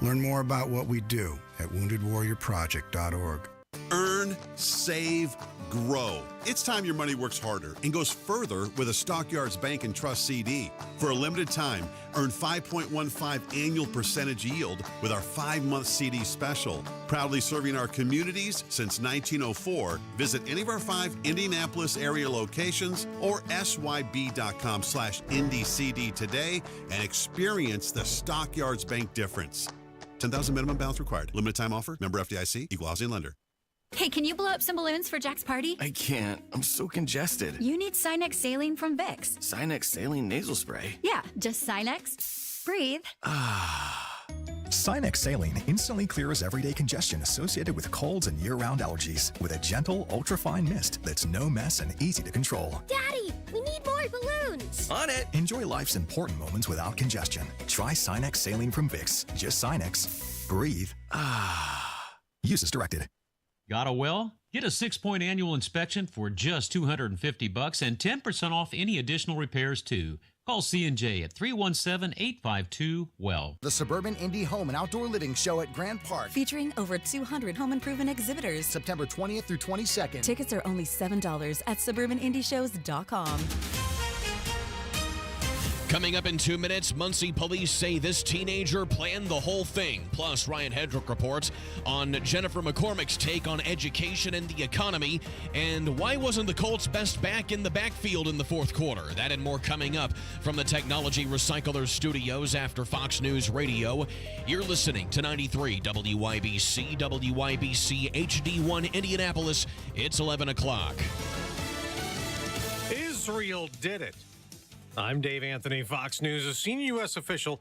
Learn more about what we do at woundedwarriorproject.org. Earn, save, grow. It's time your money works harder and goes further with a Stockyards Bank and Trust CD. For a limited time, earn 5.15 annual percentage yield with our 5-month CD special. Proudly serving our communities since 1904. Visit any of our 5 Indianapolis area locations or syb.com/IndyCD today and experience the Stockyards Bank difference. 10,000 minimum balance required. Limited time offer. Member FDIC. Equal housing lender. Hey, can you blow up some balloons for Jack's party? I can't. I'm so congested. You need Sinex Saline from Vicks. Sinex Saline Nasal Spray? Yeah, just Sinex. Breathe. Sinex Saline instantly clears everyday congestion associated with colds and year-round allergies with a gentle, ultra-fine mist that's no mess and easy to control. Daddy, we need more balloons. On it. Enjoy life's important moments without congestion. Try Sinex Saline from Vicks. Just Sinex. Breathe. Use as directed. Got a well? Get a 6-point annual inspection for just $250 and 10% off any additional repairs too. Call C&J at 317-852-WELL. The Suburban Indie Home and Outdoor Living Show at Grant Park. Featuring over 200 home improvement exhibitors. September 20th through 22nd. Tickets are only $7 at suburbanindieshows.com. Coming up in 2 minutes, Muncie police say this teenager planned the whole thing. Plus, Ryan Hedrick reports on Jennifer McCormick's take on education and the economy, and why wasn't the Colts' best back in the backfield in the fourth quarter? That and more coming up from the Technology Recyclers studios after Fox News Radio. You're listening to 93 WYBC, WYBC HD1 Indianapolis. It's 11 o'clock. Israel did it. I'm Dave Anthony, Fox News. A senior U.S. official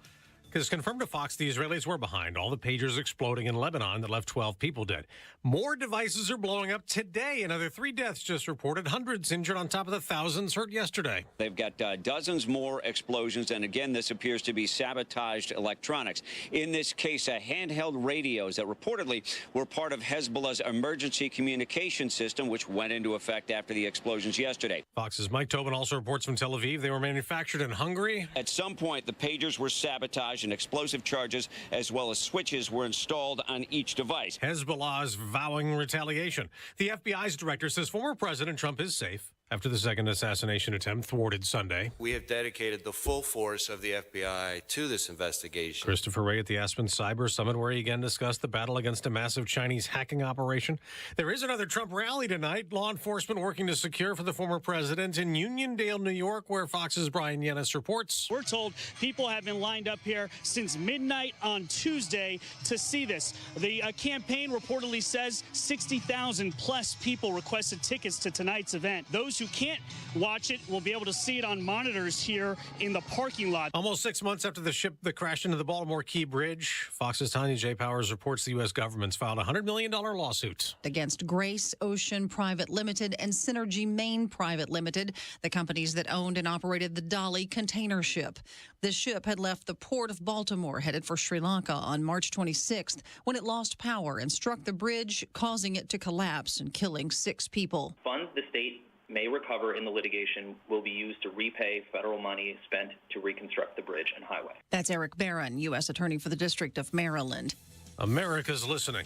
has confirmed to Fox the Israelis were behind all the pagers exploding in Lebanon that left 12 people dead. More devices are blowing up today. Another 3 deaths just reported, hundreds injured on top of the thousands hurt yesterday. They've got dozens more explosions, and again, this appears to be sabotaged electronics. In this case, handheld radios that reportedly were part of Hezbollah's emergency communication system, which went into effect after the explosions yesterday. Fox's Mike Tobin also reports from Tel Aviv they were manufactured in Hungary. At some point, the pagers were sabotaged and explosive charges as well as switches were installed on each device. Hezbollah is vowing retaliation. The FBI's director says former President Trump is safe after the second assassination attempt thwarted Sunday. We have dedicated the full force of the FBI to this investigation. Christopher Wray at the Aspen Cyber Summit, where he again discussed the battle against a massive Chinese hacking operation. There is another Trump rally tonight. Law enforcement working to secure for the former president in Uniondale, New York, where Fox's Brian Yennis reports. We're told people have been lined up here since midnight on Tuesday to see this. The campaign reportedly says 60,000 plus people requested tickets to tonight's event. Those who can't watch it will be able to see it on monitors here in the parking lot. Almost 6 months after the ship that crashed into the Baltimore Key Bridge, Fox's Tanya J. Powers reports the U.S. government's filed a $100 million lawsuit against Grace Ocean Private Limited and Synergy Maine Private Limited, the companies that owned and operated the Dolly container ship. The ship had left the port of Baltimore headed for Sri Lanka on March 26th when it lost power and struck the bridge, causing it to collapse and killing 6 people. Funds the state may recover in the litigation will be used to repay federal money spent to reconstruct the bridge and highway. That's Eric Barron, U.S. Attorney for the District of Maryland. America's listening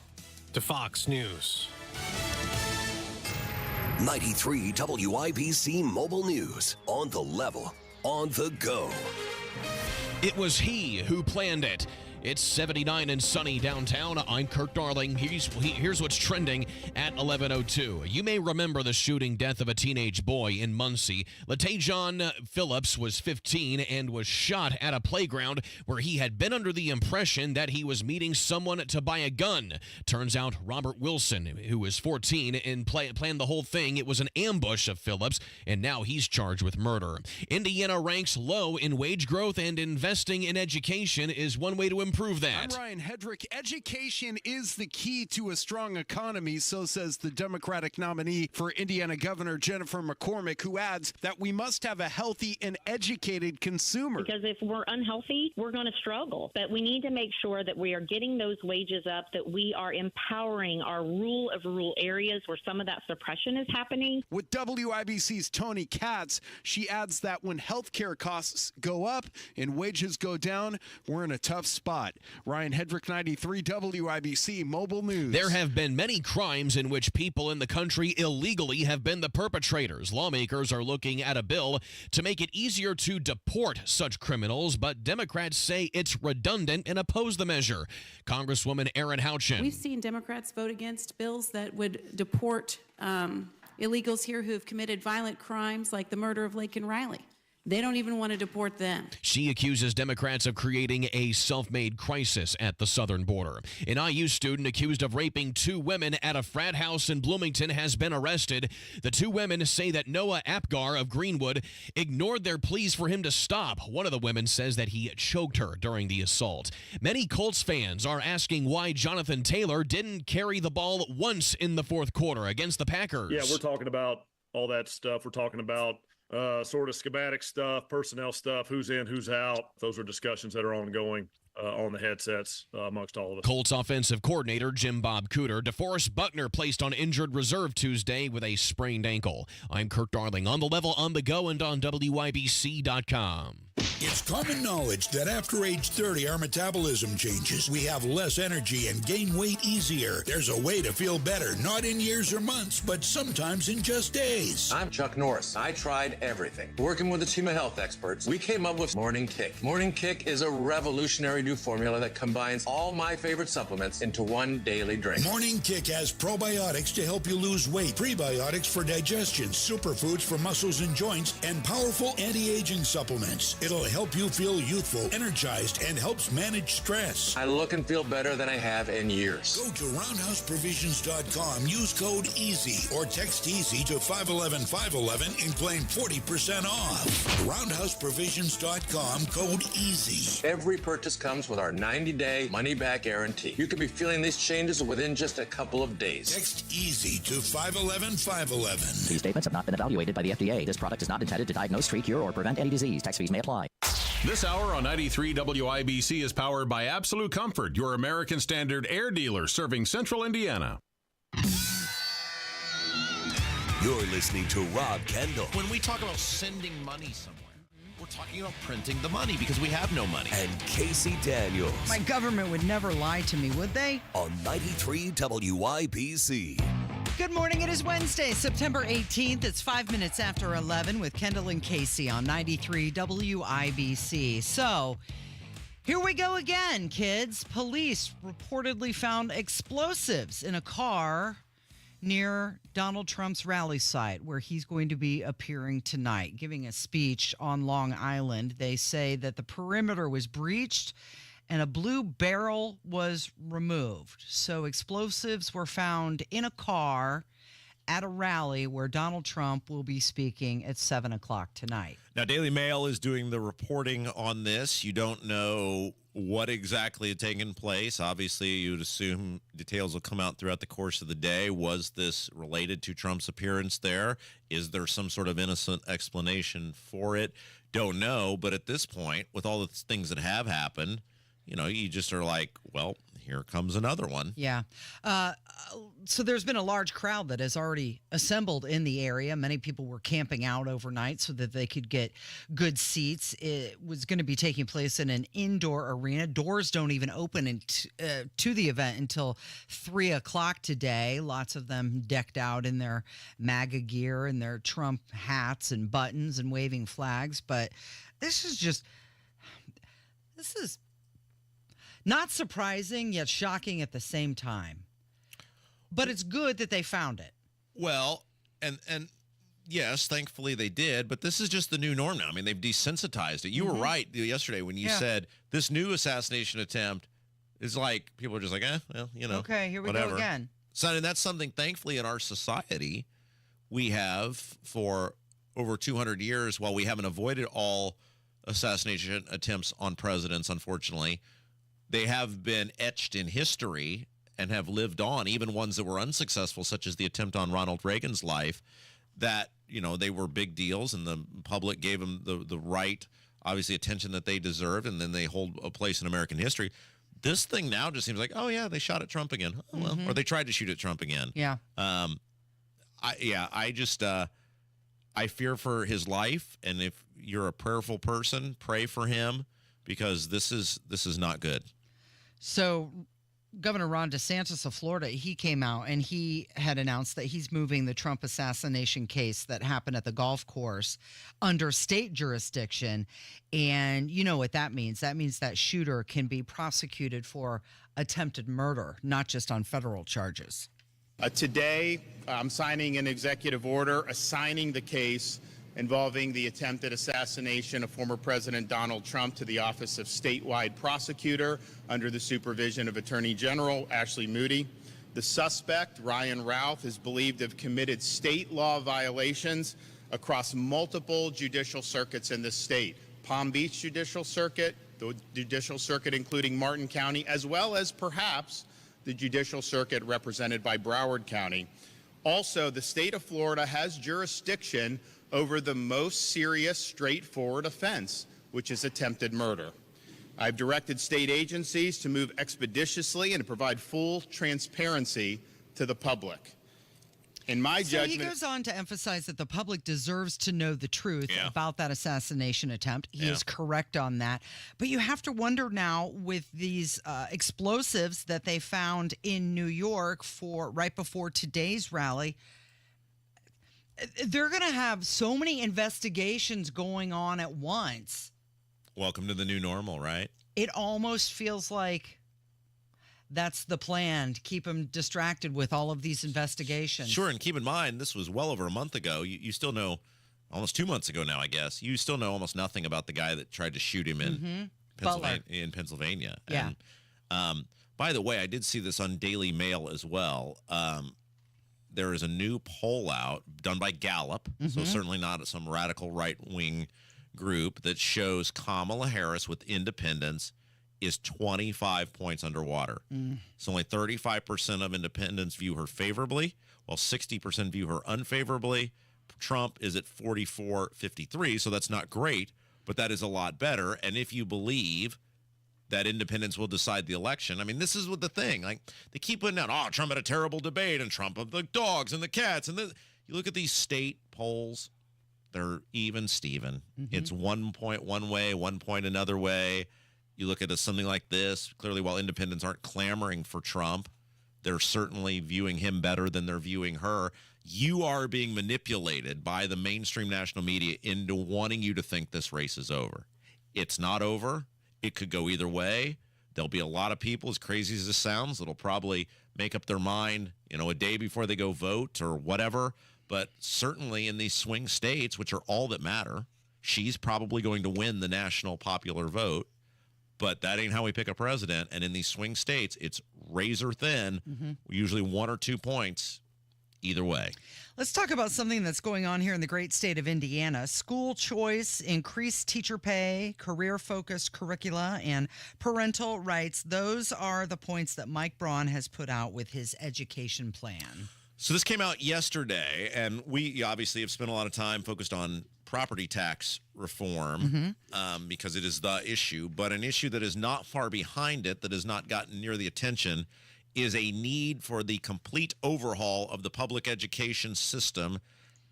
to Fox News. 93 WIBC Mobile News. On the level, on the go. It was he who planned it. It's 79 and sunny downtown. I'm Kirk Darling. Here's what's trending at 11:02. You may remember the shooting death of a teenage boy in Muncie. Latajon Phillips was 15 and was shot at a playground where he had been under the impression that he was meeting someone to buy a gun. Turns out Robert Wilson, who was 14 and planned the whole thing, it was an ambush of Phillips, and now he's charged with murder. Indiana ranks low in wage growth, and investing in education is one way to improve that. I'm Ryan Hedrick. Education is the key to a strong economy, so says the Democratic nominee for Indiana Governor Jennifer McCormick, who adds that we must have a healthy and educated consumer. Because if we're unhealthy, we're going to struggle. But we need to make sure that we are getting those wages up, that we are empowering our rural areas where some of that suppression is happening. With WIBC's Tony Katz, she adds that when healthcare costs go up and wages go down, we're in a tough spot. Ryan Hedrick, 93 WIBC Mobile News. There have been many crimes in which people in the country illegally have been the perpetrators. Lawmakers are looking at a bill to make it easier to deport such criminals, but Democrats say it's redundant and oppose the measure. Congresswoman Erin Houchin. We've seen Democrats vote against bills that would deport illegals here who have committed violent crimes like the murder of Laken Riley. They don't even want to deport them. She accuses Democrats of creating a self-made crisis at the southern border. An IU student accused of raping 2 women at a frat house in Bloomington has been arrested. The 2 women say that Noah Apgar of Greenwood ignored their pleas for him to stop. One of the women says that he choked her during the assault. Many Colts fans are asking why Jonathan Taylor didn't carry the ball once in the fourth quarter against the Packers. Yeah, we're talking about all that stuff. We're talking about sort of schematic stuff, personnel stuff, who's in, who's out. Those are discussions that are ongoing on the headsets amongst all of us. Colts offensive coordinator Jim Bob Cooter. DeForest Buckner placed on injured reserve Tuesday with a sprained ankle. I'm Kirk Darling, on the level, on the go, and on WIBC.com. It's common knowledge that after age 30, our metabolism changes. We have less energy and gain weight easier. There's a way to feel better, not in years or months, but sometimes in just days. I'm Chuck Norris. I tried everything. Working with a team of health experts, we came up with Morning Kick. Morning Kick is a revolutionary new formula that combines all my favorite supplements into one daily drink. Morning Kick has probiotics to help you lose weight, prebiotics for digestion, superfoods for muscles and joints, and powerful anti-aging supplements. It'll help you feel youthful, energized, and helps manage stress. I look and feel better than I have in years. Go to roundhouseprovisions.com, use code EASY, or text EASY to 511-511 and claim 40% off. roundhouseprovisions.com, code EASY. Every purchase comes with our 90-day money-back guarantee. You could be feeling these changes within just a couple of days. Text EASY to 511-511. These statements have not been evaluated by the FDA. This product is not intended to diagnose, treat, cure, or prevent any disease. Tax fees may apply. This hour on 93 WIBC is powered by Absolute Comfort, your American Standard air dealer serving Central Indiana. You're listening to Rob Kendall. When we talk about sending money somewhere, we're talking about printing the money because we have no money. And Casey Daniels. My government would never lie to me, would they? On 93 WIBC. Good morning. It is Wednesday, September 18th. It's 5 minutes after 11 with Kendall and Casey on 93 WIBC. So, here we go again, kids. Police reportedly found explosives in a car near Donald Trump's rally site where he's going to be appearing tonight, giving a speech on Long Island. They say that the perimeter was breached and a blue barrel was removed. So explosives were found in a car at a rally where Donald Trump will be speaking at 7 o'clock tonight. Now, Daily Mail is doing the reporting on this. You don't know what exactly had taken place. Obviously, you'd assume details will come out throughout the course of the day. Was this related to Trump's appearance there? Is there some sort of innocent explanation for it? Don't know. But at this point, with all the things that have happened, you just are like, well, here comes another one. Yeah. So there's been a large crowd that has already assembled in the area. Many people were camping out overnight so that they could get good seats. It was going to be taking place in an indoor arena. Doors don't even open to the event until 3 o'clock today. Lots of them decked out in their MAGA gear and their Trump hats and buttons and waving flags. But this is not surprising, yet shocking at the same time. But it's good that they found it. Well, and yes, thankfully they did, but this is just the new norm now. I mean, they've desensitized it. You were right yesterday when you said this new assassination attempt is like, people are just like, well, Okay, here we whatever. go again. So, and that's something, thankfully, in our society, we have for over 200 years, while we haven't avoided all assassination attempts on presidents, unfortunately, they have been etched in history and have lived on, even ones that were unsuccessful, such as the attempt on Ronald Reagan's life, that, they were big deals and the public gave them the right, obviously, attention that they deserved, and then they hold a place in American history. This thing now just seems like, oh, yeah, they shot at Trump again. Oh, well, or they tried to shoot at Trump again. Yeah. I fear for his life, and if you're a prayerful person, pray for him, because this is not good. So Governor Ron DeSantis of Florida, he came out and he had announced that he's moving the Trump assassination case that happened at the golf course under state jurisdiction. And you know what that means. That means that shooter can be prosecuted for attempted murder, not just on federal charges. Today, I'm signing an executive order assigning the case involving the attempted assassination of former President Donald Trump to the Office of Statewide Prosecutor under the supervision of Attorney General Ashley Moody. The suspect, Ryan Ralph, is believed to have committed state law violations across multiple judicial circuits in the state. Palm Beach Judicial Circuit, the Judicial Circuit including Martin County, as well as perhaps the Judicial Circuit represented by Broward County. Also, the state of Florida has jurisdiction over the most serious, straightforward offense, which is attempted murder. I've directed state agencies to move expeditiously and to provide full transparency to the public. In my judgment, he goes on to emphasize that the public deserves to know the truth about that assassination attempt. He is correct on that. But you have to wonder now with these explosives that they found in New York right before today's rally, they're going to have so many investigations going on at once. Welcome to the new normal, right? It almost feels like that's the plan, to keep them distracted with all of these investigations. Sure, and keep in mind, this was well over a month ago. You still know, almost 2 months ago now, I guess, you still know almost nothing about the guy that tried to shoot him in Pennsylvania. Yeah. And, by the way, I did see this on Daily Mail as well. There is a new poll out done by Gallup, so certainly not some radical right-wing group, that shows Kamala Harris with independents is 25 points underwater. So only 35% of independents view her favorably, while 60% view her unfavorably. Trump is at 44-53, so that's not great, but that is a lot better. And if you believe that independents will decide the election, I mean, this is what the thing. Like, they keep putting out, Trump had a terrible debate, and Trump of the dogs and the cats. And you look at these state polls, they're even Steven. It's 1 point one way, 1 point another way. You look at something like this, clearly while independents aren't clamoring for Trump, they're certainly viewing him better than they're viewing her. You are being manipulated by the mainstream national media into wanting you to think this race is over. It's not over. It could go either way. There'll be a lot of people, as crazy as this sounds, that'll probably make up their mind, a day before they go vote or whatever. But certainly in these swing states, which are all that matter, she's probably going to win the national popular vote. But that ain't how we pick a president. And in these swing states, it's razor thin, usually 1 or 2 points either way. Let's talk about something that's going on here in the great state of Indiana. School choice, increased teacher pay, career-focused curricula, and parental rights. Those are the points that Mike Braun has put out with his education plan. So this came out yesterday, and we obviously have spent a lot of time focused on property tax reform because it is the issue. But an issue that is not far behind it, that has not gotten near the attention, is a need for the complete overhaul of the public education system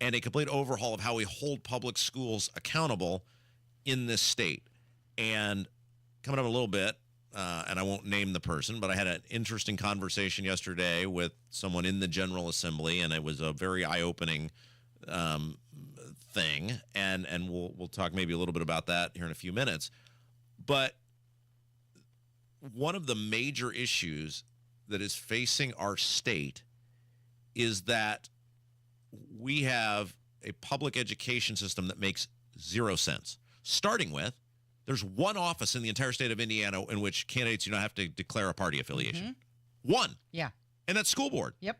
and a complete overhaul of how we hold public schools accountable in this state. And coming up a little bit, and I won't name the person, but I had an interesting conversation yesterday with someone in the General Assembly, and it was a very eye-opening thing, and we'll talk maybe a little bit about that here in a few minutes. But one of the major issues that is facing our state is that we have a public education system that makes zero sense. Starting with, there's one office in the entire state of Indiana in which candidates do not have to declare a party affiliation. One. Yeah. And that's school board. Yep.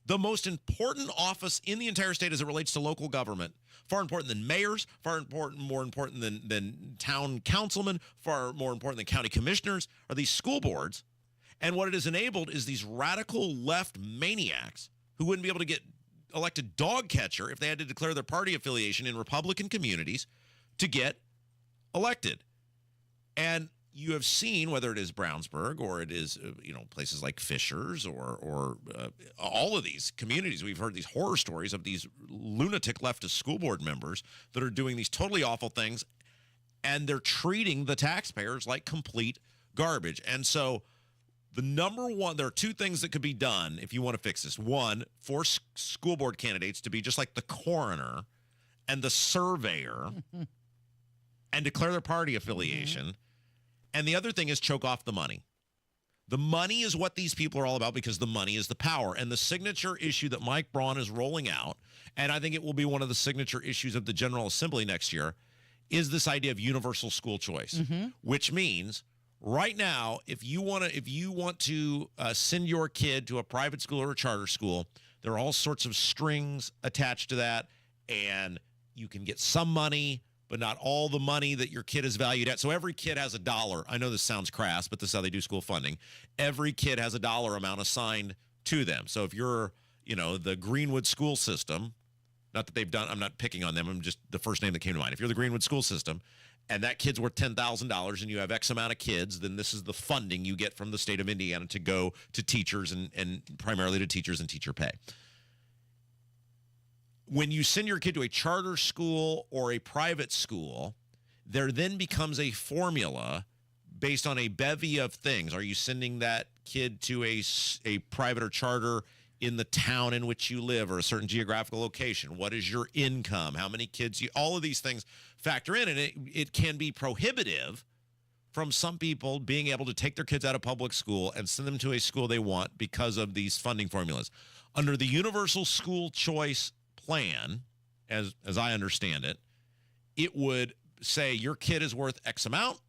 The most important office in the entire state as it relates to local government, far important than mayors, more important than town councilmen, far more important than county commissioners, are these school boards. And what it has enabled is these radical left maniacs who wouldn't be able to get elected dog catcher if they had to declare their party affiliation in Republican communities to get elected. And you have seen, whether it is Brownsburg or it is, places like Fishers or all of these communities, we've heard these horror stories of these lunatic leftist school board members that are doing these totally awful things, and they're treating the taxpayers like complete garbage. And so the number one, there are two things that could be done if you want to fix this. One, force school board candidates to be just like the coroner and the surveyor and declare their party affiliation. And the other thing is choke off the money. The money is what these people are all about because the money is the power. And the signature issue that Mike Braun is rolling out, and I think it will be one of the signature issues of the General Assembly next year, is this idea of universal school choice, which means right now, if you want to send your kid to a private school or a charter school, there are all sorts of strings attached to that, and you can get some money, but not all the money that your kid is valued at. So every kid has $1. I know this sounds crass, but this is how they do school funding. Every kid has $1 amount assigned to them. So if you're, the Greenwood school system, not that they've done, I'm not picking on them, I'm just the first name that came to mind. If you're the Greenwood school system, and that kid's worth $10,000 and you have X amount of kids, then this is the funding you get from the state of Indiana to go to teachers and primarily to teachers and teacher pay. when you send your kid to a charter school or a private school, there then becomes a formula based on a bevy of things. Are you sending that kid to a private or charter in the town in which you live or a certain geographical location? What is your income? How many kids you, all of these things factor in, and it can be prohibitive from some people being able to take their kids out of public school and send them to a school they want because of these funding formulas. Under the universal school choice plan, as I understand it, it would say your kid is worth X amount,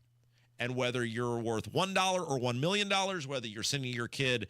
and whether you're worth $1 or $1 million, whether you're sending your kid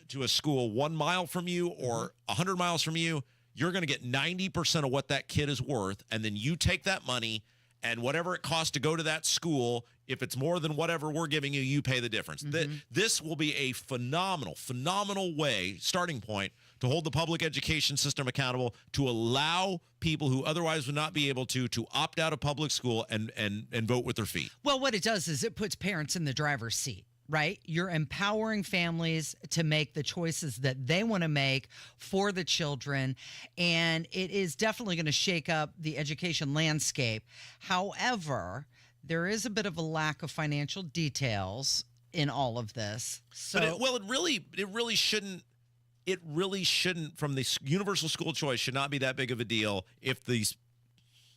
to a school 1 mile from you or 100 miles from you, you're going to get 90% of what that kid is worth, and then you take that money and whatever it costs to go to that school, if it's more than whatever we're giving you, you pay the difference. This will be a phenomenal way, starting point, to hold the public education system accountable, to allow people who otherwise would not be able to opt out of public school and vote with their feet. Well, what it does is it puts parents in the driver's seat. Right? You're empowering families to make the choices that they want to make for the children. And it is definitely going to shake up the education landscape. However, there is a bit of a lack of financial details in all of this. So, but it really shouldn't. It really shouldn't, from the universal school choice, should not be that big of a deal if these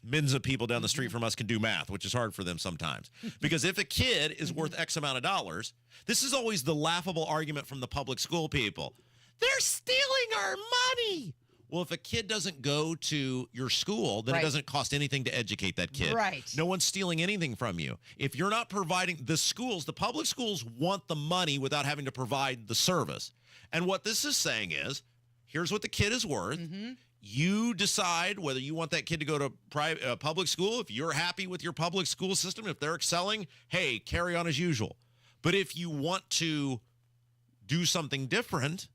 millions of people down the street from us can do math, which is hard for them sometimes. Because if a kid is worth X amount of dollars, this is always the laughable argument from the public school people. They're stealing our money. Well, if a kid doesn't go to your school, then it doesn't cost anything to educate that kid. Right. No one's stealing anything from you. If you're not providing, the public schools want the money without having to provide the service. And what this is saying is, here's what the kid is worth. You decide whether you want that kid to go to public school. If you're happy with your public school system, if they're excelling, hey, carry on as usual. But if you want to do something different,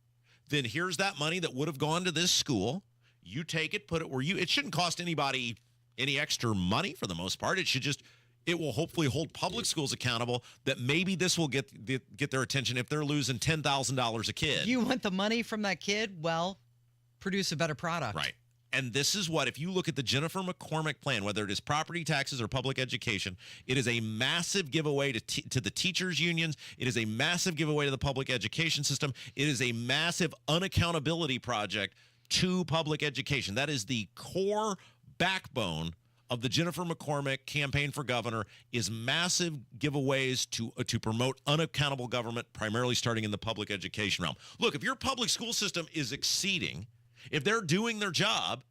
then here's that money that would have gone to this school. You take it, put it where it shouldn't cost anybody any extra money for the most part. It will hopefully hold public schools accountable that maybe this will get their attention if they're losing $10,000 a kid. You want the money from that kid? Well, produce a better product. Right. And this is what, if you look at the Jennifer McCormick plan, whether it is property taxes or public education, it is a massive giveaway to the teachers' unions. It is a massive giveaway to the public education system. It is a massive unaccountability project to public education. That is the core backbone of the Jennifer McCormick campaign for governor, is massive giveaways to promote unaccountable government, primarily starting in the public education realm. Look, if your public school system is exceeding, if they're doing their job,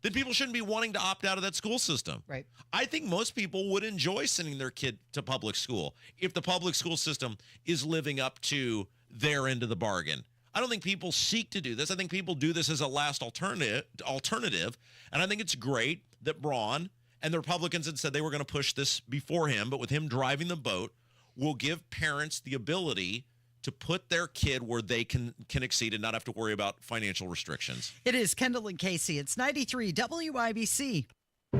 then people shouldn't be wanting to opt out of that school system. Right. I think most people would enjoy sending their kid to public school if the public school system is living up to their end of the bargain. I don't think people seek to do this. I think people do this as a last alternative. And I think it's great that Braun and the Republicans had said they were going to push this before him, but with him driving the boat, will give parents the ability to put their kid where they can exceed and not have to worry about financial restrictions. It is Kendall and Casey. It's 93 WIBC.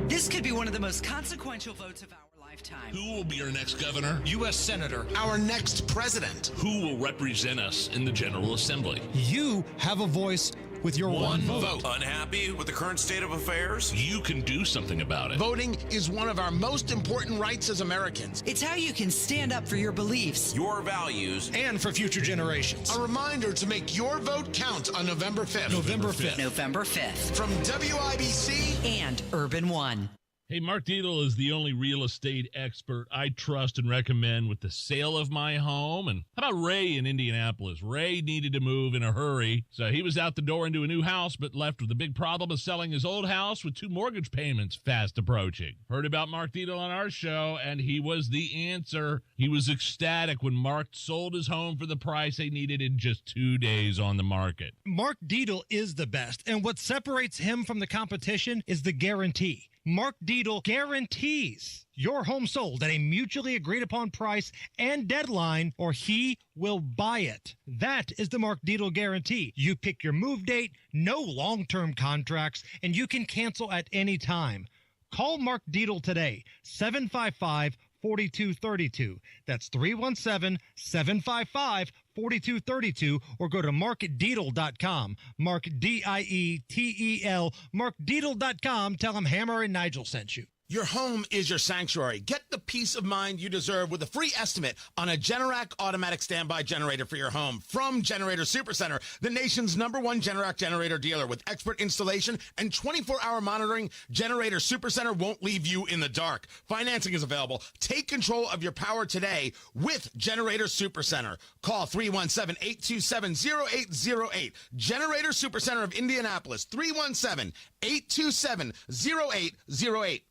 This could be one of the most consequential votes of our lifetime. Who will be our next governor? U.S. Senator. Our next president. Who will represent us in the General Assembly? You have a voice with your one vote. Unhappy with the current state of affairs? You can do something about it. Voting is one of our most important rights as Americans. It's how you can stand up for your beliefs, your values, and for future generations. A reminder to make your vote count on November 5th. November 5th. November 5th. From WIBC and Urban One. Hey, Mark Dietel is the only real estate expert I trust and recommend with the sale of my home. And how about Ray in Indianapolis? Ray needed to move in a hurry, so he was out the door into a new house, but left with the big problem of selling his old house with 2 mortgage payments fast approaching. Heard about Mark Dietel on our show, and he was the answer. He was ecstatic when Mark sold his home for the price they needed in just 2 days on the market. Mark Dietel is the best, and what separates him from the competition is the guarantee. Mark Dietel guarantees your home sold at a mutually agreed upon price and deadline, or he will buy it. That is the Mark Dietel guarantee. You pick your move date, no long-term contracts, and you can cancel at any time. Call Mark Dietel today, 755-4232. That's 317-755-4232. 4232 or go to markdeedle.com. Mark, D-I-E-T-E-L, markdeedle.com. Tell them Hammer and Nigel sent you. Your home is your sanctuary. Get the peace of mind you deserve with a free estimate on a Generac automatic standby generator for your home from Generator Supercenter, the nation's #1 Generac generator dealer. With expert installation and 24-hour monitoring, Generator Supercenter won't leave you in the dark. Financing is available. Take control of your power today with Generator Supercenter. Call 317-827-0808. Generator Supercenter of Indianapolis, 317-827-0808.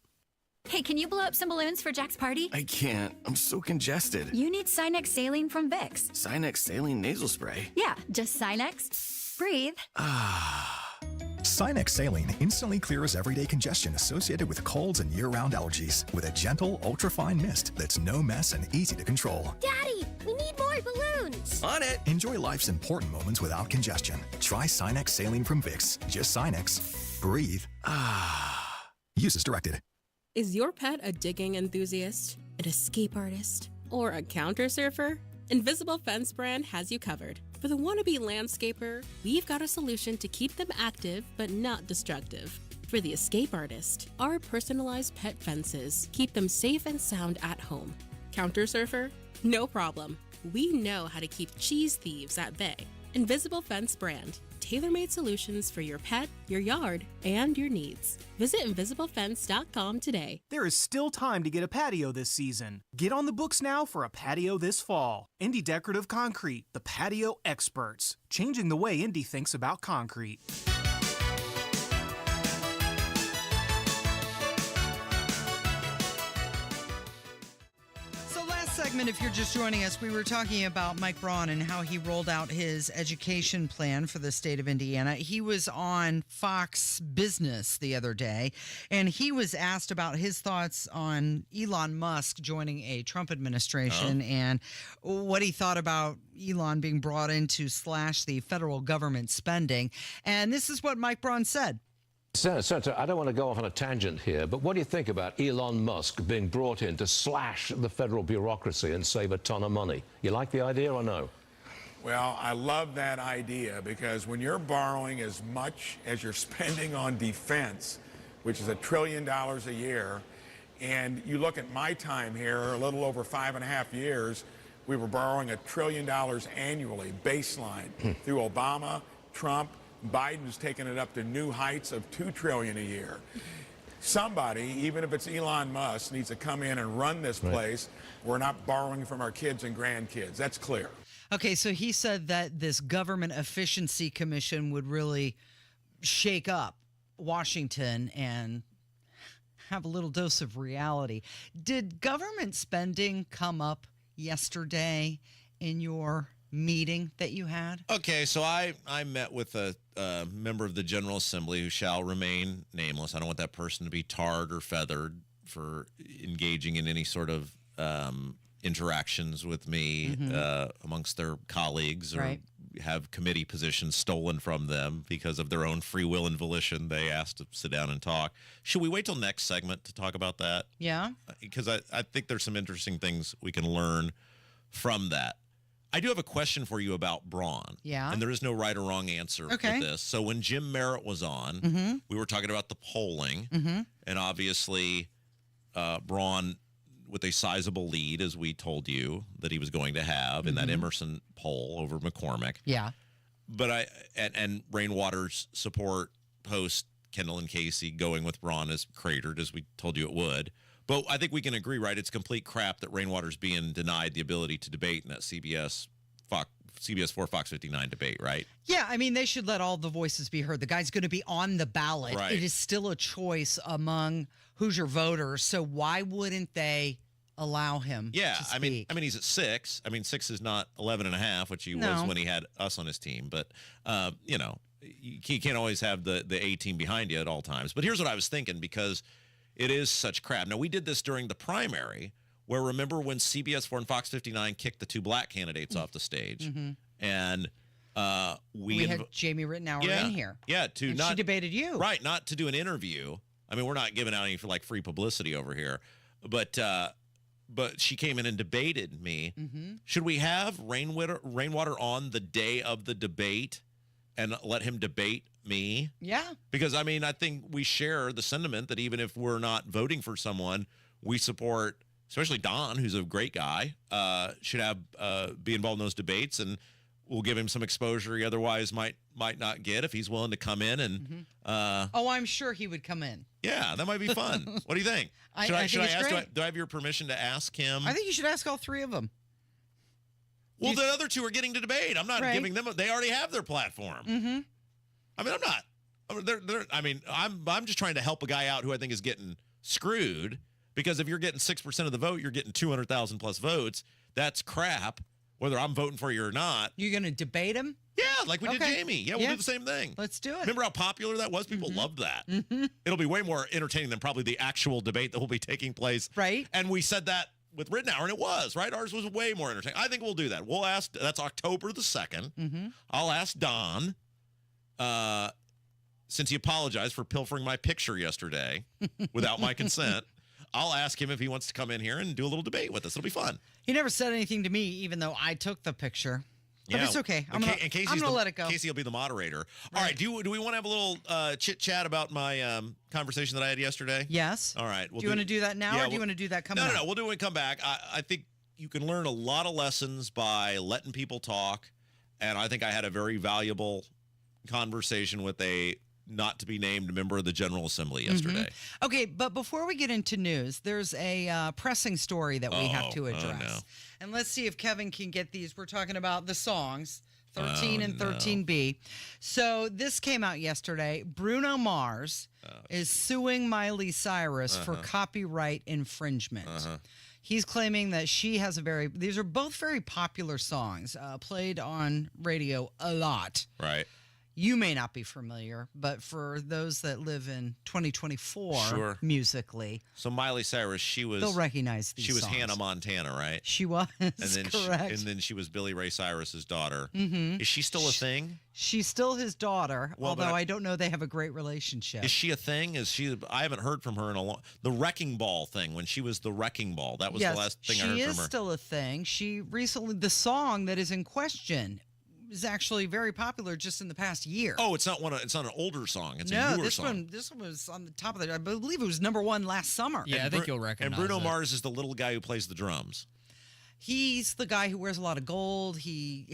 Hey, can you blow up some balloons for Jack's party? I can't. I'm so congested. You need Sinex Saline from Vicks. Sinex Saline nasal spray? Yeah, just Sinex. Breathe. Sinex Saline instantly clears everyday congestion associated with colds and year-round allergies with a gentle, ultra-fine mist that's no mess and easy to control. Daddy, we need more balloons. On it. Enjoy life's important moments without congestion. Try Sinex Saline from Vicks. Just Sinex. Breathe. Use as directed. Is your pet a digging enthusiast, an escape artist, or a counter surfer? Invisible Fence brand has you covered. For the wannabe landscaper, we've got a solution to keep them active but not destructive. For the escape artist, our personalized pet fences keep them safe and sound at home. Counter surfer? No problem. We know how to keep cheese thieves at bay. Invisible Fence brand. Tailor-made solutions for your pet, your yard, and your needs. Visit invisiblefence.com today. There is still time to get a patio this season. Get on the books now for a patio this fall. Indy Decorative Concrete, the patio experts, changing the way Indy thinks about concrete. Segment, if you're just joining us, we were talking about Mike Braun and how he rolled out his education plan for the state of Indiana. He was on Fox Business the other day, and he was asked about his thoughts on Elon Musk joining a Trump administration and what he thought about Elon being brought in to slash the federal government spending. And this is what Mike Braun said. Senator, I don't want to go off on a tangent here, but what do you think about Elon Musk being brought in to slash the federal bureaucracy and save a ton of money? You like the idea or no? Well, I love that idea because when you're borrowing as much as you're spending on defense, which is $1 trillion a year, and you look at my time here, a little over 5.5 years, we were borrowing $1 trillion annually, baseline, through Obama, Trump. Biden's taken it up to new heights of $2 trillion a year. Somebody, even if it's Elon Musk, needs to come in and run this place. We're not borrowing from our kids and grandkids. That's clear. Okay, so he said that this government efficiency commission would really shake up Washington and have a little dose of reality. Did government spending come up yesterday in your meeting that you had? Okay, so I met with a member of the General Assembly who shall remain nameless. I don't want that person to be tarred or feathered for engaging in any sort of interactions with me amongst their colleagues or have committee positions stolen from them because of their own free will and volition. They asked to sit down and talk. Should we wait till next segment to talk about that? Yeah. Because I think there's some interesting things we can learn from that. I do have a question for you about Braun. Yeah. And there is no right or wrong answer for this. So when Jim Merritt was on, we were talking about the polling. And obviously, Braun, with a sizable lead, as we told you, that he was going to have in that Emerson poll over McCormick. Yeah. But and Rainwater's support post Kendall and Casey going with Braun is cratered, as we told you it would. But I think we can agree, right? It's complete crap that Rainwater's being denied the ability to debate in that CBS 4 Fox 59 debate, right? Yeah, I mean, they should let all the voices be heard. The guy's going to be on the ballot. Right. It is still a choice among Hoosier voters. So why wouldn't they allow him to speak? I mean, he's at 6. I mean, 6 is not 11.5, which he was when he had us on his team. But, you know, you can't always have the A team behind you at all times. But here's what I was thinking, because it is such crap. Now, we did this during the primary, where remember when CBS 4 and Fox 59 kicked the 2 black candidates off the stage? And we had Jamie Rittenauer in here. Yeah, she debated you. Right, not to do an interview. I mean, we're not giving out any for like free publicity over here. But but she came in and debated me. Mm-hmm. Should we have Rainwater on the day of the debate and let him debate me? Yeah. Because, I mean, I think we share the sentiment that even if we're not voting for someone, we support, especially Don, who's a great guy, should have be involved in those debates, and we'll give him some exposure he otherwise might not get if he's willing to come in. And I'm sure he would come in. Yeah, that might be fun. What do you think? I Should I think it's ask? great. Do I have your permission to ask him? I think you should ask all three of them. Well, the other two are getting to debate. I'm not giving them. They already have their platform. Mm-hmm. I mean, I'm not. I'm just trying to help a guy out who I think is getting screwed, because if you're getting 6% of the vote, you're getting 200,000 plus votes. That's crap, whether I'm voting for you or not. You're going to debate him? Yeah, like we did Jamie. Yeah, we'll do the same thing. Let's do it. Remember how popular that was? People loved that. It'll be way more entertaining than probably the actual debate that will be taking place. Right. And we said that with Rittenhour, and it was, right? Ours was way more entertaining. I think we'll do that. We'll ask, that's October the 2nd. Mm-hmm. I'll ask Don, since he apologized for pilfering my picture yesterday without my consent, I'll ask him if he wants to come in here and do a little debate with us. It'll be fun. He never said anything to me, even though I took the picture. But it's okay. I'm going to let it go. Casey will be the moderator. All right. Do we want to have a little chit-chat about my conversation that I had yesterday? Yes. All right. Do you want to do that now, or do you want to do that coming up? No. We'll do it when we come back. I think you can learn a lot of lessons by letting people talk, and I think I had a very valuable conversation with a not-to-be-named member of the General Assembly yesterday. Okay, but before we get into news, there's a pressing story that we have to address. No. And let's see if Kevin can get these. We're talking about the songs, 13 and 13B. So this came out yesterday. Bruno Mars is suing Miley Cyrus for copyright infringement. He's claiming that she has these are both very popular songs, played on radio a lot. Right. You may not be familiar, but for those that live in 2024 Sure. musically, So Miley Cyrus, they'll recognize these She was songs. Hannah Montana, right? She was, correct. And then she was Billy Ray Cyrus's daughter. Mhm. Is she still a thing? She's still his daughter, Well, although but I don't know they have a great relationship. Is she a thing? I haven't heard from her in a long. The Wrecking Ball thing, when she was the Wrecking Ball, that was Yes, the last thing I heard she from is her. still a thing. She recently, the song that is in question is actually very popular just in the past year. Oh, it's not an older song. It's a No, newer this song. this one was on the top of it. I believe it was #1 last summer. Yeah, I think you'll recognize And Bruno it. Mars is the little guy who plays the drums. He's the guy who wears a lot of gold. He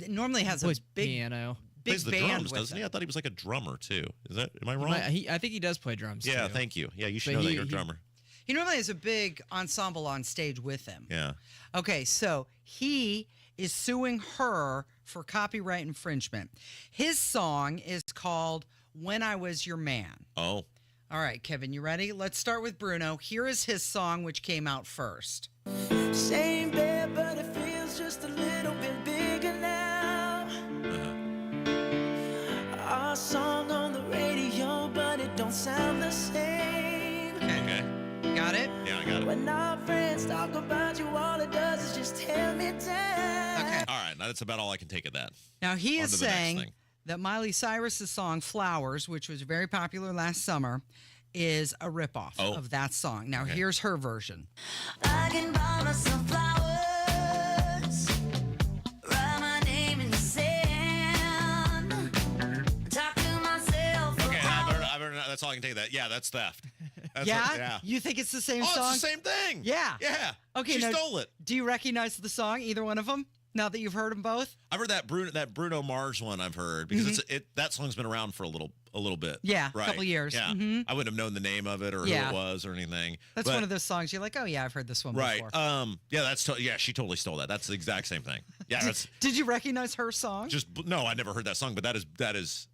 normally has a big piano. Big Plays the band drums, with doesn't him. he? I thought he was like a drummer too. Am I wrong? I think he does play drums. Yeah, too. thank you. Yeah, you should But know that you're a drummer. He normally has a big ensemble on stage with him. Yeah. Okay, so he is suing her for copyright infringement. His song is called When I Was Your Man. Oh. All right, Kevin, you ready? Let's start with Bruno. Here is his song, which came out first. Same bed, but it feels just a little bit bigger now. Our song on the radio, but it don't sound the same. Okay. Got it? Yeah, I got it. When our friends talk about you, all it does is just tear me down. Okay. All right, now that's about all I can take of that. Now, he On is to the next saying thing. that Miley Cyrus's song Flowers, which was very popular last summer, is a ripoff of that song. Now, here's her version. I can buy myself flowers, write my name in the sand, talk to myself. Okay, I've heard that's all I can take of that. Yeah, that's theft. That's Yeah? You think it's the same song? Oh, it's the same thing. Yeah. Yeah. Okay, She now, stole it. Do you recognize the song, either one of them, now that you've heard them both? I've heard that Bruno Mars one. I've heard because that song's been around for a little bit. Yeah, a right. couple years. Yeah, Mhm. I wouldn't have known the name of it or who it was or anything. That's But- one of those songs you're like, oh, yeah, I've heard this one right. before. Yeah, she totally stole that. That's the exact same thing. Yeah, that's Did you recognize her song? no, I never heard that song, but that is.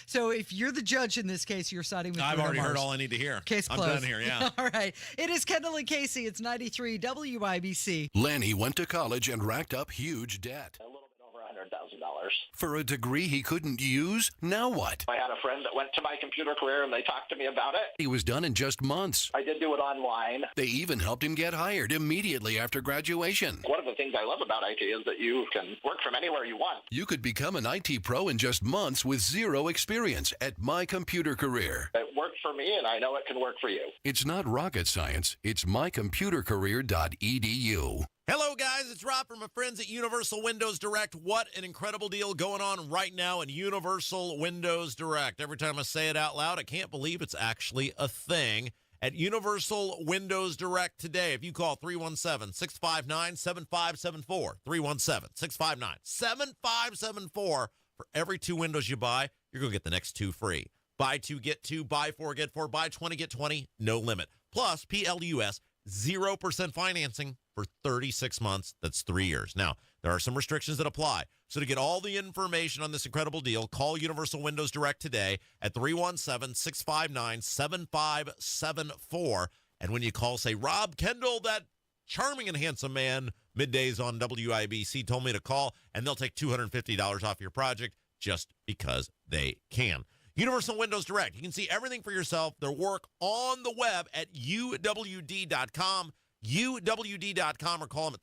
So if you're the judge in this case, you're siding with I've Bruno already heard Mars. all I need to hear. Case I'm closed. done here. Yeah. All right. It is Kendall and Casey. It's 93 WIBC. Lanny went to college and racked up huge debt. $100,000. years. For a degree he couldn't use? Now what? I had a friend that went to My Computer Career, and they talked to me about it. He was done in just months. I did do it online. They even helped him get hired immediately after graduation. One of the things I love about IT is that you can work from anywhere you want. You could become an IT pro in just months with zero experience at My Computer Career. It worked for me, and I know it can work for you. It's not rocket science. It's mycomputercareer.edu. Hello, guys. It's Rob from my friends at Universal Windows Direct. What an incredible deal going on right now in Universal Windows Direct. Every time I say it out loud, I can't believe it's actually a thing. At Universal Windows Direct today, if you call 317-659-7574, 317-659-7574, for every 2 windows you buy, you're going to get the next 2 free. Buy 2, get 2, buy 4, get 4, buy 20, get 20, no limit. Plus, PLUS, 0% financing for 36 months. That's 3 years. Now, there are some restrictions that apply. So to get all the information on this incredible deal, call Universal Windows Direct today at 317-659-7574. And when you call, say, Rob Kendall, that charming and handsome man, middays on WIBC, told me to call, and they'll take $250 off your project just because they can. Universal Windows Direct. You can see everything for yourself, their work on the web at uwd.com, uwd.com, or call them at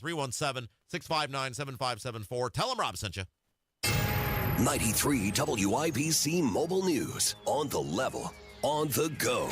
317-659-7574. Tell them Rob sent you. 93 WIBC Mobile News. On the level, on the go.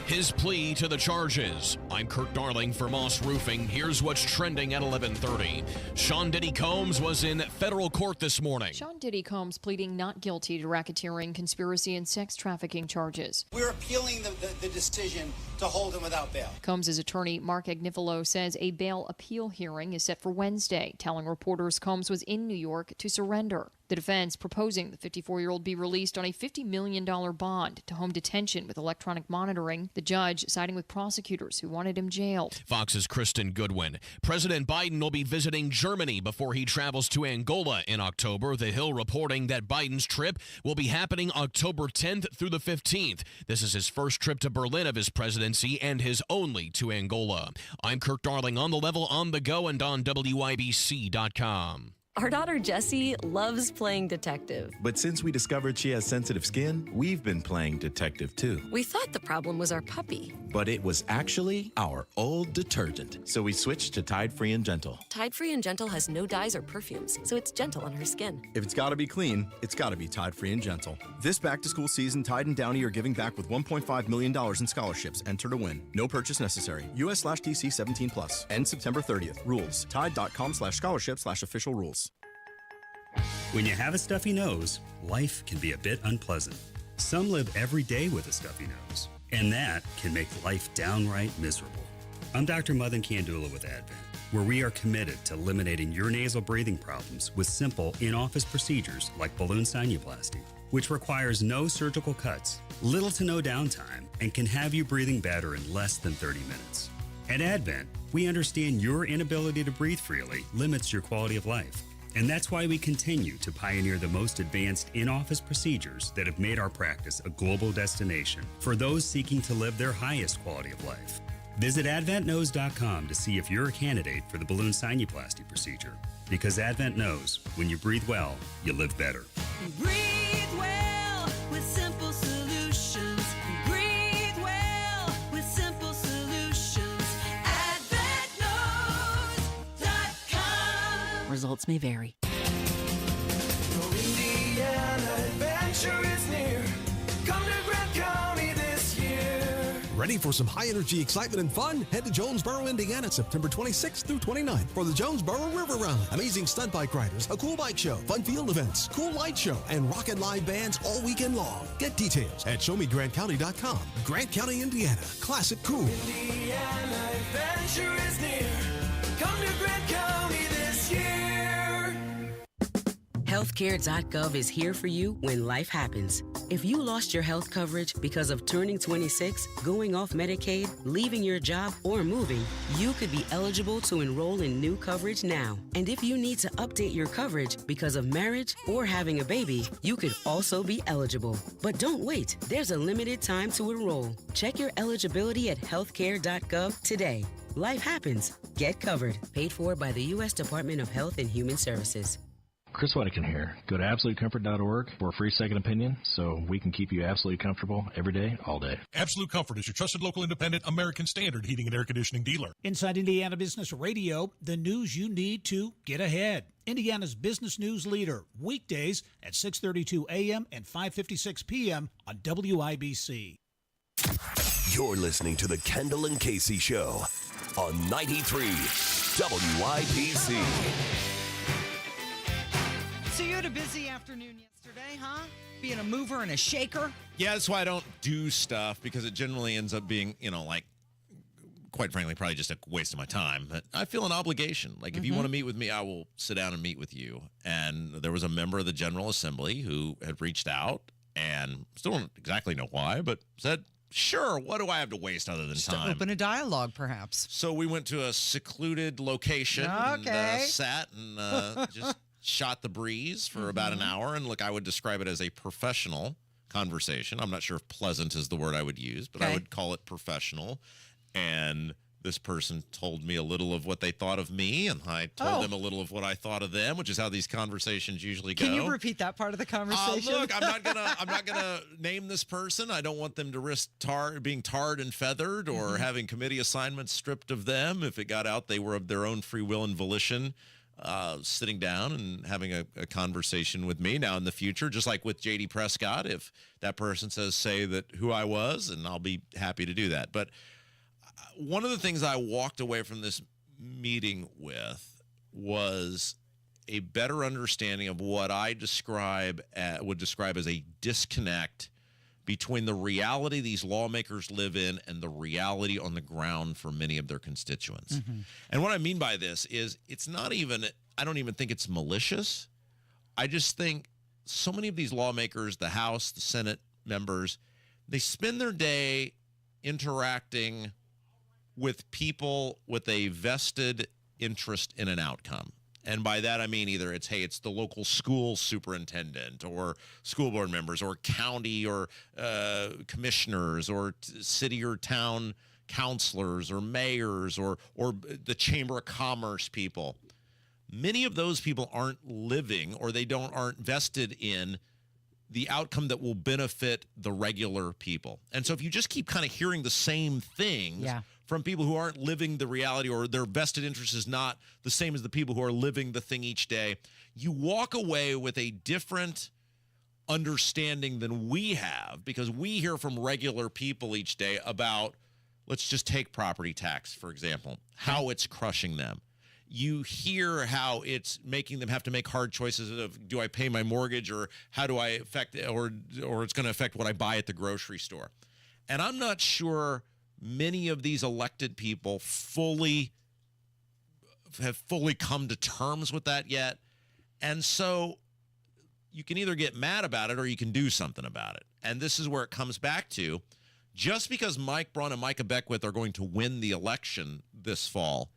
His plea to the charges. I'm Kurt Darling for Moss Roofing. Here's what's trending at 11:30. Sean Diddy Combs was in federal court this morning. Sean Diddy Combs pleading not guilty to racketeering, conspiracy, and sex trafficking charges. We're appealing the decision to hold him without bail. Combs' attorney, Mark Agnifilo, says a bail appeal hearing is set for Wednesday, telling reporters Combs was in New York to surrender. The defense proposing the 54-year-old be released on a $50 million bond to home detention with electronic monitoring. The judge siding with prosecutors who wanted him jailed. Fox's Kristen Goodwin. President Biden will be visiting Germany before he travels to Angola in October. The Hill reporting that Biden's trip will be happening October 10th through the 15th. This is his first trip to Berlin of his presidency and his only to Angola. I'm Kirk Darling, on the level, on the go, and on WIBC.com. Our daughter Jessie loves playing detective. But since we discovered she has sensitive skin, we've been playing detective too. We thought the problem was our puppy. But it was actually our old detergent. So we switched to Tide Free and Gentle. Tide Free and Gentle has no dyes or perfumes, so it's gentle on her skin. If it's gotta be clean, it's gotta be Tide Free and Gentle. This back-to-school season, Tide and Downy are giving back with $1.5 million in scholarships. Enter to win. No purchase necessary. US/DC 17+. End September 30th. Rules. Tide.com/scholarship/official rules. When you have a stuffy nose, life can be a bit unpleasant. Some live every day with a stuffy nose, and that can make life downright miserable. I'm Dr. Madan Kandula with Advent, where we are committed to eliminating your nasal breathing problems with simple in-office procedures like balloon sinuplasty, which requires no surgical cuts, little to no downtime, and can have you breathing better in less than 30 minutes. At Advent, we understand your inability to breathe freely limits your quality of life. And that's why we continue to pioneer the most advanced in-office procedures that have made our practice a global destination for those seeking to live their highest quality of life. Visit AdventKnows.com to see if you're a candidate for the balloon sinuplasty procedure. Because Advent knows when you breathe well, you live better. Breathe well with simple solutions. Breathe well with simple solutions. AdventKnows.com. Results may vary. Your Indiana adventure is near. Come to Grant County this year. Ready for some high-energy excitement and fun? Head to Jonesboro, Indiana, September 26th through 29th for the Jonesboro River Run. Amazing stunt bike riders, a cool bike show, fun field events, cool light show, and rockin' live bands all weekend long. Get details at showmegrantcounty.com. Grant County, Indiana. Classic cool. Indiana adventure is near. Come to Grant County this year. Healthcare.gov is here for you when life happens. If you lost your health coverage because of turning 26, going off Medicaid, leaving your job, or moving, you could be eligible to enroll in new coverage now. And if you need to update your coverage because of marriage or having a baby, you could also be eligible. But don't wait. There's a limited time to enroll. Check your eligibility at healthcare.gov today. Life happens. Get covered. Paid for by the U.S. Department of Health and Human Services. Chris Whittakin here. Go to AbsoluteComfort.org for a free second opinion so we can keep you absolutely comfortable every day, all day. Absolute Comfort is your trusted local independent American Standard heating and air conditioning dealer. Inside Indiana Business Radio, the news you need to get ahead. Indiana's business news leader, weekdays at 6:32 a.m. and 5:56 p.m. on WIBC. You're listening to the Kendall and Casey Show on 93 WIBC. So you had a busy afternoon yesterday, huh? Being a mover and a shaker? Yeah, that's why I don't do stuff, because it generally ends up being, like, quite frankly, probably just a waste of my time. But I feel an obligation. Like, if you want to meet with me, I will sit down and meet with you. And there was a member of the General Assembly who had reached out and still don't exactly know why, but said, sure, what do I have to waste other than Just time? to open a dialogue, perhaps. So we went to a secluded location and sat and just shot the breeze for about an hour. And look, I would describe it as a professional conversation. I'm not sure if pleasant is the word I would use, but I would call it professional. And this person told me a little of what they thought of me, and I told them a little of what I thought of them, which is how these conversations usually go. Can you repeat that part of the conversation? Look, I'm not gonna name this person. I don't want them to risk being tarred and feathered or having committee assignments stripped of them. If it got out they were of their own free will and volition, sitting down and having a conversation with me. Now in the future, just like with J.D. Prescott, if that person says, say that who I was, and I'll be happy to do that. But one of the things I walked away from this meeting with was a better understanding of what I would describe as a disconnect between the reality these lawmakers live in and the reality on the ground for many of their constituents. And what I mean by this is it's not even, I don't even think it's malicious. I just think so many of these lawmakers, the House, the Senate members, they spend their day interacting with people with a vested interest in an outcome. And by that, I mean either it's the local school superintendent or school board members or county or commissioners or city or town councilors or mayors or the Chamber of Commerce people. Many of those people aren't living or aren't vested in the outcome that will benefit the regular people. And so if you just keep kind of hearing the same things from people who aren't living the reality, or their vested interest is not the same as the people who are living the thing each day, you walk away with a different understanding than we have, because we hear from regular people each day about, let's just take property tax, for example, how it's crushing them. You hear how it's making them have to make hard choices of, do I pay my mortgage, or how do I affect, or it's going to affect what I buy at the grocery store. And I'm not sure many of these elected people have fully come to terms with that yet. And so you can either get mad about it or you can do something about it. And this is where it comes back to, just because Mike Braun and Micah Beckwith are going to win the election this fall,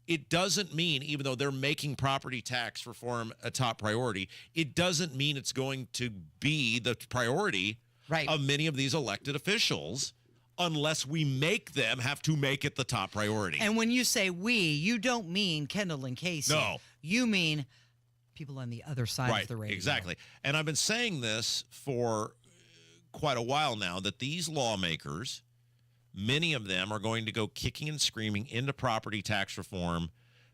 it doesn't mean, even though they're making property tax reform a top priority, it doesn't mean it's going to be the priority of many of these elected officials, unless we make them have to make it the top priority. And when you say we, you don't mean Kendall and Casey. No. You mean people on the other side of the radio. Exactly. And I've been saying this for quite a while now, that these lawmakers, many of them are going to go kicking and screaming into property tax reform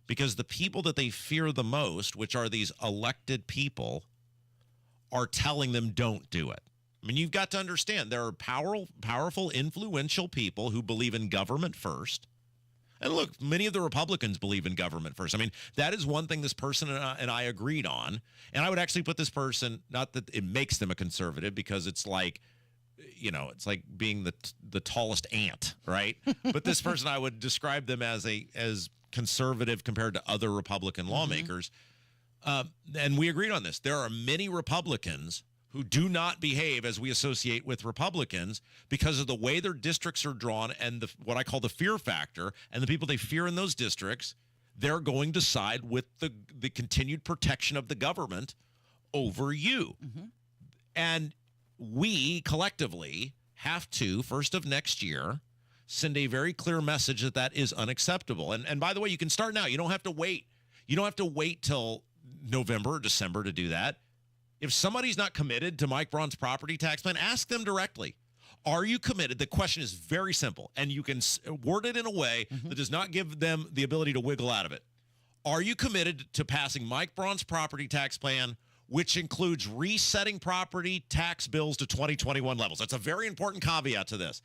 because the people that they fear the most, which are these elected people, are telling them don't do it. I mean, you've got to understand, there are powerful, influential people who believe in government first. And look, many of the Republicans believe in government first. I mean, that is one thing this person and I agreed on. And I would actually put this person, not that it makes them a conservative, because it's like, it's like being the tallest ant, right? But this person, I would describe them as conservative compared to other Republican lawmakers. And we agreed on this. There are many Republicans who do not behave as we associate with Republicans because of the way their districts are drawn and what I call the fear factor, and the people they fear in those districts, they're going to side with the continued protection of the government over you. And we collectively have to, first of next year, send a very clear message that is unacceptable. And by the way, you can start now. You don't have to wait. You don't have to wait till November or December to do that. If somebody's not committed to Mike Braun's property tax plan, ask them directly. Are you committed? The question is very simple, and you can word it in a way that does not give them the ability to wiggle out of it. Are you committed to passing Mike Braun's property tax plan, which includes resetting property tax bills to 2021 levels? That's a very important caveat to this.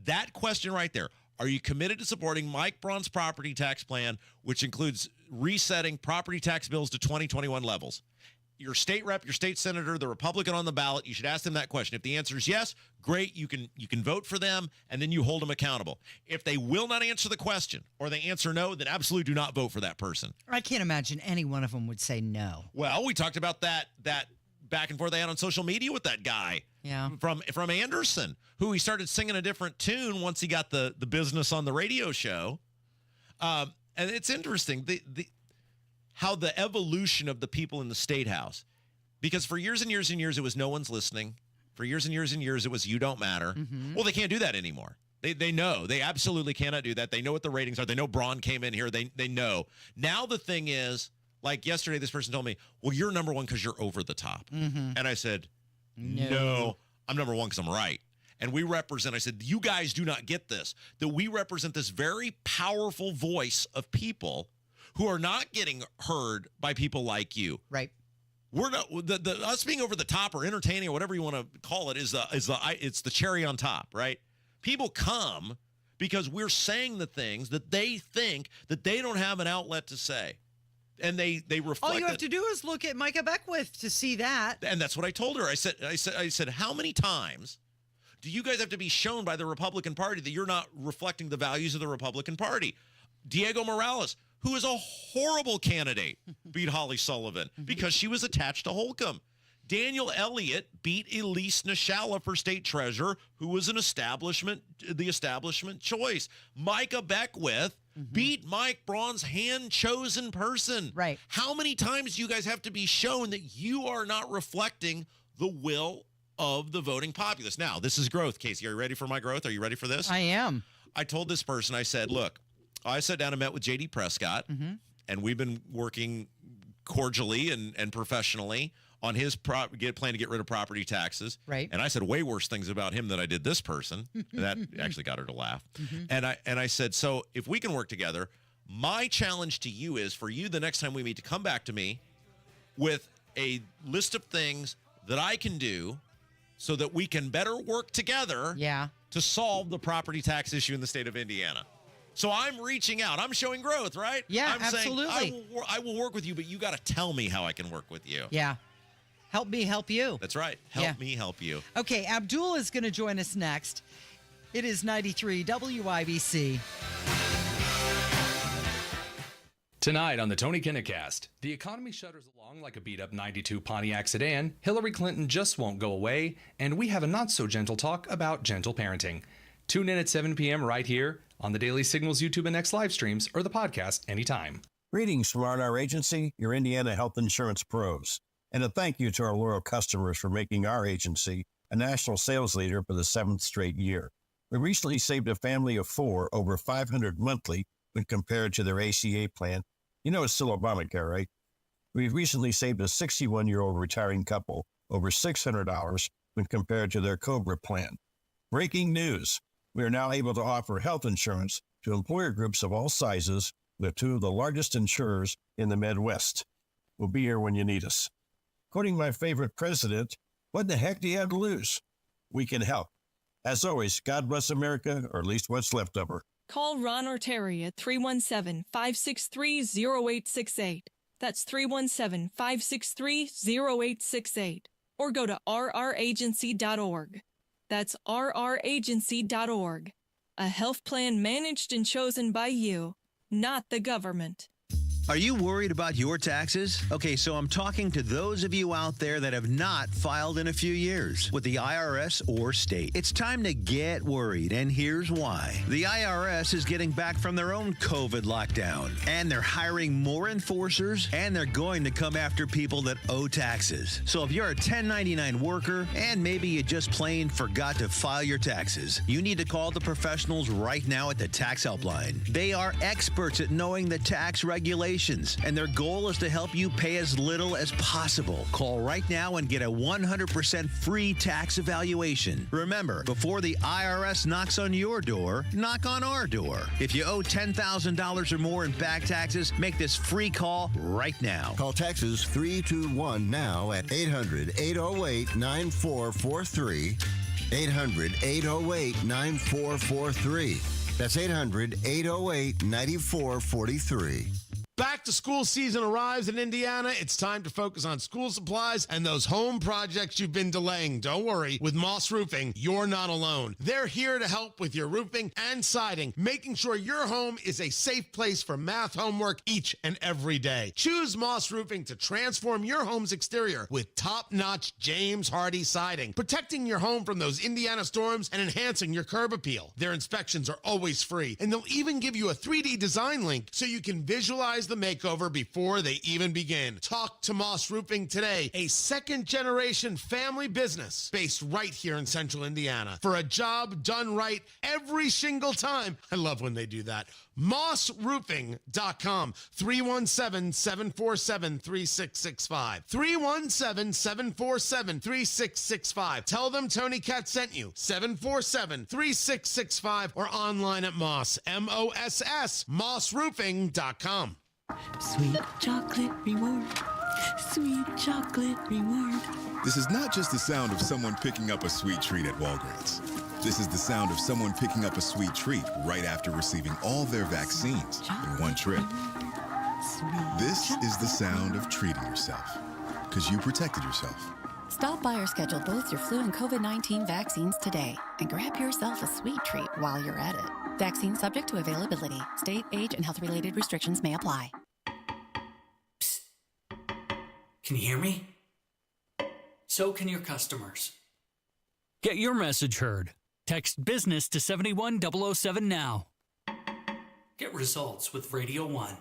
That question right there. Are you committed to supporting Mike Braun's property tax plan, which includes resetting property tax bills to 2021 levels? Your state rep, your state senator, the Republican on the ballot, you should ask them that question. If the answer is yes, great, you can vote for them, and then you hold them accountable. If they will not answer the question or they answer no, then absolutely do not vote for that person. I can't imagine any one of them would say no. Well, we talked about that back and forth they had on social media with that guy from Anderson, who he started singing a different tune once he got the business on the radio show. And it's interesting, how the evolution of the people in the State House, because for years and years and years, it was no one's listening. For years and years and years, it was you don't matter. Well, they can't do that anymore. They know. They absolutely cannot do that. They know what the ratings are. They know Braun came in here. They know. Now the thing is, like yesterday, this person told me, well, you're number one because you're over the top. And I said, no, I'm number one because I'm right. And we represent, I said, you guys do not get this, that we represent this very powerful voice of people who are not getting heard by people like you. Right. We're not us being over the top or entertaining or whatever you want to call it it's the cherry on top, right? People come because we're saying the things that they think that they don't have an outlet to say. And they reflect. All you have to do is look at Micah Beckwith to see that. And that's what I told her. I said, how many times do you guys have to be shown by the Republican Party that you're not reflecting the values of the Republican Party? Diego Morales, who is a horrible candidate, beat Holly Sullivan because she was attached to Holcomb. Daniel Elliott beat Elise Nishala for state treasurer, who was the establishment choice. Micah Beckwith beat Mike Braun's hand-chosen person. Right. How many times do you guys have to be shown that you are not reflecting the will of the voting populace? Now, this is growth, Casey. Are you ready for my growth? Are you ready for this? I am. I told this person, I said, look, I sat down and met with J.D. Prescott, and we've been working cordially and professionally on his plan to get rid of property taxes. Right. And I said way worse things about him than I did this person. And that actually got her to laugh. And I said, so if we can work together, my challenge to you is for you the next time we meet to come back to me with a list of things that I can do so that we can better work together to solve the property tax issue in the state of Indiana. So I'm reaching out. I'm showing growth, right? Yeah, I'm absolutely. saying I will work with you, but you got to tell me how I can work with you. Yeah. Help me help you. That's right. Help me help you. Okay, Abdul is going to join us next. It is 93 WIBC. Tonight on the Tony Kinnacast, the economy shudders along like a beat-up 92 Pontiac sedan, Hillary Clinton just won't go away, and we have a not-so-gentle talk about gentle parenting. Tune in at 7 p.m. right here on the Daily Signals YouTube and X live streams or the podcast anytime. Greetings from R&R Agency, your Indiana health insurance pros. And a thank you to our loyal customers for making our agency a national sales leader for the 7th straight year. We recently saved a family of 4 over $500 monthly when compared to their ACA plan. You know it's still Obamacare, right? We recently saved a 61-year-old retiring couple over $600 when compared to their COBRA plan. Breaking news. We are now able to offer health insurance to employer groups of all sizes with 2 of the largest insurers in the Midwest. We'll be here when you need us. Quoting my favorite president, what the heck do you have to lose? We can help. As always, God bless America, or at least what's left of her. Call Ron or Terry at 317-563-0868. That's 317-563-0868. Or go to rragency.org. That's rragency.org. A health plan managed and chosen by you, not the government. Are you worried about your taxes? Okay, so I'm talking to those of you out there that have not filed in a few years with the IRS or state. It's time to get worried, and here's why. The IRS is getting back from their own COVID lockdown, and they're hiring more enforcers, and they're going to come after people that owe taxes. So if you're a 1099 worker, and maybe you just plain forgot to file your taxes, you need to call the professionals right now at the Tax Helpline. They are experts at knowing the tax regulations valuations, and their goal is to help you pay as little as possible. Call right now and get a 100% free tax evaluation. Remember, before the IRS knocks on your door, knock on our door. If you owe $10,000 or more in back taxes, make this free call right now. Call Texas 321 now at 800-808-9443. 800-808-9443. That's 800-808-9443. Back to school season arrives in Indiana. It's time to focus on school supplies and those home projects you've been delaying. Don't worry. With Moss Roofing, you're not alone. They're here to help with your roofing and siding, making sure your home is a safe place for math homework each and every day. Choose Moss Roofing to transform your home's exterior with top-notch James Hardy siding, protecting your home from those Indiana storms and enhancing your curb appeal. Their inspections are always free, and they'll even give you a 3D design link so you can visualize the makeover before they even begin. Talk to Moss Roofing today, a second-generation family business based right here in Central Indiana. For a job done right every single time. I love when they do that. MossRoofing.com. 317-747-3665. 317-747-3665. Tell them Tony Katz sent you. 747-3665 or online at Moss, M-O-S-S, MossRoofing.com. Sweet chocolate reward. Sweet chocolate reward. This is not just the sound of someone picking up a sweet treat at Walgreens. This is the sound of someone picking up a sweet treat right after receiving all their vaccines in one trip. This is the sound of treating yourself, because you protected yourself. Stop by or schedule both your flu and COVID-19 vaccines today and grab yourself a sweet treat while you're at it. Vaccine subject to availability. State, age, and health-related restrictions may apply. Psst. Can you hear me? So can your customers. Get your message heard. Text business to 71007 now. Get results with Radio 1.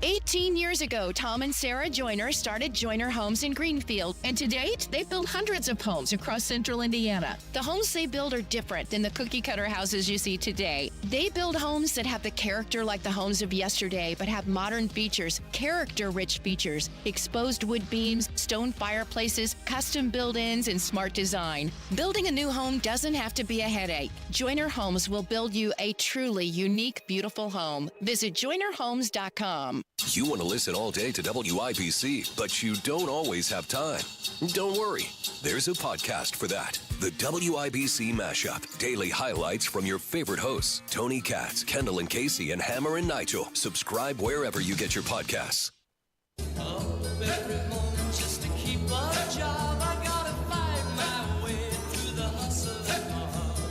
18 years ago, Tom and Sarah Joyner started Joyner Homes in Greenfield, and to date, they've built hundreds of homes across central Indiana. The homes they build are different than the cookie-cutter houses you see today. They build homes that have the character like the homes of yesterday, but have modern features, character-rich features, exposed wood beams, stone fireplaces, custom build-ins, and smart design. Building a new home doesn't have to be a headache. Joyner Homes will build you a truly unique, beautiful home. Visit JoynerHomes.com. You want to listen all day to WIBC, but you don't always have time. Don't worry. There's a podcast for that. The WIBC Mashup. Daily highlights from your favorite hosts, Tony Katz, Kendall and Casey, and Hammer and Nigel. Subscribe wherever you get your podcasts.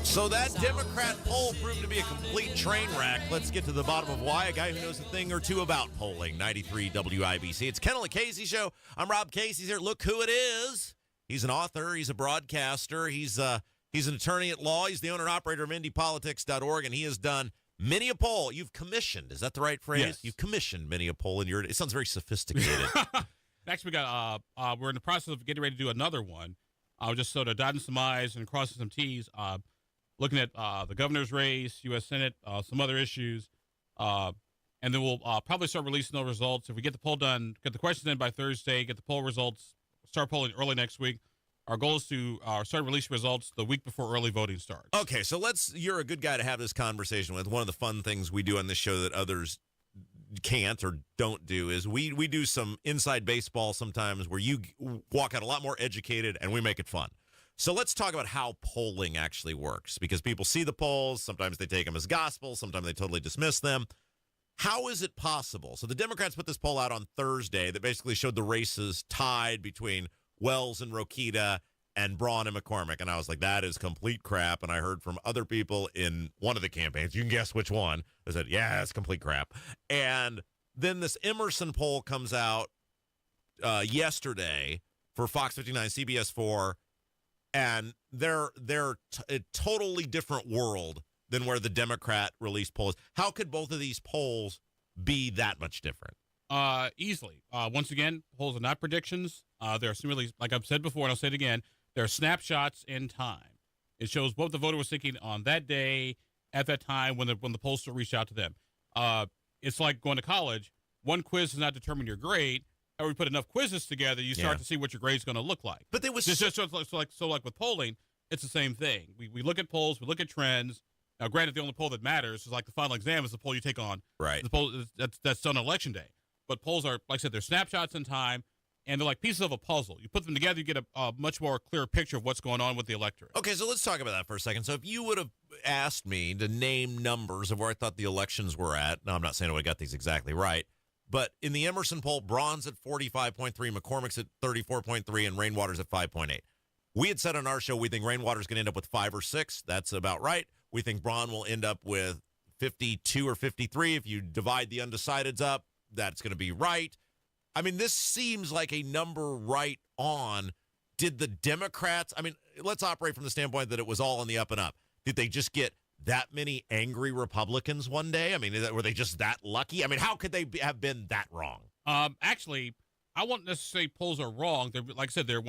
So that Democrat poll proved to be a complete train wreck. Let's get to the bottom of why. A guy who knows a thing or two about polling. 93 WIBC. It's Kendall Casey Show. I'm Rob Casey here. Look who it is. He's an author. He's a broadcaster. He's an attorney at law. He's the owner and operator of IndyPolitics.org, and he has done many a poll. You've commissioned. Is that the right phrase? Yes. You've commissioned many a poll. It sounds very sophisticated. Actually, we're in the process of getting ready to do another one. Just sort of dotting some I's and crossing some T's. Looking at the governor's race, U.S. Senate, some other issues. And then we'll probably start releasing those results. If we get the poll done, get the questions in by Thursday, get the poll results, start polling early next week. Our goal is to start releasing results the week before early voting starts. Okay, so you're a good guy to have this conversation with. One of the fun things we do on this show that others can't or don't do is we do some inside baseball sometimes where you walk out a lot more educated and we make it fun. So let's talk about how polling actually works, because people see the polls. Sometimes they take them as gospel. Sometimes they totally dismiss them. How is it possible? So the Democrats put this poll out on Thursday that basically showed the races tied between Wells and Rokita and Braun and McCormick. And I was like, that is complete crap. And I heard from other people in one of the campaigns, you can guess which one, they said, yeah, it's complete crap. And then this Emerson poll comes out yesterday for Fox 59, CBS 4, and they're a totally different world than where the Democrat released polls. How could both of these polls be that much different? Easily. Once again, polls are not predictions. They're really, like I've said before, and I'll say it again, they're snapshots in time. It shows what the voter was thinking on that day, at that time, when the pollster reached out to them. It's like going to college. one quiz does not determine your grade. However, we put enough quizzes together, you start to see what your grade's going to look like. But there was just like with polling, it's the same thing. We look at polls, we look at trends. Now, granted, the only poll that matters is like the final exam is the poll you take on. Right. The poll that's done on election day. But polls are, like I said, they're snapshots in time, and they're like pieces of a puzzle. You put them together, you get a much more clear picture of what's going on with the electorate. Okay, so let's talk about that for a second. So if you would have asked me to name numbers of where I thought the elections were at, now I'm not saying I got these exactly right, but in the Emerson poll, Braun's at 45.3, McCormick's at 34.3, and Rainwater's at 5.8. We had said on our show we think Rainwater's going to end up with 5 or 6. That's about right. We think Braun will end up with 52 or 53. If you divide the undecideds up, that's going to be right. I mean, this seems like a number right on. Did the Democrats, I mean, let's operate from the standpoint that it was all on the up and up. Did they just get that many angry Republicans one day? I mean, were they just that lucky? I mean, how could they have been that wrong? Actually, I won't necessarily say polls are wrong. They're, like I said, they're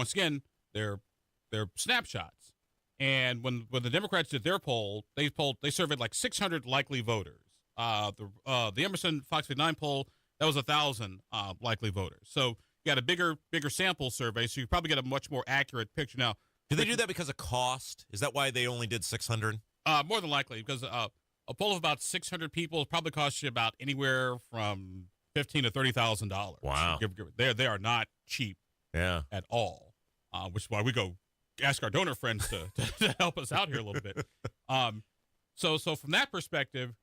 snapshots. And when the Democrats did their poll, they surveyed like 600 likely voters. The Emerson Fox 59 poll, that was 1,000 likely voters. So you got a bigger sample survey, so you probably get a much more accurate picture. Now, did they do that because of cost? Is that why they only did 600? More than likely, because a poll of about 600 people probably costs you about anywhere from $15,000 to $30,000. Wow, they are not cheap, at all. Which is why we go ask our donor friends to help us out here a little bit. So from that perspective,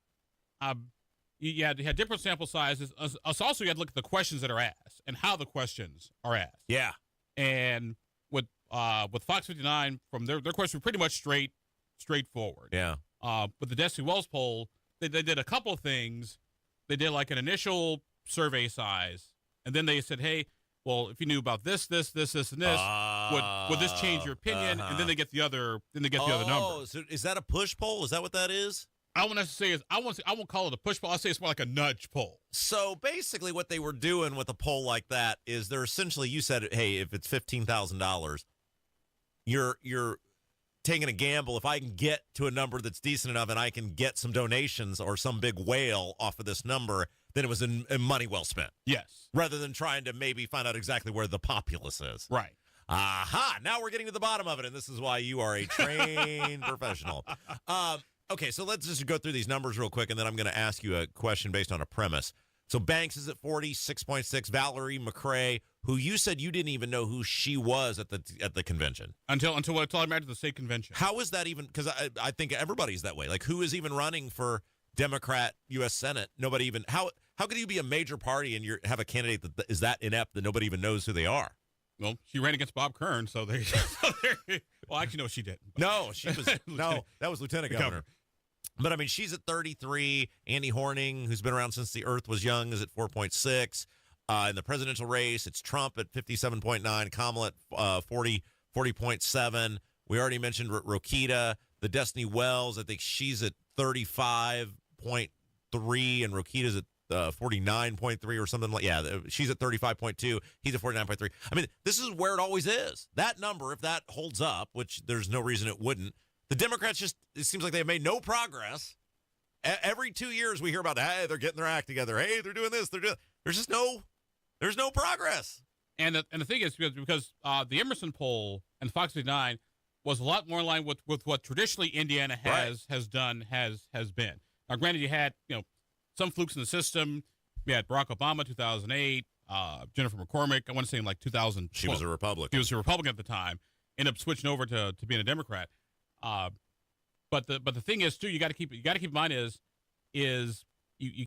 you had different sample sizes. Also, you had to look at the questions that are asked and how the questions are asked. Yeah. And with Fox 59, from their questions were pretty much straightforward. Yeah. With the Destiny Wells poll, they did a couple of things. They did like an initial survey size, and then they said, hey, well, if you knew about this, and this, would this change your opinion? And then they get the other number. Oh, so is that a push poll? Is that what that is? I won't call it a push poll. I'll say it's more like a nudge poll. So basically what they were doing with a poll like that is they're essentially, you said, hey, if it's $15,000, you're taking a gamble. If I can get to a number that's decent enough and I can get some donations or some big whale off of this number, then it was money well spent. Yes. Rather than trying to maybe find out exactly where the populace is. Right. Aha. Now we're getting to the bottom of it, and this is why you are a trained professional. Okay, so let's just go through these numbers real quick, and then I'm going to ask you a question based on a premise. So Banks is at 46.6. Valerie McRae, who you said you didn't even know who she was at the convention. Until I met at the state convention. How is that even? Because I think everybody's that way. Like, who is even running for Democrat U.S. Senate? Nobody even. How could you be a major party and you have a candidate that is that inept that nobody even knows who they are? Well, she ran against Bob Kern, so they. Well, actually, no, she didn't. No, she was. No, that was Lieutenant Governor. But I mean, she's at 33. Andy Horning, who's been around since the Earth was young, is at 4.6. In the presidential race, it's Trump at 57.9, Kamala at 40.7. We already mentioned Rokita. The Destiny Wells, I think she's at 35.3, and Rokita's at 49.3 or something like. Yeah, she's at 35.2. He's at 49.3. I mean, this is where it always is. That number, if that holds up, which there's no reason it wouldn't. The Democrats it seems like they've made no progress. Every 2 years we hear about, hey, they're getting their act together. Hey, they're doing this. There's no progress. And the thing is, because the Emerson poll and Fox 59 was a lot more in line with what traditionally Indiana has been. Now, granted, you had some flukes in the system. We had Barack Obama 2008, Jennifer McCormick. I want to say in like 2012. She was a Republican. She was a Republican at the time. Ended up switching over to being a Democrat. But the thing is too, you got to keep in mind is you